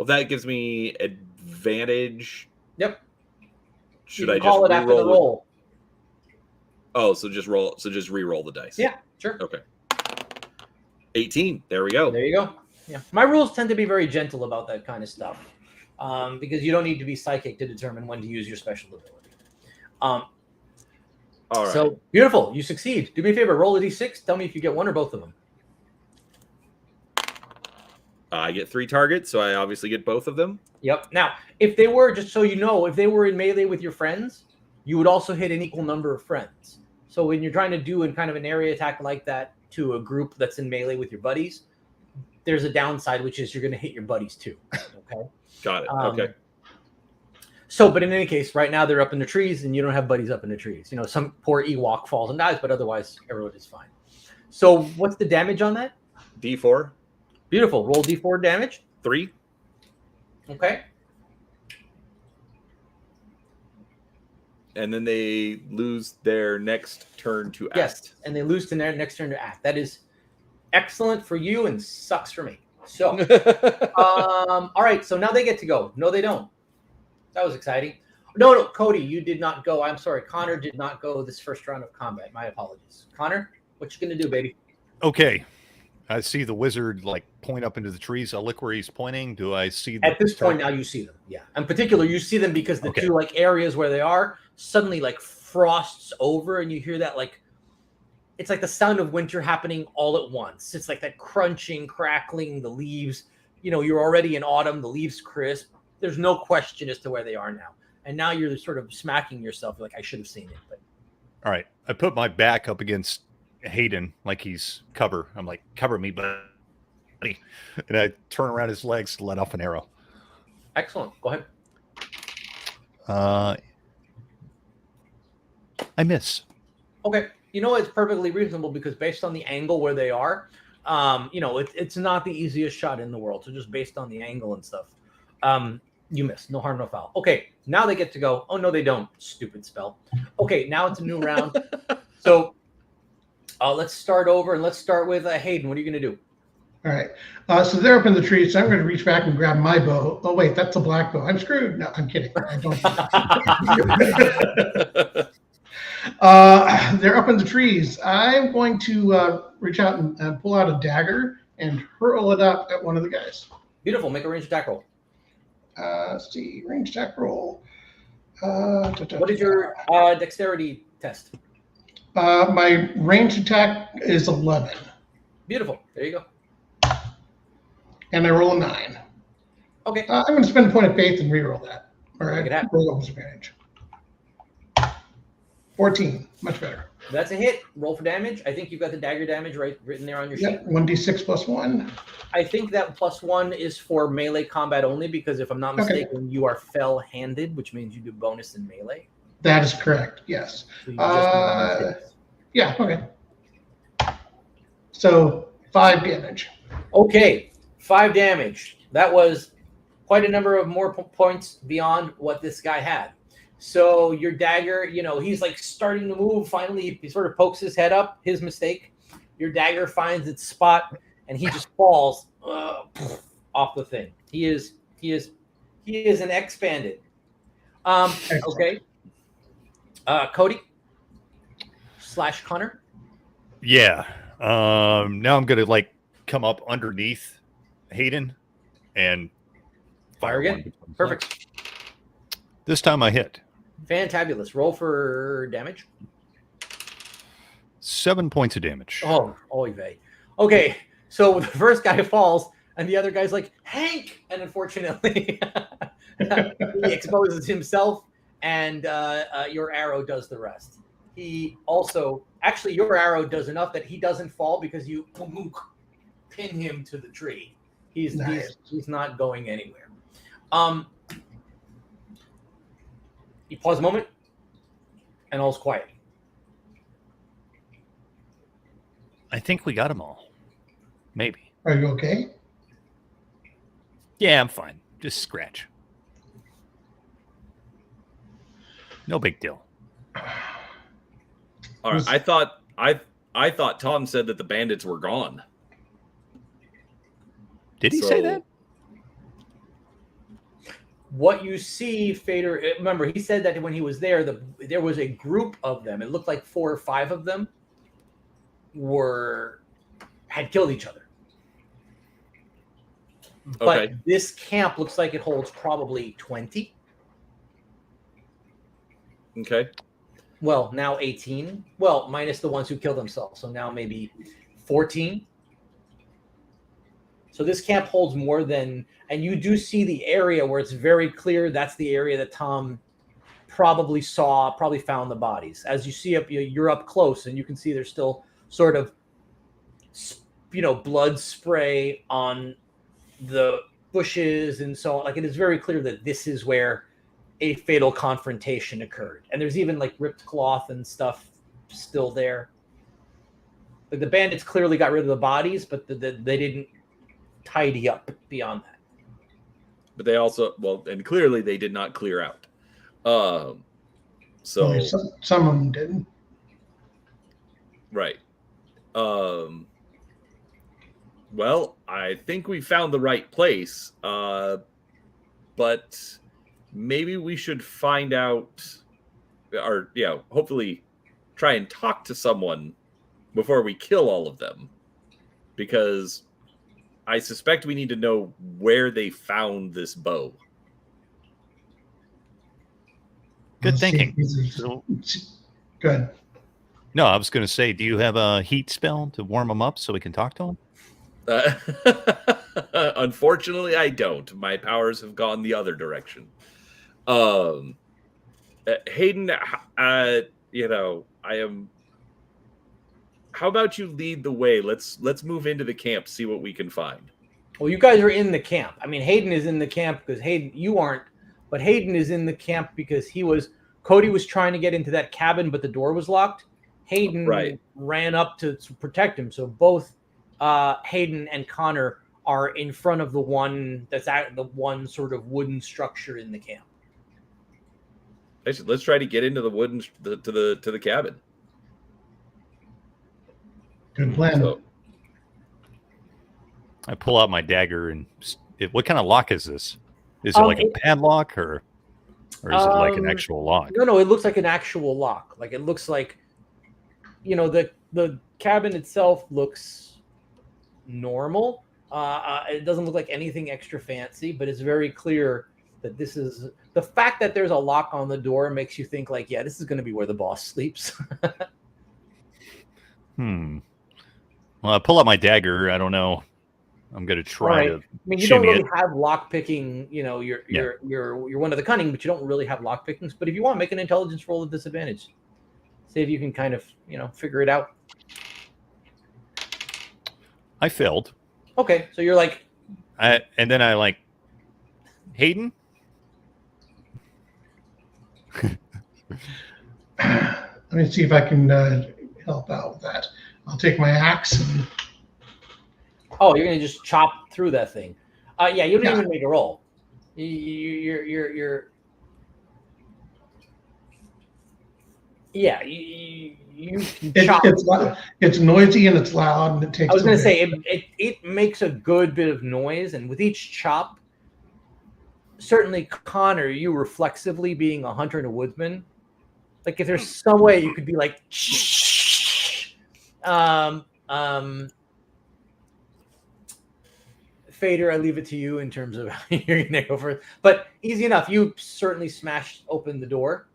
that gives me advantage. Yep. Should you I can call just it after the re-roll? roll. Oh, so just roll. So just re-roll the dice. Yeah, sure. Okay. 18. There we go. There you go. Yeah. My rules tend to be very gentle about that kind of stuff, because you don't need to be psychic to determine when to use your special ability. All right. So beautiful. You succeed. Do me a favor. Roll a d6. Tell me if you get one or both of them. I get 3 targets, so I obviously get both of them. Yep. Now, if they were, just so you know, if they were in melee with your friends, you would also hit an equal number of friends. So when you're trying to do in kind of an area attack like that to a group that's in melee with your buddies, there's a downside, which is you're going to hit your buddies too. Okay. Got it. Okay. So, but in any case, right now they're up in the trees and you don't have buddies up in the trees. You know, some poor Ewok falls and dies, but otherwise everyone is fine. So what's the damage on that? D4. Beautiful. Roll D4 damage. 3. Okay. And then they lose their next turn to act. Yes, and they lose to their next turn to act. That is excellent for you and sucks for me. So, all right. So now they get to go. No, they don't. That was exciting. No, Cody, you did not go. I'm sorry. Connor did not go this first round of combat. My apologies. Connor, what you going to do, baby? Okay. I see the wizard like point up into the trees. I'll look where he's pointing. Do I see the At this point now you see them. Yeah. In particular, you see them because the two like areas where they are suddenly like frosts over and you hear that like it's like the sound of winter happening all at once. It's like that crunching, crackling, the leaves. You know, you're already in autumn, the leaves crisp. There's no question as to where they are now. And now you're sort of smacking yourself like I should have seen it. But all right. I put my back up against Hayden like he's cover. I'm like, cover me, buddy. And I turn around his legs to let off an arrow. Excellent. Go ahead. I miss. Okay. You know, it's perfectly reasonable because based on the angle where they are, you know, it's not the easiest shot in the world. So just based on the angle and stuff, you miss. No harm, no foul. Okay. Now they get to go. Oh, no, they don't. Stupid spell. Okay. Now it's a new round. So let's start over and let's start with Hayden. What are you going to do? All right. So they're up in the trees. So I'm going to reach back and grab my bow. Oh, wait, that's a black bow. I'm screwed. No, I'm kidding. I don't. They're up in the trees. I'm going to reach out and pull out a dagger and hurl it up at one of the guys. Beautiful. Make a ranged attack roll. Let's see. Ranged attack roll. What is your dexterity test? My range attack is 11. Beautiful. There you go. And I roll a 9. Okay. I'm going to spend a point of faith and reroll that. All right. Make it happen. Roll over advantage. 14. Much better. That's a hit. Roll for damage. I think you've got the dagger damage written there on your sheet. 1d6 plus 1. I think that +1 is for melee combat only because if I'm not mistaken, you are fell-handed, which means you do bonus in melee. That is correct. Yes. So you just yeah. Okay. So 5 damage. Okay, 5 damage. That was quite a number of more points beyond what this guy had. So your dagger, you know, he's like starting to move. Finally, he sort of pokes his head up. His mistake. Your dagger finds its spot, and he just falls off the thing. He is an ex-bandit. Okay. Cody / Connor. Yeah. Now I'm gonna like come up underneath Hayden and Fire again. Perfect. This time I hit. Fantabulous. Roll for damage. 7 points of damage. Oh, oy vey. Okay, so the first guy falls, and the other guy's like, Hank! And unfortunately, he exposes himself, and your arrow does the rest. He also, actually, your arrow does enough that he doesn't fall because you pin him to the tree. He's not going anywhere. You pause a moment, and all's quiet. I think we got them all. Maybe. Are you okay? Yeah, I'm fine. Just scratch. No big deal. All right. I thought Tom said that the bandits were gone. Did he say that? What you see, Fader, remember, he said that when he was there, there was a group of them. It looked like 4 or 5 of them had killed each other. But Okay. this camp looks like it holds probably 20. Okay. Well, now 18. Well, minus the ones who killed themselves. So now maybe 14. So this camp holds more than, and you do see the area where it's very clear that's the area that Tom probably found the bodies. As you see you're up close, and you can see there's still sort of, blood spray on the bushes and so on. Like, it is very clear that this is where a fatal confrontation occurred. And there's even like ripped cloth and stuff still there. Like, the bandits clearly got rid of the bodies, but they didn't tidy up beyond that. But they also, and clearly they did not clear out. So Well, some of them didn't. Right. Well, I think we found the right place. But maybe we should find out, or hopefully try and talk to someone before we kill all of them, because I suspect we need to know where they found this bow. Good Let's see. thinking. So, good. No, I was going to say, do you have a heat spell to warm them up so we can talk to them? Unfortunately, I don't. My powers have gone the other direction. Hayden, I am. How about you lead the way? Let's move into the camp, see what we can find. Well, you guys are in the camp. I mean, Hayden is in the camp because you aren't, but Hayden is in the camp because Cody was trying to get into that cabin, but the door was locked. Hayden ran up to protect him. So both Hayden and Connor are in front of the one sort of wooden structure in the camp. Let's try to get into the wooden to the cabin. Good plan. So, I pull out my dagger and what kind of lock is this? Is it like a padlock or is it like an actual lock? No, it looks like an actual lock. Like, it looks like, the cabin itself looks normal. It doesn't look like anything extra fancy, but it's very clear that this is the fact that there's a lock on the door makes you think like, yeah, this is going to be where the boss sleeps. Well, I pull out my dagger. I don't know. I'm going to try to. I mean, you don't really have lock picking. You're one of the cunning, but you don't really have lock pickings. But if you want, make an intelligence roll at disadvantage. See if you can kind of figure it out. I failed. Okay, so you're like, and then I like Hayden. Let me see if I can help out with that. I'll take my axe. oh, you're gonna just chop through that thing. Yeah, you don't even make a roll. You're yeah, you chop. It's noisy and it's loud and it takes. I was going to say it makes a good bit of noise, and with each chop, certainly Connor, you reflexively being a hunter and a woodsman, like if there's some way you could be like, Fader, I leave it to you in terms of how you're going to go for it. But easy enough. You certainly smashed open the door.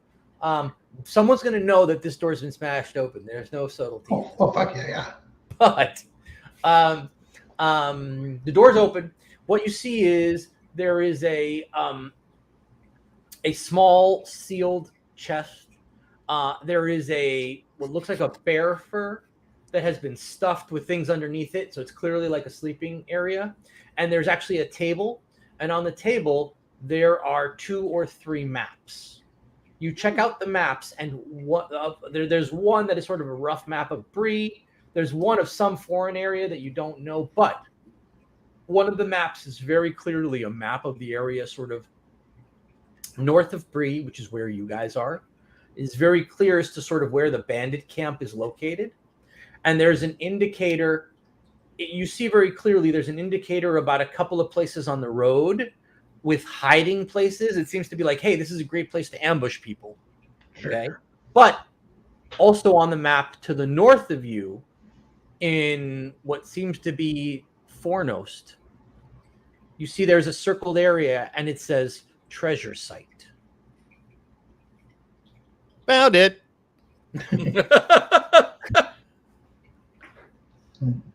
Someone's going to know that this door's been smashed open. There's no subtlety. Oh fuck yeah. But the door's open. What you see is there is a small sealed chest. There is what looks like a bear fur that has been stuffed with things underneath it. So it's clearly like a sleeping area. And there's actually a table. And on the table, there are 2 or 3 maps. You check out the maps, and there's one that is sort of a rough map of Bree. There's one of some foreign area that you don't know, but one of the maps is very clearly a map of the area sort of north of Bree, which is where you guys are. It's very clear as to sort of where the bandit camp is located. And there's an indicator you see very clearly there's an indicator about a couple of places on the road with hiding places. It seems to be like, hey, this is a great place to ambush people. Sure. Okay. But also on the map to the north of you, in what seems to be Fornost, you see there's a circled area and it says treasure site. Found it.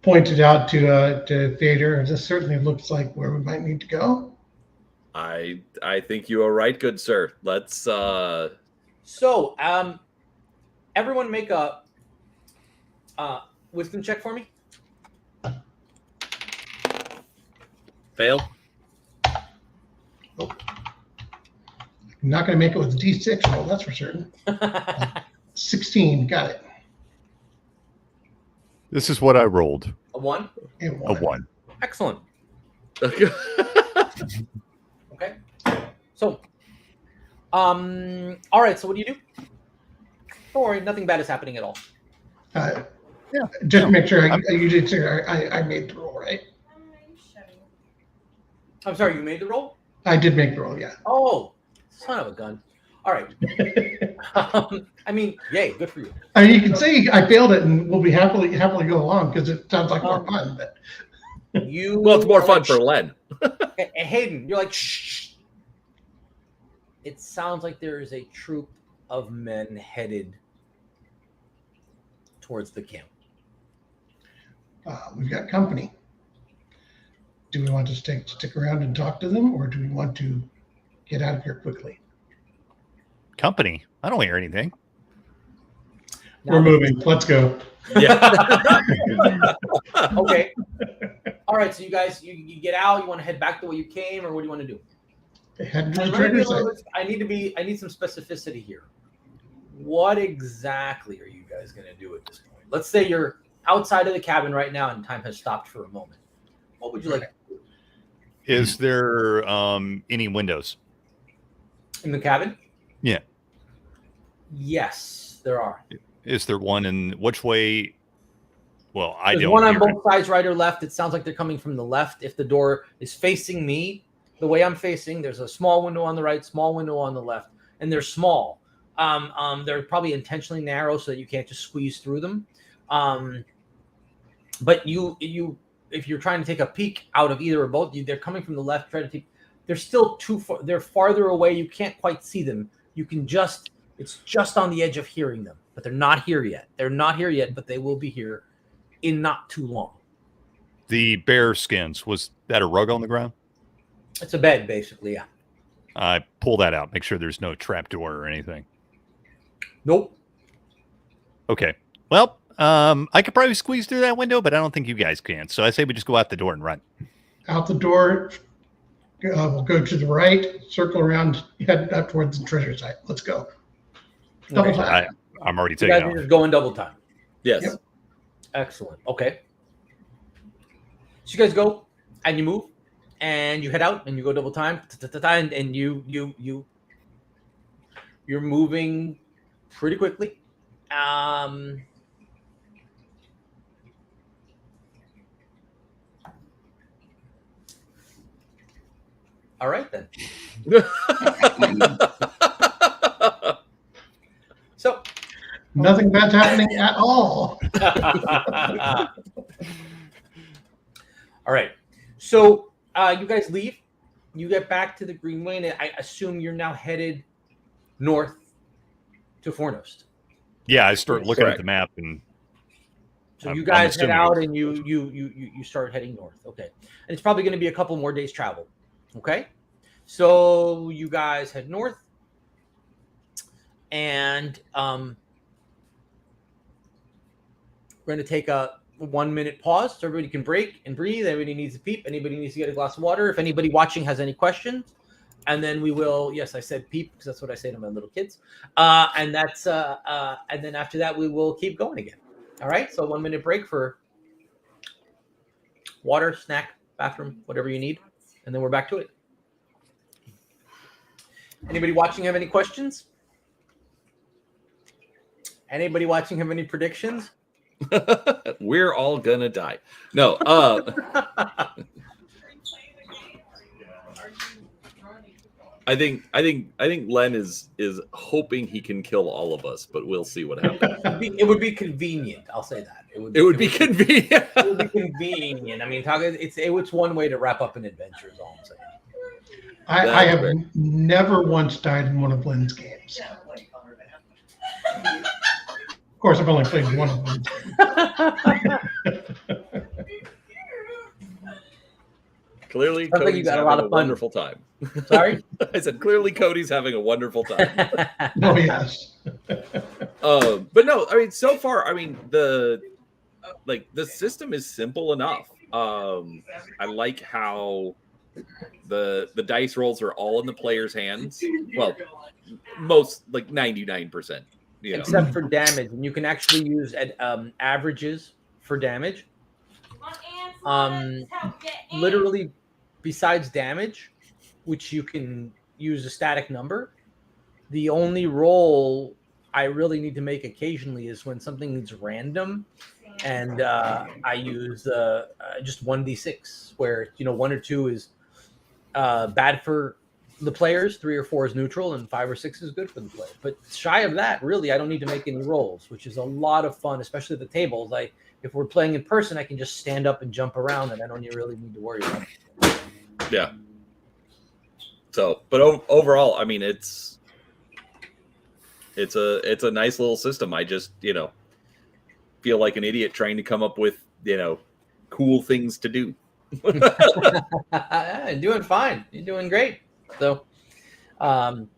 Pointed out to Theater. This certainly looks like where we might need to go. I think you are right, good sir. Let's So, everyone make a wisdom check for me. fail. I'm not going to make it with a D6 roll, that's for certain. 16, got it. This is what I rolled. A 1? And A 1. Excellent. Okay. Okay. So, all right. So what do you do? Don't worry, nothing bad is happening at all. Yeah. Just to make sure, you did say I made the roll, right? I'm sorry, you made the roll? I did make the roll, yeah. Oh, son of a gun. All right. I mean, yay, good for you. I mean, you can say I failed it, and we'll be happily go along because it sounds like more fun. But Well, it's more fun for Len. Hey, Hayden, you're like, shh. It sounds like there is a troop of men headed towards the camp. we've got company. Do we want to stick around and talk to them, or do we want to get out of here quickly? Company. I don't hear anything. We're moving. Let's go. Yeah. Okay. All right. So you guys, you get out. You want to head back the way you came, or what do you want to do? Head to I'm the gonna be treasure a little site. bit- I need some specificity here. What exactly are you guys going to do at this point? Let's say you're outside of the cabin right now and time has stopped for a moment. What would you like to do? Is there any windows? In the cabin? Yeah. Yes, there are. Is there one in which way? Well, I There's don't one on hear it. both sides, right or left. It sounds like they're coming from the left. If the door is facing me, the way I'm facing, there's a small window on the right, small window on the left, and they're small. They're probably intentionally narrow so that you can't just squeeze through them. But you, if you're trying to take a peek out of either or both, they're coming from the left. Try to take. They're still too far. They're farther away. You can't quite see them. You can just. It's just on the edge of hearing them, but they're not here yet. They're not here yet, but they will be here in not too long. The bear skins, was that a rug on the ground? It's a bed, basically. Yeah. I pull that out. Make sure there's no trapdoor or anything. Nope. Okay. Well, I could probably squeeze through that window, but I don't think you guys can. So I say we just go out the door and run. Out the door. We'll go to the right, circle around, head up towards the treasure site. Let's go. Double time. I'm already You taking guys off. are just going double time. Yes. Yep. Excellent. Okay. So you guys go and you move and you head out and you go double time and you're moving pretty quickly. All right then. So Nothing bad's happening at all. all right. So you guys leave. You get back to the Greenway, and I assume you're now headed north to Fornost. Yeah, I start looking Correct. at the map and So I'm you guys head assuming out it's- and you start heading north. Okay. And it's probably going to be a couple more days travel. Okay. So you guys head north. And we're going to take a 1 minute pause so everybody can break and breathe. Everybody needs a peep. Anybody needs to get a glass of water. If anybody watching has any questions, and then we will. Yes, I said peep because that's what I say to my little kids. And that's and then after that we will keep going again. All right. So 1 minute break for water, snack, bathroom, whatever you need, and then we're back to it. Anybody watching have any questions? Anybody watching have any predictions? We're all gonna die. No, I think Len is hoping he can kill all of us, but we'll see what happens. It would be convenient. I'll say that. It would be convenient. It would be convenient. I mean, it's one way to wrap up an adventure. Is all I'm saying. I have never once died in one of Lynn's games. Of course, I've only played one of them. Clearly, Sounds like Cody's you got a having lot a of fun. wonderful time. Sorry? I said clearly Cody's having a wonderful time. Oh yes. But no, I mean, so far, I mean, the system is simple enough. I like how the dice rolls are all in the player's hands. Well, most, like 99%. You know. Except for damage, and you can actually use averages for damage. Literally, besides damage, which you can use a static number, the only roll I really need to make occasionally is when something is random, and I use just 1d6, where 1 or 2 is bad for the players, 3 or 4 is neutral, and 5 or 6 is good for the player. But shy of that, really, I don't need to make any rolls, which is a lot of fun, especially at the tables. If we're playing in person, I can just stand up and jump around, and I don't really need to worry about it. Yeah. So, but overall, I mean, it's a nice little system. I just, feel like an idiot trying to come up with, cool things to do. You're doing fine. You're doing great. So, and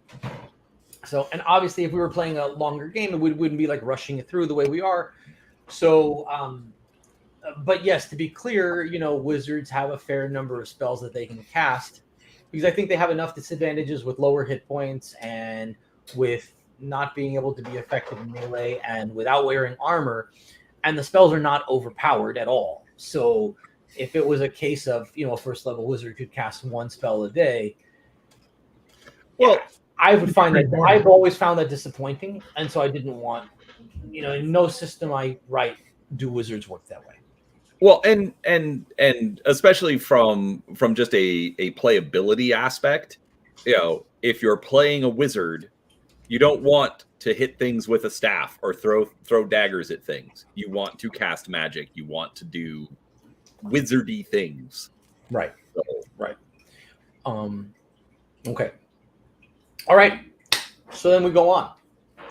obviously, if we were playing a longer game, it wouldn't be like rushing it through the way we are. So, but yes, to be clear, wizards have a fair number of spells that they can cast, because I think they have enough disadvantages with lower hit points and with not being able to be effective in melee and without wearing armor, and the spells are not overpowered at all. So if it was a case of, a first level wizard could cast 1 spell a day, well, I've always found that disappointing. And so I didn't want, in no system I write do wizards work that way. Well, and especially from just a playability aspect, if you're playing a wizard, you don't want to hit things with a staff or throw daggers at things. You want to cast magic. You want to do wizardy things. Right. So, right. Okay. All right. So then we go on.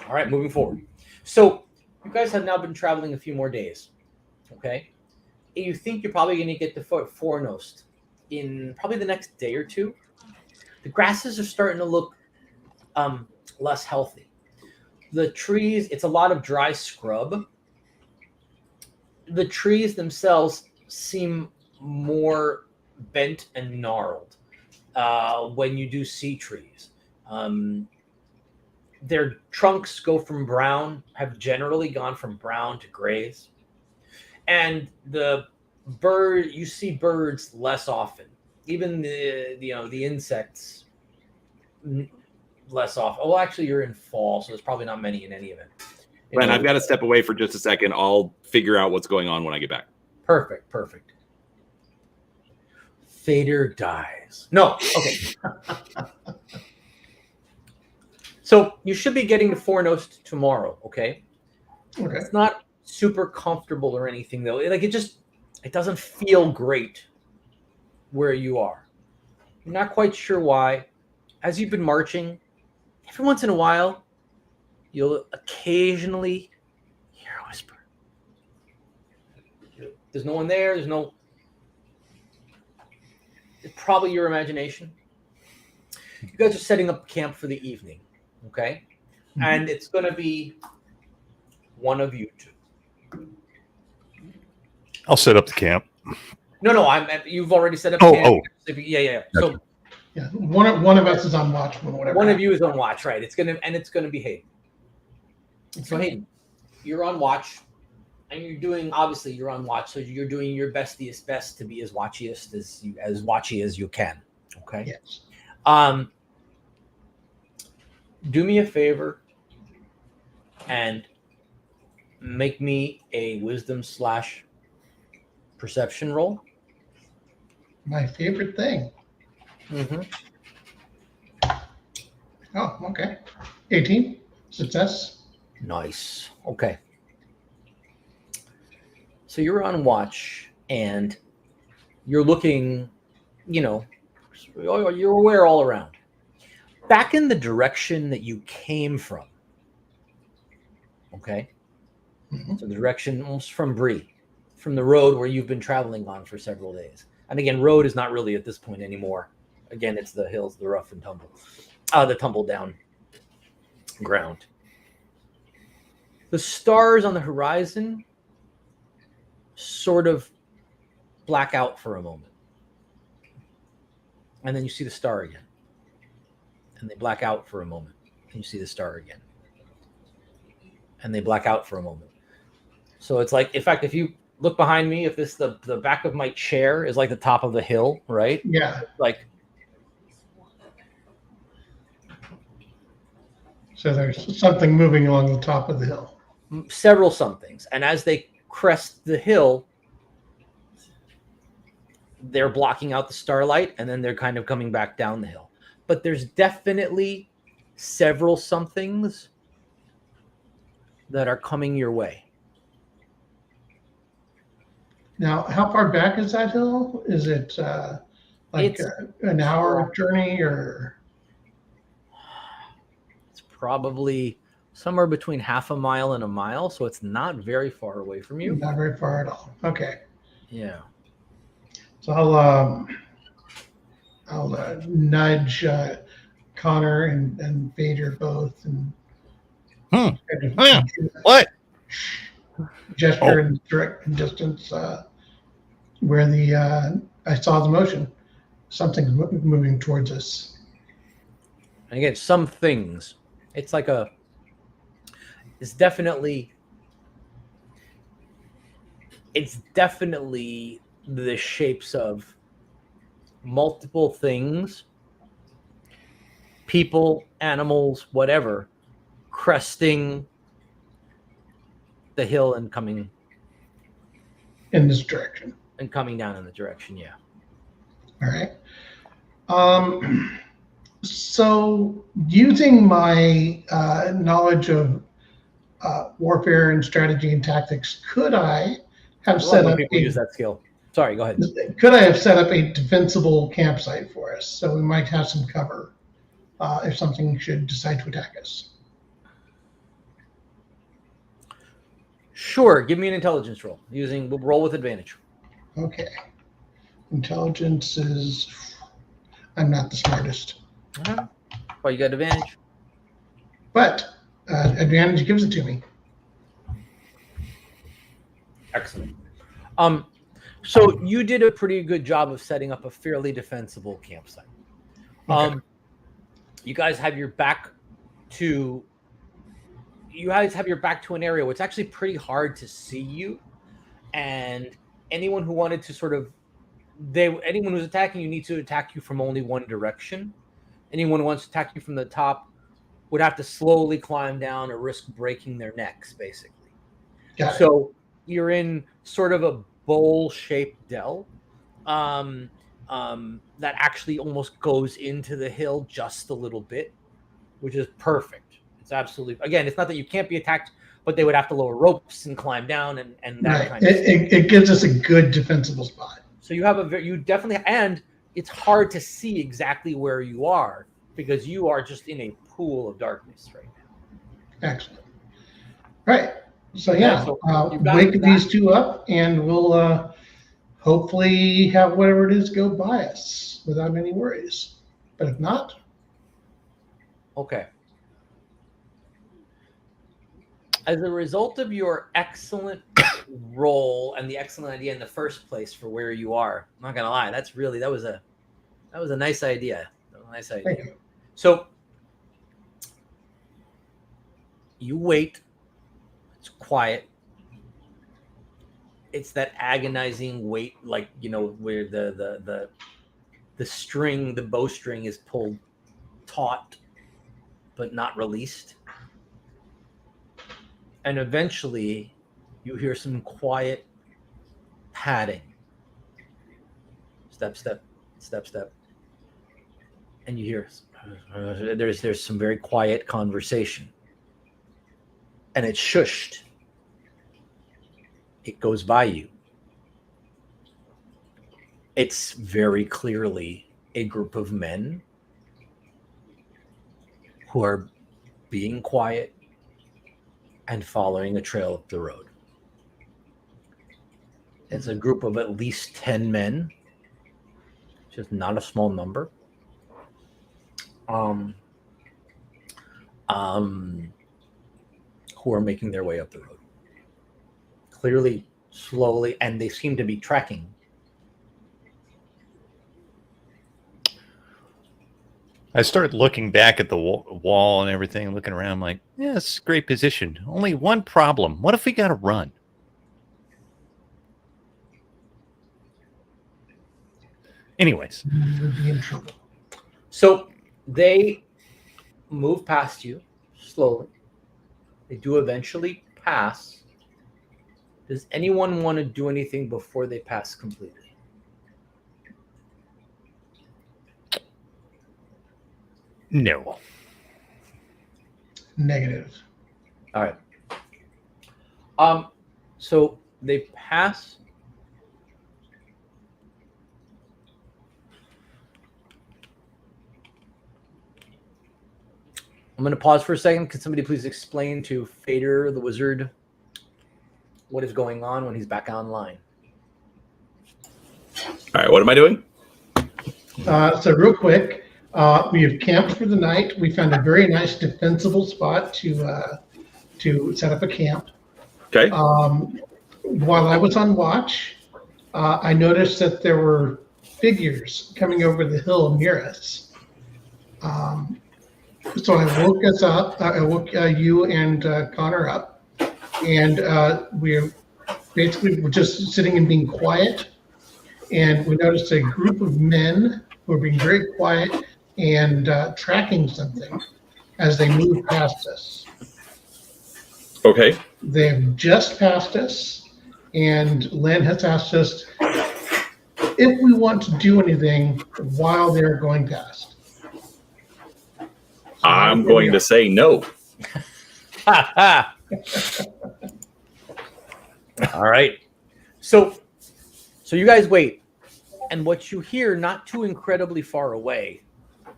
All right, moving forward. So you guys have now been traveling a few more days. Okay. And you think you're probably going to get to Fornost in probably the next day or two. The grasses are starting to look less healthy. The trees, it's a lot of dry scrub. The trees themselves seem more bent and gnarled when you do see trees. Their trunks have generally gone from brown to grays. And you see birds less often. Even the insects less often. Oh, actually, you're in fall, so there's probably not many in any event. Len, I've got to step away for just a second. I'll figure out what's going on when I get back. Perfect. Fader dies. No, okay. So you should be getting to Fornost tomorrow, okay? Okay. It's not super comfortable or anything, though. It doesn't feel great where you are. I'm not quite sure why. As you've been marching, every once in a while, you'll occasionally hear a whisper. There's no one there. It's probably your imagination. You guys are setting up camp for the evening, okay? Mm-hmm. And it's going to be one of you two. I'll set up the camp. No, you've already set up camp. Oh. Yeah. Gotcha. So yeah, one of us is on watch. One of you is on watch, right? It's gonna be Hayden. So Hayden, you're on watch, and you're on watch. So you're doing your best to be as watchiest as watchy as you can. Okay. Yes. Do me a favor and make me a wisdom / perception roll. My favorite thing. Mm-hmm. Oh, okay. 18. Success. Nice. Okay. So you're on watch and you're looking, you're aware all around. Back in the direction that you came from. Okay. Mhm. So the direction almost from Bree, from the road where you've been traveling on for several days. And again, road is not really at this point anymore. Again, it's the hills, the rough and tumble, the tumble down ground. The stars on the horizon sort of black out for a moment. And then you see the star again. And they black out for a moment. And you see the star again. And they black out for a moment. So it's like, in fact, if you look behind me, if this the back of my chair is like the top of the hill, right? Yeah. Like, So there's something moving along the top of the hill. several somethings. And as they crest the hill, they're blocking out the starlight and then they're kind of coming back down the hill. But there's definitely several somethings that are coming your way. Now, how far back is that hill? Is it It's an hour journey or? It's probably somewhere between half a mile and a mile, so it's not very far away from you. Not very far at all. Okay. Yeah. So I'll nudge Connor and Vader both and kind of Yeah. What? gesture in direct distance where I saw the motion. Something's moving towards us. And again, some things. It's like it's definitely the shapes of multiple things, people, animals, whatever, cresting the hill and coming In this direction. down in the direction. Yeah. All right. So using my knowledge of warfare and strategy and tactics, could I have set up people use that skill. Sorry, go ahead. Could I have set up a defensible campsite for us so we might have some cover if something should decide to attack us? Sure. Give me an intelligence roll. We'll roll with advantage. Okay. Intelligence is. I'm not the smartest. Well, you got advantage. But advantage gives it to me. Excellent. So you did a pretty good job of setting up a fairly defensible campsite. Okay. You guys have your back to an area where it's actually pretty hard to see you, and anyone who wanted to anyone who's attacking you needs to attack you from only one direction. Anyone who wants to attack you from the top would have to slowly climb down or risk breaking their necks, basically. Got it. So you're in sort of a bowl-shaped dell that actually almost goes into the hill just a little bit, which is perfect. It's absolutely, again, it's not that you can't be attacked, but they would have to lower ropes and climb down and that kind of stuff. It gives us a good defensible spot. So you definitely, and it's hard to see exactly where you are because you are just in a pool of darkness right now. Excellent. Right. So got wake that. these two up, and we'll hopefully have whatever it is go by us without any worries. But if not, Okay. As a result of your excellent role and the excellent idea in the first place for where you are, I'm not gonna lie, that was a nice idea. thank you. So you wait. It's quiet. It's that agonizing wait, like where the string, the bowstring is pulled taut but not released. And eventually you hear some quiet padding. Step, step, step, step. And you hear there's some very quiet conversation. And it's shushed. It goes by you. It's very clearly a group of men who are being quiet and following a trail up the road. It's a group of at least 10 men, which is not a small number. Who are making their way up the road. Clearly, slowly, and they seem to be tracking. I started looking back at the wall and everything, looking around. I'm like, yeah, it's a great position. Only one problem. What if we got to run? Anyways. We'd be in trouble. So they move past you slowly. They do eventually pass. Does anyone want to do anything before they pass completely? No. Negative. All right. So they pass. I'm going to pause for a second. Could somebody please explain to Fader, the wizard, what is going on when he's back online? All right, what am I doing? So real quick, we have camped for the night. We found a very nice defensible spot to set up a camp. Okay. While I was on watch, I noticed that there were figures coming over the hill near us. So I woke us up. I woke you and Connor up, and we're just sitting and being quiet. And we noticed a group of men who were being very quiet and tracking something as they moved past us. Okay. They have just passed us, and Len has asked us if we want to do anything while they're going past. I'm going to say no. All right. So you guys wait, and what you hear, not too incredibly far away,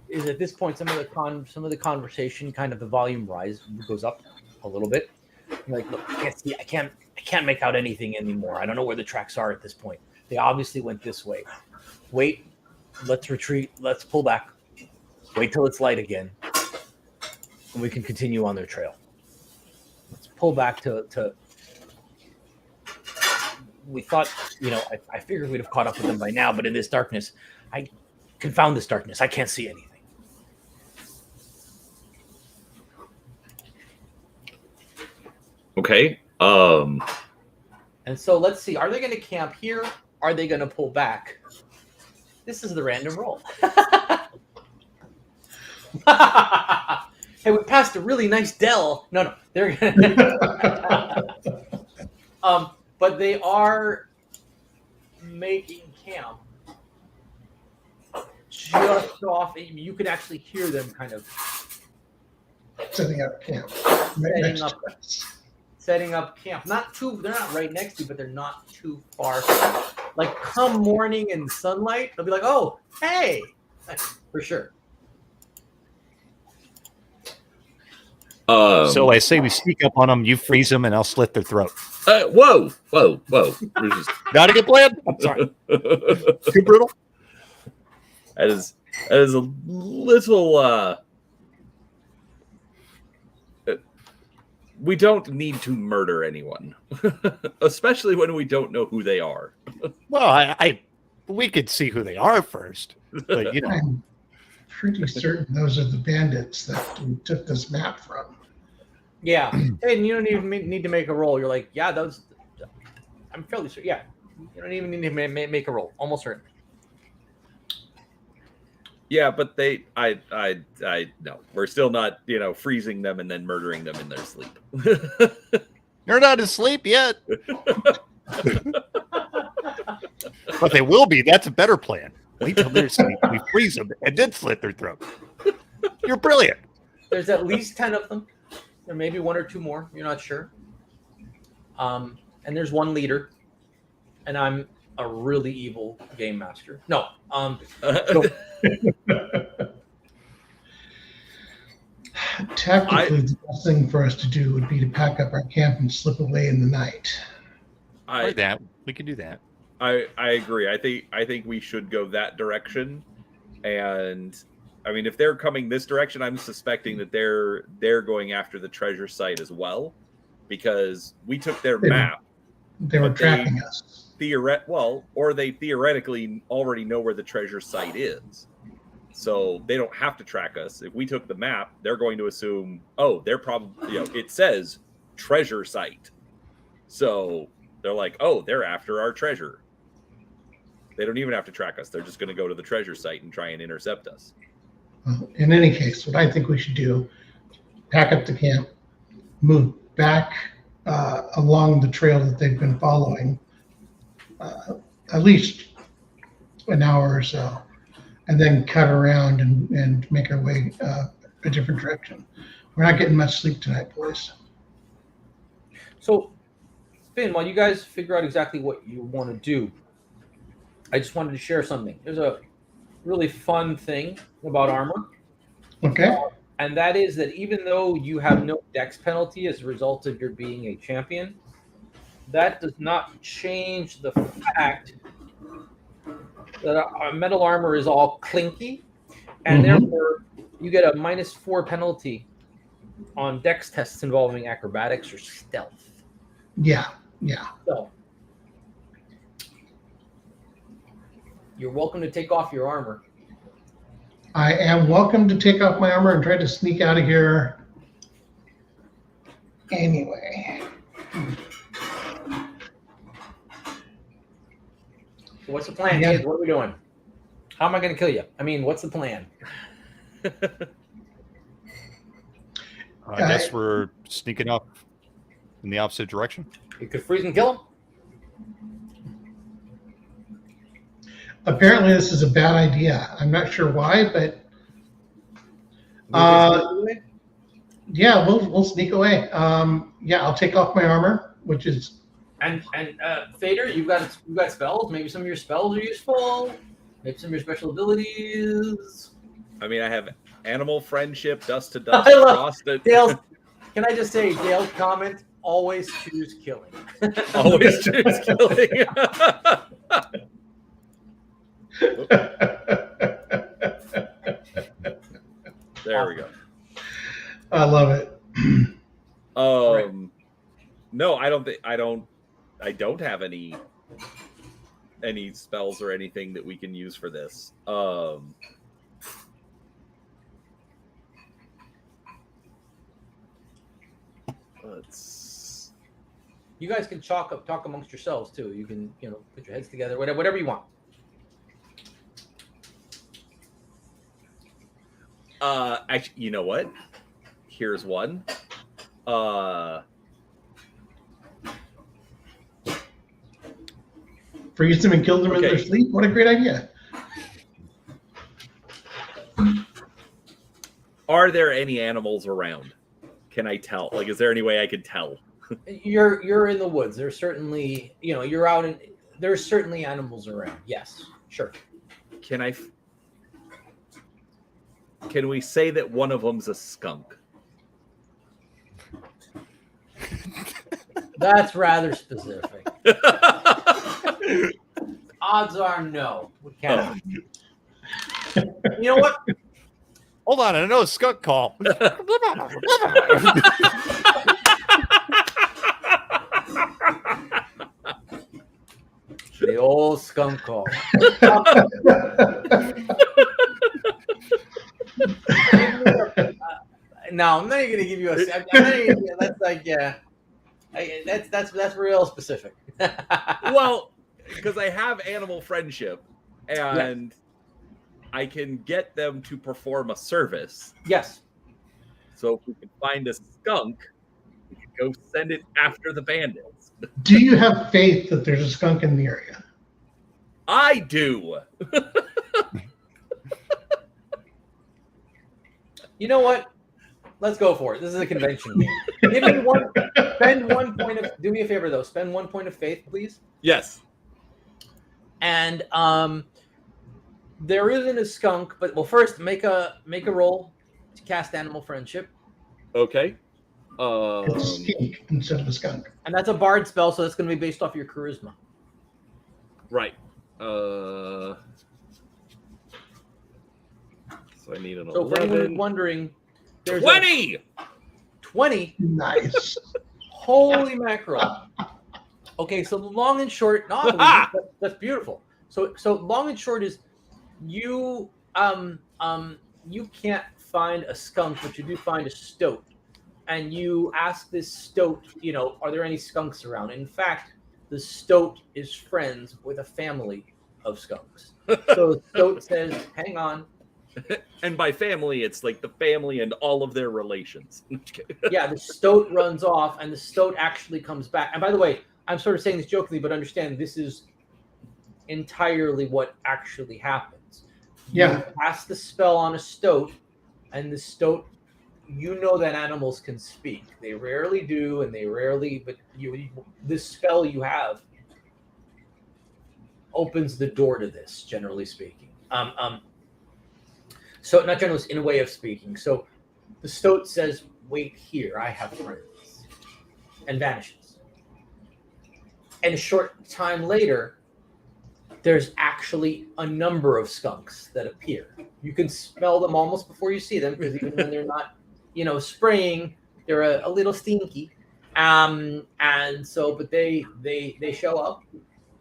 is at this point some of the conversation, kind of the volume goes up a little bit. You're like, look, I can't make out anything anymore. I don't know where the tracks are at this point. They obviously went this way. Wait, let's retreat. Let's pull back. Wait till it's light again, and we can continue on their trail. Let's pull back to we thought, I figured we'd have caught up with them by now, but in this darkness, I confound this darkness. I can't see anything. Okay. And so let's see. Are they going to camp here? Are they going to pull back? This is the random roll. Hey, we passed a really nice dell. No, they're but they are making camp just off. You can actually hear them kind of Setting up camp. setting up camp. They're not right next to you, but they're not too far. Like come morning and sunlight, they'll be like, "Oh, hey," for sure. So I say we sneak up on them, you freeze them, and I'll slit their throat. Whoa. Just... Not a good plan. I'm sorry. Too brutal. That is a little. We don't need to murder anyone, especially when we don't know who they are. Well, we could see who they are first, but I'm pretty certain those are the bandits that we took this map from. Yeah, and you don't even need to make a roll. You're like, yeah, those. I'm fairly sure. Yeah, you don't even need to make a roll. Almost certain. Yeah, but no, we're still not, freezing them and then murdering them in their sleep. You're not asleep yet. But they will be. That's a better plan. Wait till they're asleep. We freeze them and then slit their throat. You're brilliant. There's at least 10 of them. There may be 1 or 2 more. You're not sure. And there's 1 leader. And I'm a really evil game master. No. So, Tactically, the best thing for us to do would be to pack up our camp and slip away in the night. That we can do that. I agree. I think we should go that direction. And I mean, if they're coming this direction, I'm suspecting that they're going after the treasure site as well, because we took their map. They were tracking us. Or they theoretically already know where the treasure site is. So they don't have to track us. If we took the map, they're going to assume, oh, they're probably, it says treasure site. So they're like, oh, they're after our treasure. They don't even have to track us. They're just going to go to the treasure site and try and intercept us. Well, in any case, what I think we should do, pack up the camp, move back along the trail that they've been following, at least an hour or so, and then cut around and make our way a different direction. We're not getting much sleep tonight, boys. So, Finn, while you guys figure out exactly what you want to do, I just wanted to share something. There's a really fun thing about armor. Okay. And that is that even though you have no dex penalty as a result of your being a champion, that does not change the fact that our metal armor is all clinky, and therefore you get a -4 penalty on dex tests involving acrobatics or stealth. Yeah. So you're welcome to take off your armor. I am welcome to take off my armor and try to sneak out of here anyway. So what's the plan, kids? What are we doing? How am I going to kill you? I mean, what's the plan? I guess we're sneaking up in the opposite direction. You could freeze and kill him. Apparently, this is a bad idea. I'm not sure why, but yeah, we'll sneak away. Yeah, I'll take off my armor, which is and Fader, you've got spells. Maybe some of your spells are useful. Maybe some of your special abilities. I mean, I have animal friendship, dust to dust, I love frost to Dale's. Can I just say Dale's comment? Always choose killing. always choose killing. There we go. I love it. No, I don't have any spells or anything that we can use for this. You guys can talk amongst yourselves too. You can, put your heads together, whatever you want. Actually, you know what? Here's one. Freeze them and kill them in their sleep? What a great idea. Are there any animals around? Can I tell? Like, is there any way I could tell? You're in the woods. There's certainly, you're out in. There's certainly animals around. Yes, sure. Can we say that one of them's a skunk? That's rather specific. Odds are no. We can't. You know what? Hold on, I know a skunk call. The old skunk call. No, I'm not even gonna give you a. That's like, yeah. That's real specific. Well, because I have animal friendship, and I can get them to perform a service. Yes. So if we can find a skunk, we can Go send it after the bandits. Do you have faith that there's a skunk in the area? I do. You know what? Let's go for it. This is a convention game. Give me one. Spend 1 point of. Do me a favor though. Spend 1 point of faith, please. Yes. And there isn't a skunk, but well, first make a roll to cast animal friendship. Okay. It's a skink instead of a skunk. And that's a bard spell, so that's going to be based off your charisma. Right. So I need an So for anyone 11. wondering, there's 20! 20. Nice. Holy mackerel. Okay, so the long and short, that's beautiful. So long and short is you you can't find a skunk, but you do find a stoat. And you ask this stoat, are there any skunks around? In fact, the stoat is friends with a family of skunks. So the stoat says, hang on. And by family, it's like the family and all of their relations. Yeah, the stoat runs off, and the stoat actually comes back. And by the way, I'm sort of saying this jokingly, but understand this is entirely what actually happens. Yeah. You cast the spell on a stoat, and the stoat, that animals can speak. They rarely do, and they rarely, but this spell you have opens the door to this, generally speaking. So not generally, in a way of speaking. So the stoat says, wait here, I have friends, and vanishes. And a short time later, there's actually a number of skunks that appear. You can smell them almost before you see them, because even when they're not, spraying, they're a little stinky. And so, but they show up,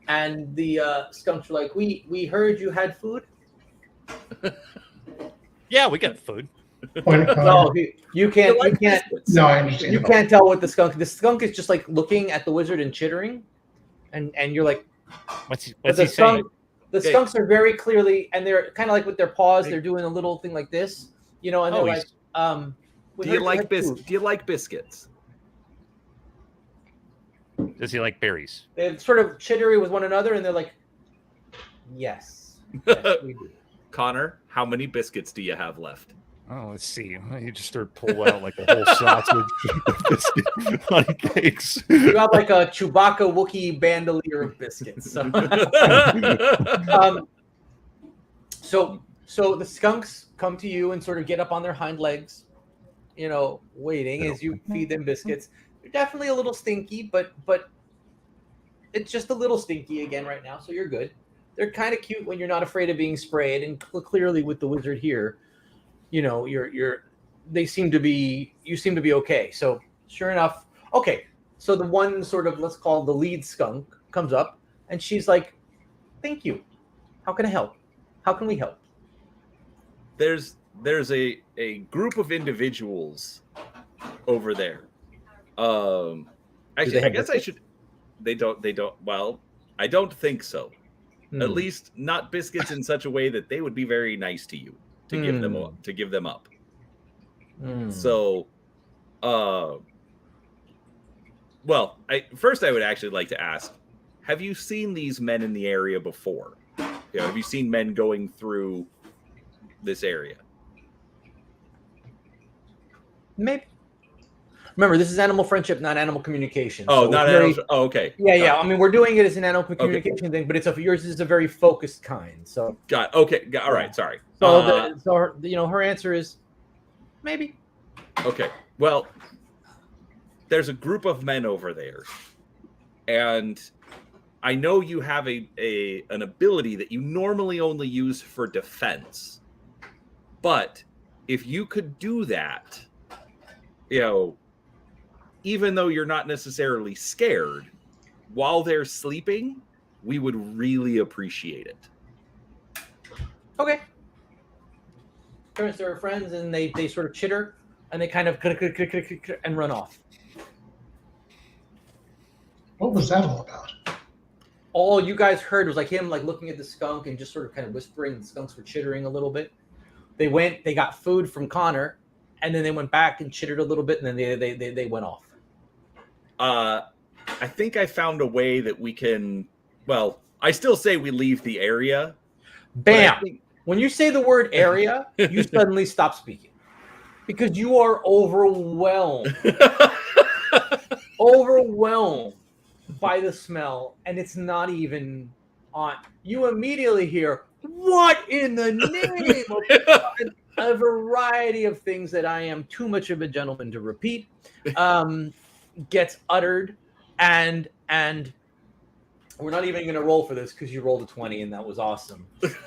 and the skunks are like, we heard you had food. Yeah, we got food. No, you can't. No, I understand. You can't tell what the skunk. The skunk is just like looking at the wizard and chittering, and you're like, what's he saying? The skunks are very clearly, and they're kind of like with their paws, they're doing a little thing like this, and they're like, do you like biscuits? Does he like berries? They're sort of chittery with one another, and they're like, yes, we do. Connor, how many biscuits do you have left? Oh, let's see. You just start pull out like a whole sausage biscuit honey cakes. You have like a Chewbacca Wookiee bandolier of biscuits. So the skunks come to you and sort of get up on their hind legs, waiting as you feed them biscuits. They're definitely a little stinky, but it's just a little stinky again right now, so you're good. They're kind of cute when you're not afraid of being sprayed, and clearly with the wizard here, you seem to be okay. So sure enough, okay. So the one sort of, let's call the lead skunk, comes up, and she's like, "Thank you. How can I help? How can we help?" There's a group of individuals over there. Actually, I guess I should. They don't. Well, I don't think so. At least not biscuits in such a way that they would be very nice to you to give them up. So, well, first I would actually like to ask: have you seen these men in the area before? Have you seen men going through this area? Maybe. Remember, this is animal friendship, not animal communication. Oh, so not animal. Oh, okay. Yeah. I mean, we're doing it as an animal communication thing, but yours is a very focused kind. So. Got okay. All right. Sorry. So, her answer is maybe. Okay. Well, there's a group of men over there, and I know you have an ability that you normally only use for defense, but if you could do that, even though you're not necessarily scared, while they're sleeping, we would really appreciate it. Okay. Turns to her friends, and they sort of chitter, and they kind of and run off. What was that all about? All you guys heard was like him looking at the skunk and just sort of kind of whispering. The skunks were chittering a little bit. They got food from Connor, and then they went back and chittered a little bit, and then they went off. I think I found a way that we can. Well, I still say we leave the area. Bam! Think... When you say the word area, you suddenly stop speaking because you are overwhelmed. Overwhelmed by the smell, and it's not even on. You immediately hear, "What in the name of a variety of things that I am too much of a gentleman to repeat," gets uttered, and we're not even going to roll for this because you rolled a 20, and that was awesome.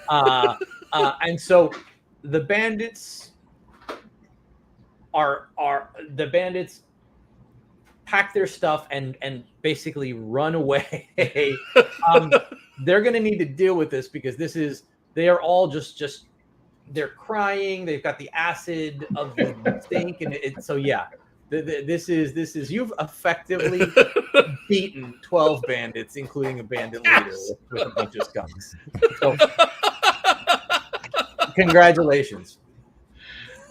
And so the bandits are the bandits pack their stuff and basically run away. They're going to need to deal with this because they are all just they're crying. They've got the acid of the stink, and so yeah. This is you've effectively beaten 12 bandits, including a bandit leader with a bunch of skunks. So, congratulations!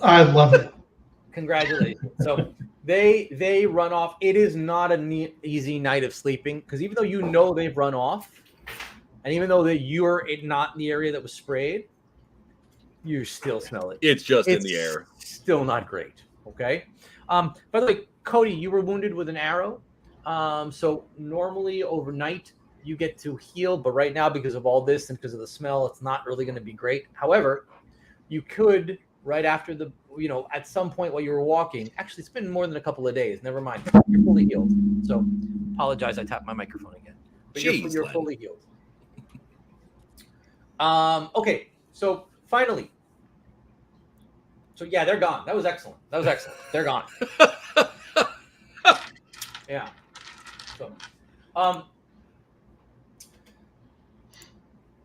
I love it. Congratulations! So they run off. It is not an easy night of sleeping because even though you know they've run off, and even though that you're not in the area that was sprayed, you still smell it. It's in the air. Still not great. Okay. By the way, Cody, you were wounded with an arrow. So normally overnight you get to heal, but right now because of all this and because of the smell, it's not really going to be great. However, you could right after at some point while you were walking. Actually, it's been more than a couple of days. Never mind. You're fully healed. So apologize. I tapped my microphone again. But you're fully healed. Okay. So finally. So yeah, they're gone. That was excellent. They're gone. Yeah. So,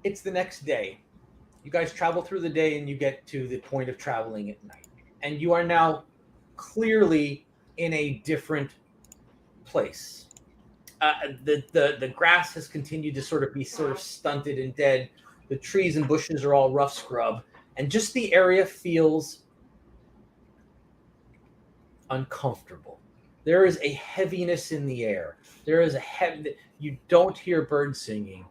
it's the next day. You guys travel through the day and you get to the point of traveling at night. And you are now clearly in a different place. The grass has continued to sort of stunted and dead. The trees and bushes are all rough scrub. And just the area feels uncomfortable. There is a heaviness in the air. There is you don't hear birds singing.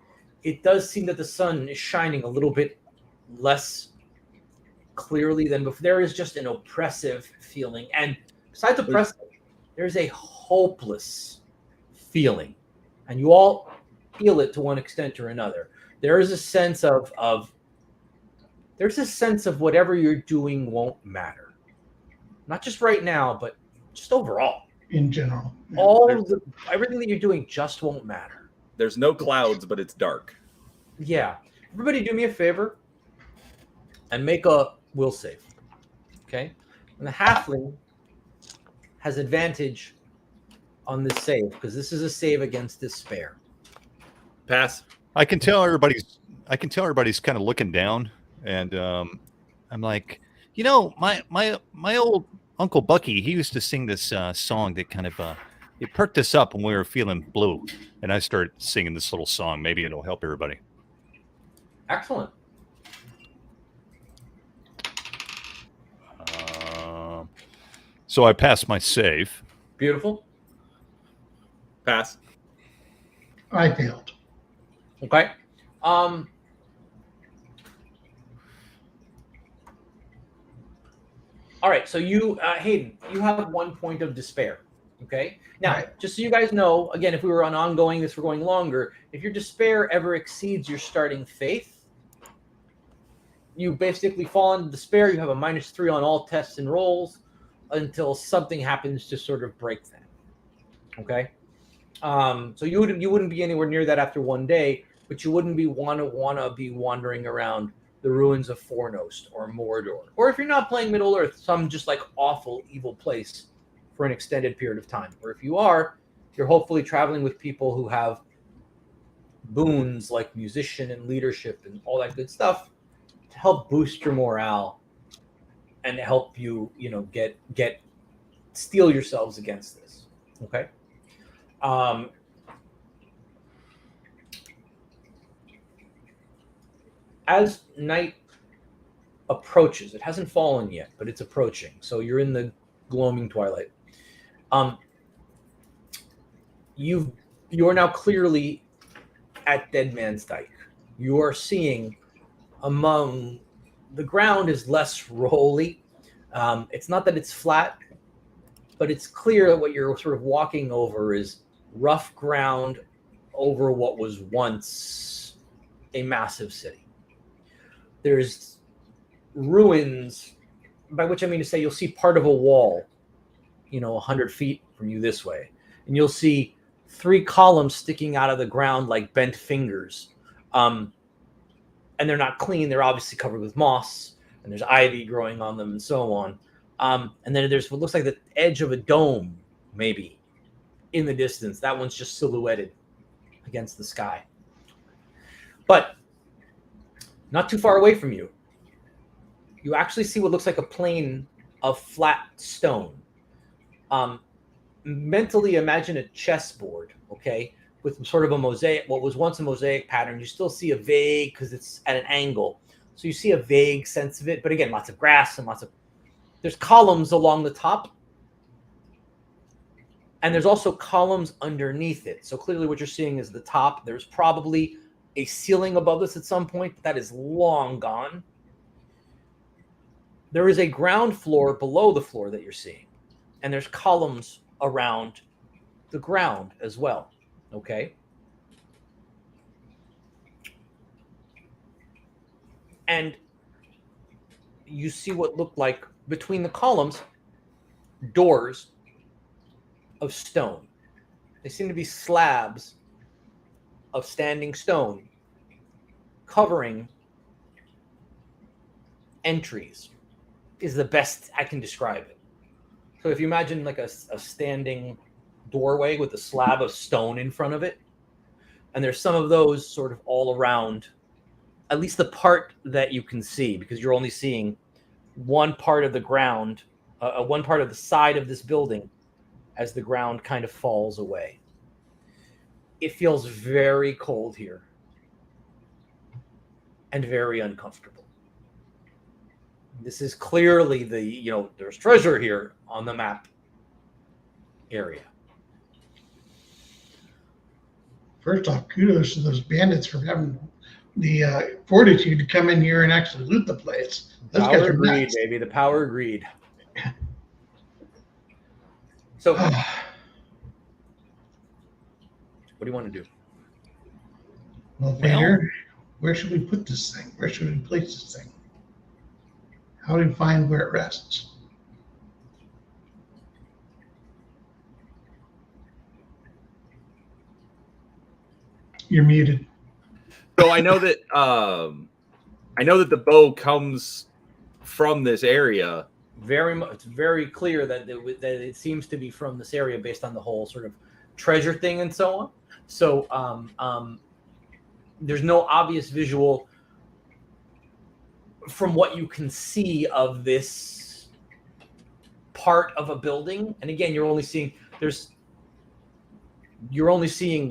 It does seem that the sun is shining a little bit less clearly than before. There is just an oppressive feeling. And besides oppressive, there's a hopeless feeling. And you all feel it to one extent or another. There is a sense of whatever you're doing won't matter. Not just right now, but just overall. In general. Yeah. Everything that you're doing just won't matter. There's no clouds, but it's dark. Yeah. Everybody do me a favor and make a will save. Okay? And the halfling has advantage on this save because this is a save against despair. Pass. I can tell everybody's kind of looking down, and I'm like, my old Uncle Bucky, he used to sing this song that kind of it perked us up when we were feeling blue, and I started singing this little song. Maybe it'll help everybody. Excellent. So I passed my save. Beautiful. Pass. I failed. Okay. All right, so you, Hayden, you have 1 point of despair. Okay. Now, Right. Just so you guys know, again, if we were on ongoing, this were going longer. If your despair ever exceeds your starting faith, you basically fall into despair. You have a -3 on all tests and rolls until something happens to sort of break that. Okay. So you wouldn't be anywhere near that after 1 day, but you wouldn't be wanna be wandering around the ruins of Fornost or Mordor, or if you're not playing Middle Earth, some just like awful evil place for an extended period of time. Or if you are, you're hopefully traveling with people who have boons like musician and leadership and all that good stuff to help boost your morale and help you, get steel yourselves against this. Okay. As night approaches, it hasn't fallen yet, but it's approaching. So you're in the gloaming twilight. you are now clearly at Dead Man's Dyke. You are seeing among the ground is less rolly. It's not that it's flat, but it's clear that what you're sort of walking over is rough ground over what was once a massive city. There's ruins, by which I mean to say you'll see part of a wall, 100 feet from you this way. And you'll see 3 columns sticking out of the ground like bent fingers. And they're not clean. They're obviously covered with moss, and there's ivy growing on them and so on. And then there's what looks like the edge of a dome, maybe, in the distance. That one's just silhouetted against the sky. But not too far away from you, you actually see what looks like a plane of flat stone. Mentally imagine a chessboard, okay, with sort of a mosaic, what was once a mosaic pattern. You still see a vague, because it's at an angle. So you see a vague sense of it. But again, lots of grass and there's columns along the top. And there's also columns underneath it. So clearly what you're seeing is the top. There's probably a ceiling above this at some point, but that is long gone. There is a ground floor below the floor that you're seeing. And there's columns around the ground as well. Okay. And you see what looked like between the columns doors of stone. They seem to be slabs of standing stone covering entries, is the best I can describe it. So if you imagine like a standing doorway with a slab of stone in front of it, and there's some of those sort of all around, at least the part that you can see, because you're only seeing one part of the ground, one part of the side of this building as the ground kind of falls away. It feels very cold here and very uncomfortable. This is clearly there's treasure here on the map area. First off, kudos to those bandits for having the fortitude to come in here and actually loot the place. Those guys Power are greed, nuts. baby. The power of greed. So, what do you want to do? Well, Vader, where should we put this thing? Where should we place this thing? How do we find where it rests? You're muted. So I know that the bow comes from this area. It's very clear that it seems to be from this area based on the whole sort of treasure thing and so on. So there's no obvious visual from what you can see of this part of a building. And again, you're only seeing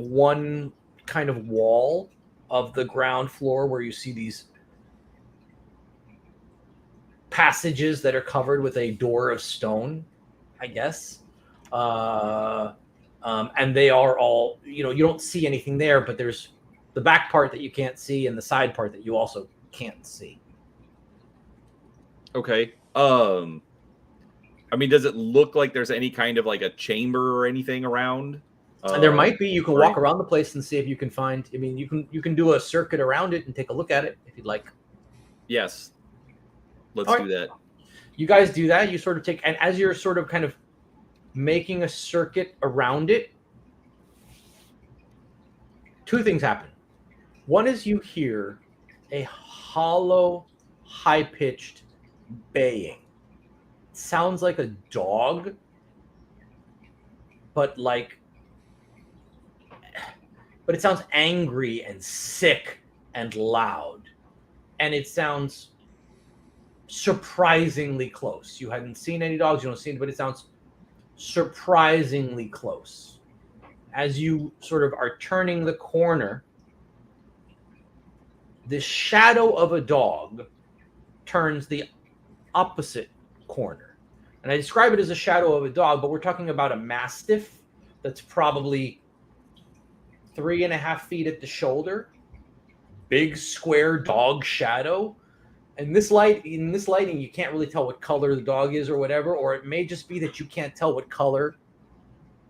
one kind of wall of the ground floor where you see these passages that are covered with a door of stone, I guess. And they are all, you don't see anything there, but there's the back part that you can't see and the side part that you also can't see. Okay. I mean, does it look like there's any kind of like a chamber or anything around? And there might be. You can walk around the place and see if you can find. I mean, you can do a circuit around it and take a look at it if you'd like. Yes. Let's do that. You guys do that. You sort of take, and as you're sort of kind of making a circuit around it, two things happen. One is you hear a hollow, high-pitched baying. It sounds like a dog, but it sounds angry and sick and loud. And it sounds surprisingly close. You hadn't seen any dogs, you don't see it, but it sounds surprisingly close. As you sort of are turning the corner, the shadow of a dog turns the opposite corner. And I describe it as a shadow of a dog, but we're talking about a mastiff that's probably 3.5 feet at the shoulder, big square dog shadow. And in this lighting, you can't really tell what color the dog is or whatever, or it may just be that you can't tell what color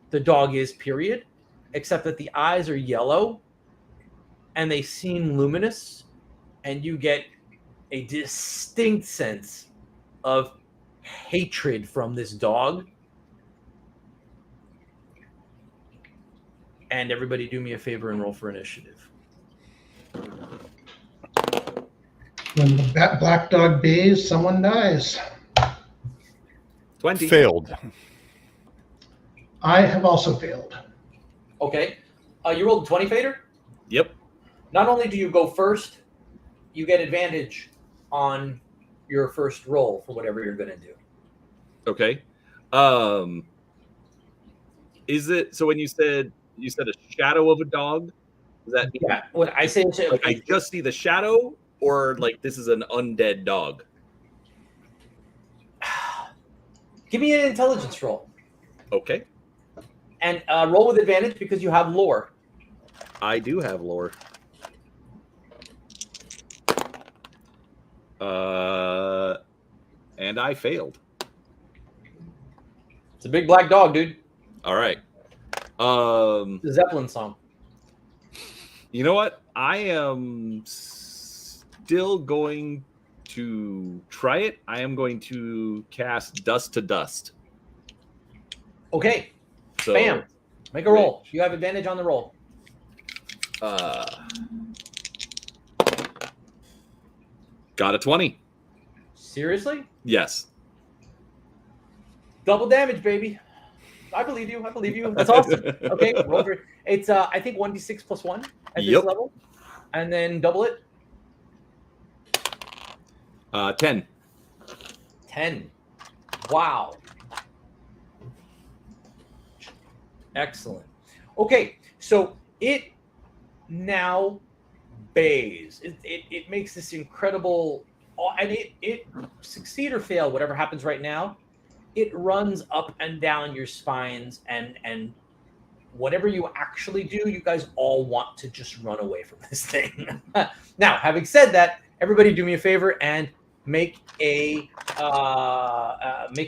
the dog is, period, except that the eyes are yellow and they seem luminous, and you get a distinct sense of hatred from this dog. And everybody do me a favor and roll for initiative. When the black dog bays, someone dies. 20. Failed. I have also failed. Okay. You rolled a 20, Fader? Yep. Not only do you go first, you get advantage on your first roll for whatever you're going to do. Okay. Is it so when you said a shadow of a dog? Does that mean Yeah. What I say is, like I just see the shadow, or like this is an undead dog? give me an intelligence roll. Okay. And roll with advantage because you have lore. I do have lore. And I failed. It's a big black dog, dude. All right. The Zeppelin song. You know what? I am still going to try it. I am going to cast Dust to Dust. Okay. So, Bam. Make a roll. You have advantage on the roll. Got a 20. Seriously? Yes. Double damage, baby. I believe you. I believe you. That's awesome. Okay, roll for it. It's I think 1d6 plus 1 at this Yep. level. And then double it. 10. 10. Wow. Excellent. Okay, so it now bays. It makes this incredible, and it succeed or fail, whatever happens right now, it runs up and down your spines, and whatever you actually do, you guys all want to just run away from this thing. Now, having said that, everybody do me a favor and make a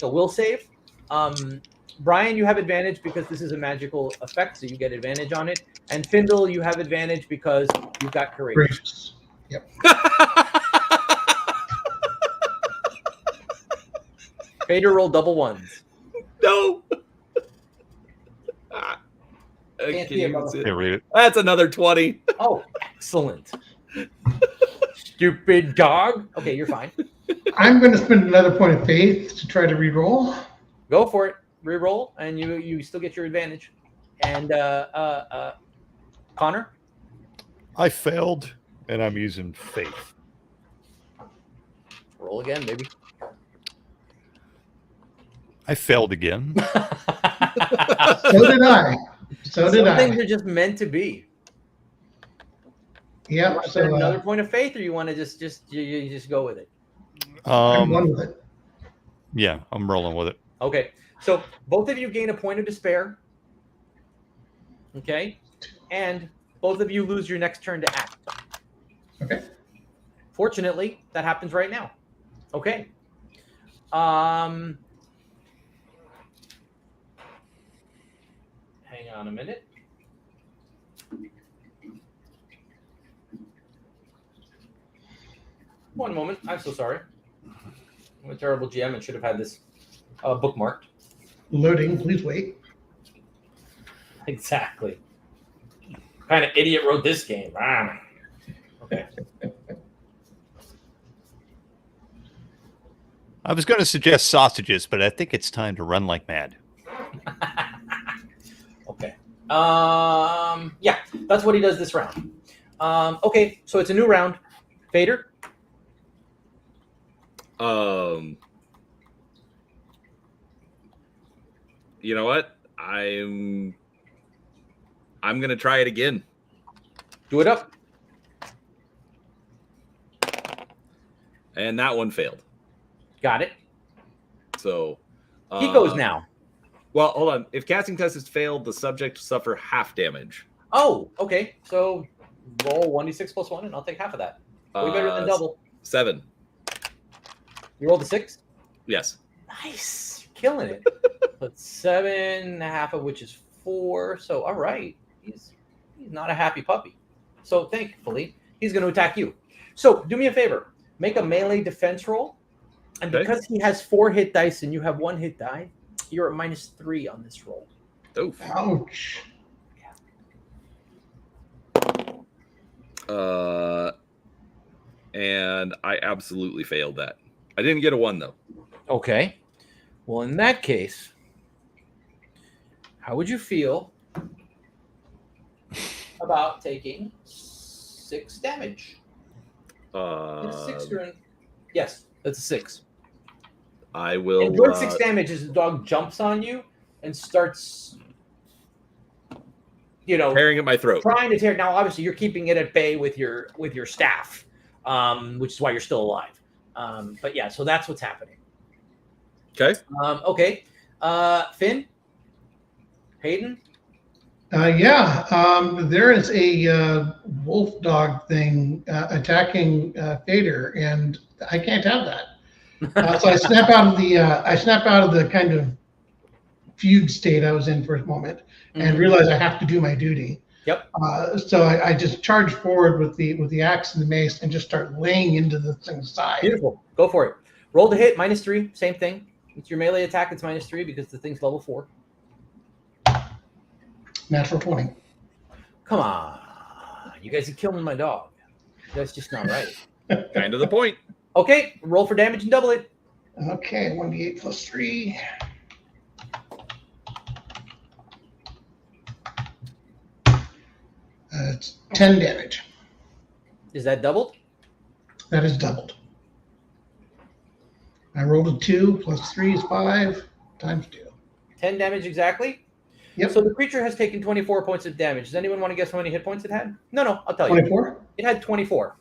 will save. Brian, you have advantage because this is a magical effect, so you get advantage on it. And Findle, you have advantage because you've got courageous. Yep. Fader, roll double ones. No. Can't see it, brother. Here, read it. That's another 20. Oh, excellent. Stupid dog. Okay, you're fine. I'm going to spend another point of faith to try to re-roll. Go for it. Reroll, and you still get your advantage. And Connor? I failed, and I'm using faith. Roll again, baby. I failed again. So did I. So did Some things I. are just meant to be. You Yeah. want to So spend another point of faith, or you want to just go with it? I'm one with it. Yeah, I'm rolling with it. Okay. So both of you gain a point of despair. Okay. And both of you lose your next turn to act. Okay. Fortunately, that happens right now. Okay. Hang on a minute. One moment. I'm so sorry. I'm a terrible GM and should have had this bookmarked. Loading. Please wait. Exactly. What kind of idiot wrote this game? Ah. Okay. I was going to suggest sausages, but I think it's time to run like mad. Okay. Yeah, that's what he does this round. Okay, so it's a new round. Fader? You know what? I'm gonna try it again. Do it up. And that one failed. Got it. So He goes now. Well, hold on. If casting test is failed, the subject suffer half damage. Oh, okay. So roll 1d6 plus 1, and I'll take half of that. Way better than double. 7. You rolled a 6? Yes. Nice. You're killing it. But 7, half of which is 4. So, all right. He's not a happy puppy. So, thankfully, he's going to attack you. So, do me a favor. Make a melee defense roll. And Okay. because he has 4 hit dice and you have 1 hit die, you're at -3 on this roll. Oof. Ouch. And I absolutely failed that. I didn't get a 1 though. Okay. Well, in that case, how would you feel about taking 6 damage? It's 6 turn. Yes, that's a 6. I will. And doing 6 damage as the dog jumps on you and starts, tearing at my throat. trying to tear. Now, obviously, you're keeping it at bay with your staff, which is why you're still alive. But yeah, so that's what's happening. Okay. Okay. Finn? Hayden? There is a wolf dog thing attacking Fader, and I can't have that. So I snap out of the kind of fugue state I was in for a moment, and realize I have to do my duty. Yep. So I just charge forward with the axe and the mace and just start laying into the thing's side. Beautiful. Go for it. Roll to hit, -3. Same thing. It's your melee attack. It's -3 because the thing's level 4. Natural 20. Come on. You guys are killing my dog. That's just not right. Kind of the point. Okay. Roll for damage and double it. Okay, 1d8 plus 3. It's 10 damage. Is that doubled? That is doubled. I rolled a 2 plus 3 is 5 times 2. 10 damage exactly? Yep. So the creature has taken 24 points of damage. Does anyone want to guess how many hit points it had? No, I'll tell you. 24? It had 24.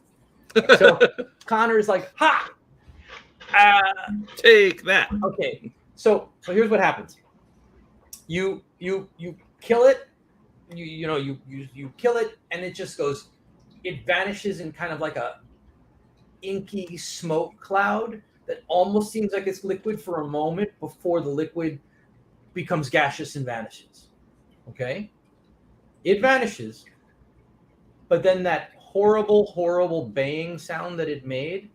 So Connor is like, ha! Take that. Okay. So here's what happens. You kill it. You kill it, and it just goes. It vanishes in kind of like a inky smoke cloud that almost seems like it's liquid for a moment before the liquid becomes gaseous and vanishes. Okay? It vanishes, but then that horrible baying sound that it made,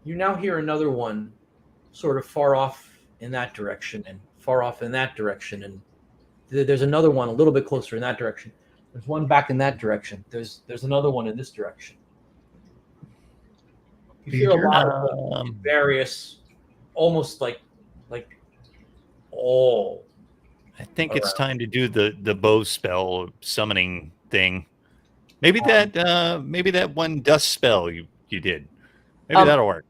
you now hear another one sort of far off in that direction and far off in that direction, and there's another one a little bit closer in that direction. There's one back in that direction. There's another one in this direction. You hear a lot of various, almost like all. I think it's time to do the bow spell summoning thing. Maybe that one dust spell you did. Maybe that'll work.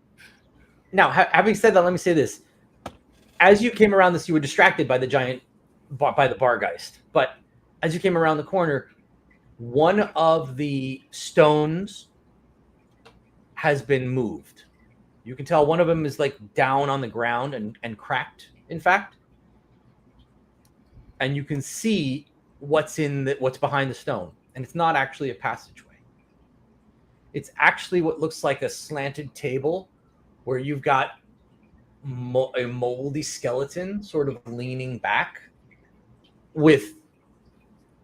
Now, having said that, let me say this: as you came around this, you were distracted by the Bargeist. But as you came around the corner, one of the stones has been moved. You can tell one of them is like down on the ground and cracked, in fact. And you can see what's behind the stone. And it's not actually a passageway. It's actually what looks like a slanted table where you've got a moldy skeleton sort of leaning back with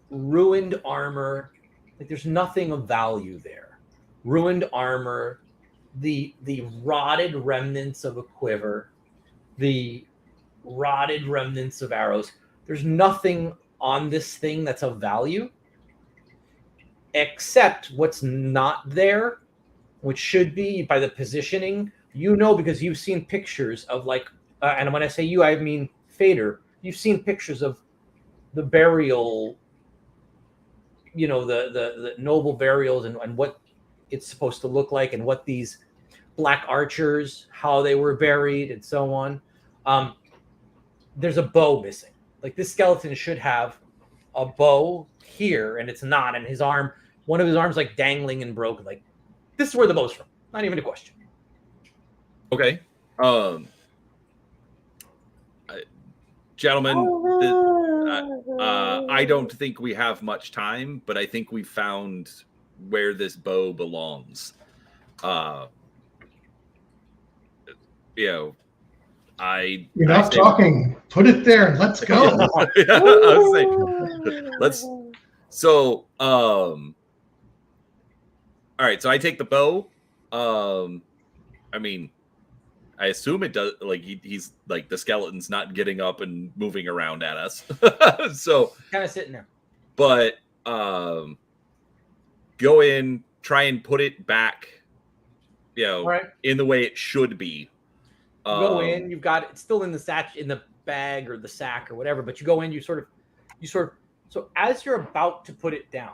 ruined armor. Like there's nothing of value there. Ruined armor, the rotted remnants of a quiver, the rotted remnants of arrows. There's nothing on this thing that's of value except what's not there, which should be by the positioning. Because you've seen pictures of and when I say you, I mean Fader. You've seen pictures of the burial, the noble burials and what it's supposed to look like and what these black archers, how they were buried and so on. There's a bow missing. Like this skeleton should have a bow here and it's not. And one of his arms like dangling and broken. Like this is where the bow's from. Not even a question. Okay. Gentlemen, I don't think we have much time, but I think we found where this bow belongs. You're not talking. Put it there. Let's go. I was saying, let's. So, all right. So I take the bow. I mean, I assume it does. Like he's like the skeleton's not getting up and moving around at us. So kind of sitting there. But go in, try and put it back. Right. In the way it should be. You go in. You've got it's still in the bag or the sack or whatever. But you go in. You sort of. So as you're about to put it down,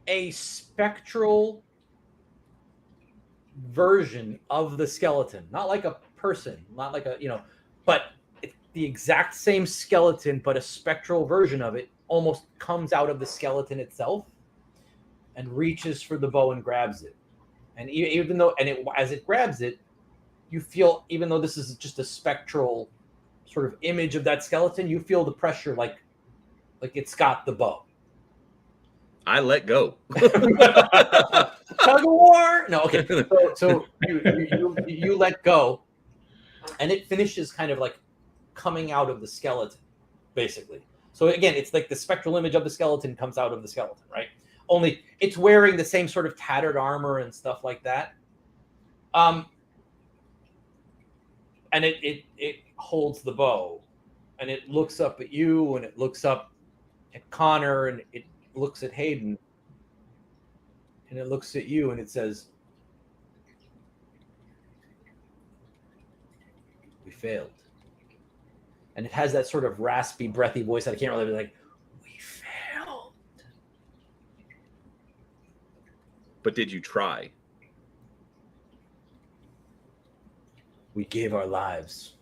a spectral version of the skeleton, not like a person, not like but it's the exact same skeleton, but a spectral version of it almost comes out of the skeleton itself and reaches for the bow and grabs it. And as it grabs it, you feel, even though this is just a spectral sort of image of that skeleton, you feel the pressure like it's got the bow. I let go. Tug of war. No, okay. So you let go, and it finishes kind of like coming out of the skeleton, basically. So again, it's like the spectral image of the skeleton comes out of the skeleton, right? Only it's wearing the same sort of tattered armor and stuff like that. And it holds the bow, and it looks up at you, and it looks up at Connor, and it looks at Hayden, and it looks at you, and it says, "We failed." And it has that sort of raspy, breathy voice that I can't really be like, "We failed." But did you try? We gave our lives.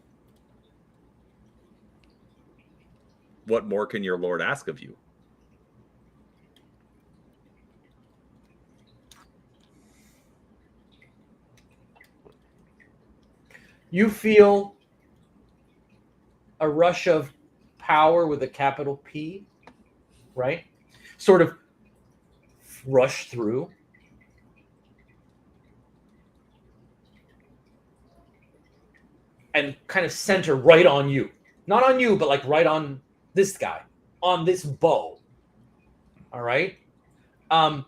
What more can your lord ask of you? You feel a rush of power with a capital P, right? Sort of rush through. And kind of center right on you. Not on you, but like right on this guy, on this bow. All right? And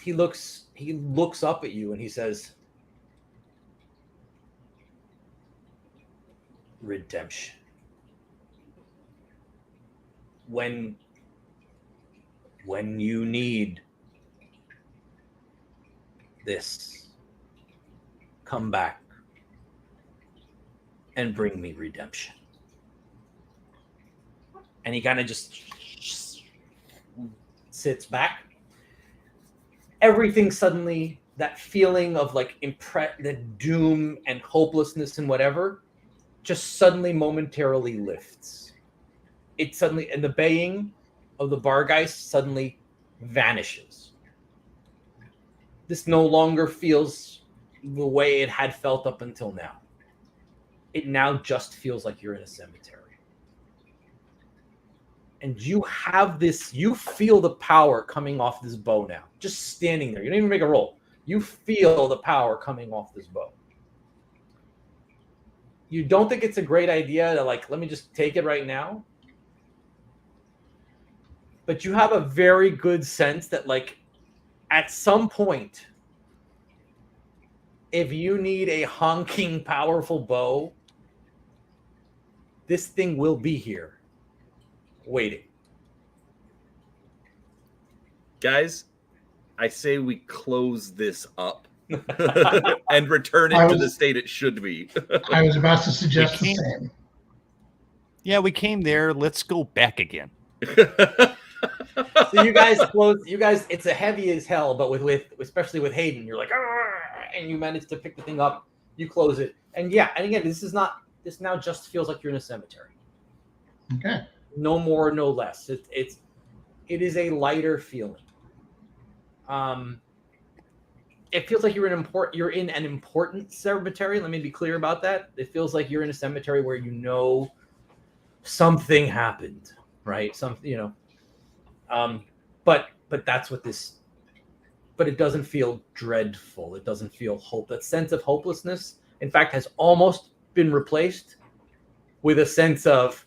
he looks up at you and he says, "Redemption. When you need this, come back and bring me redemption." And he kind of just sits back. Everything suddenly, that feeling of like the doom and hopelessness and whatever, just suddenly momentarily lifts. It suddenly, and the baying of the bargeist suddenly vanishes. This no longer feels the way it had felt up until now. It now just feels like you're in a cemetery. And you feel the power coming off this bow now. Just standing there. You don't even make a roll. You feel the power coming off this bow. You don't think it's a great idea to like, let me just take it right now. But you have a very good sense that like at some point, if you need a honking, powerful bow, this thing will be here waiting. Guys, I say we close this up and return it to the state it should be. I was about to suggest the same. Yeah, we came there. Let's go back again. So you guys close. You guys, it's a heavy as hell, but with especially with Hayden, you're like, and you manage to pick the thing up. You close it, and yeah, and again, this now just feels like you're in a cemetery. Okay. No more, no less. It is a lighter feeling. it feels like you're in an important cemetery. Let me be clear about that. It feels like you're in a cemetery where you know something happened, right? But that's what this. But it doesn't feel dreadful. It doesn't feel hope. That sense of hopelessness, in fact, has almost been replaced with a sense of.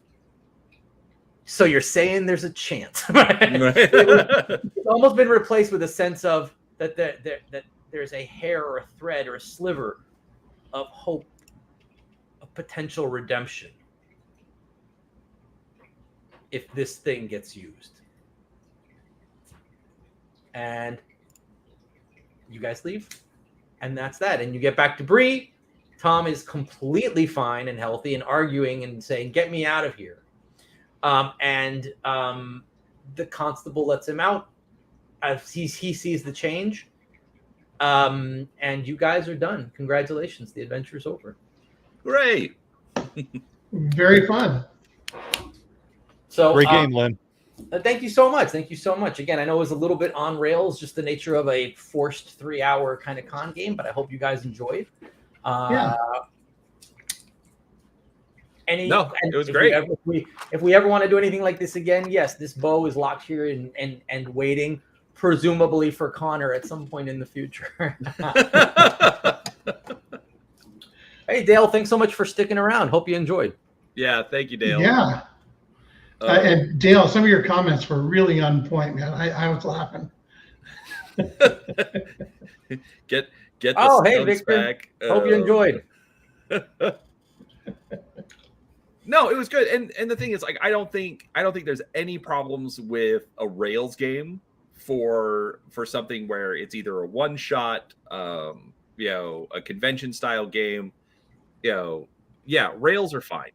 So you're saying there's a chance, right? It's almost been replaced with a sense of that there's a hair or a thread or a sliver of hope, of potential redemption, if this thing gets used. And you guys leave, and that's that. And you get back to Bree. Tom is completely fine and healthy and arguing and saying, "Get me out of here." And the constable lets him out as he sees the change. And you guys are done. Congratulations. The adventure's over. Great. Very fun. So Great game, Len. Thank you so much. Thank you so much. Again, I know it was a little bit on rails, just the nature of a forced 3-hour kind of con game, but I hope you guys enjoyed. Yeah. It was great. If we ever want to do anything like this again, yes, this bow is locked here and waiting, presumably for Connor at some point in the future. Hey, Dale, thanks so much for sticking around. Hope you enjoyed. Yeah, thank you, Dale. Yeah. And Dale, some of your comments were really on point, man. I was laughing. Get the hey, stones Victor. back. Hope you enjoyed. No, it was good. And the thing is, like, I don't think there's any problems with a Rails game for something where it's either a one shot, a convention style game. Rails are fine.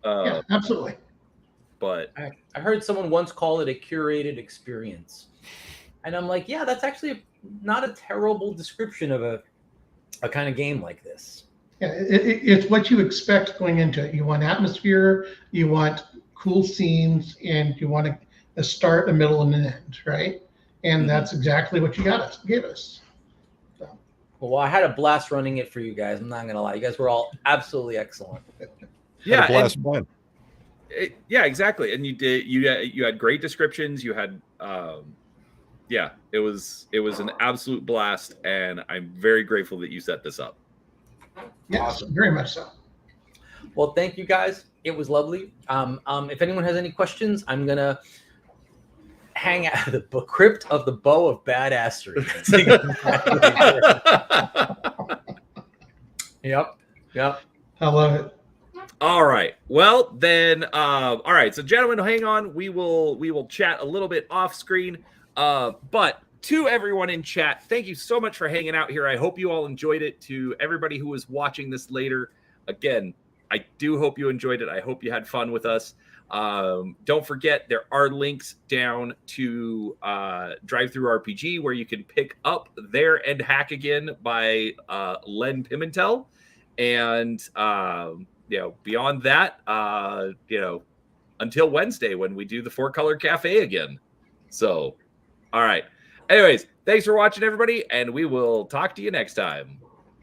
Yeah, absolutely. But I heard someone once call it a curated experience, and I'm like, yeah, that's actually not a terrible description of a kind of game like this. Yeah, it's what you expect going into it. You want atmosphere, you want cool scenes, and you want a start, a middle, and an end, right? And that's exactly what you gave us. So. Well, I had a blast running it for you guys. I'm not gonna lie, you guys were all absolutely excellent. Yeah, had a blast playing. Yeah, exactly. And you had great descriptions. You had it was an absolute blast, and I'm very grateful that you set this up. Yes, awesome. Very much so. Well, thank you guys. It was lovely. If anyone has any questions, I'm gonna hang out the crypt of the bow of badassery. Yep. I love it. All right. Well, then, all right. So, gentlemen, hang on. We will chat a little bit off screen. But to everyone in chat, thank you so much for hanging out here. I hope you all enjoyed it. To everybody who is watching this later, again, I do hope you enjoyed it. I hope you had fun with us. Don't forget, there are links down to Drive-Thru RPG where you can pick up There and Hack Again by Len Pimentel. And beyond that, until Wednesday when we do the 4-Color Cafe again. So, all right. Anyways, thanks for watching, everybody, and we will talk to you next time.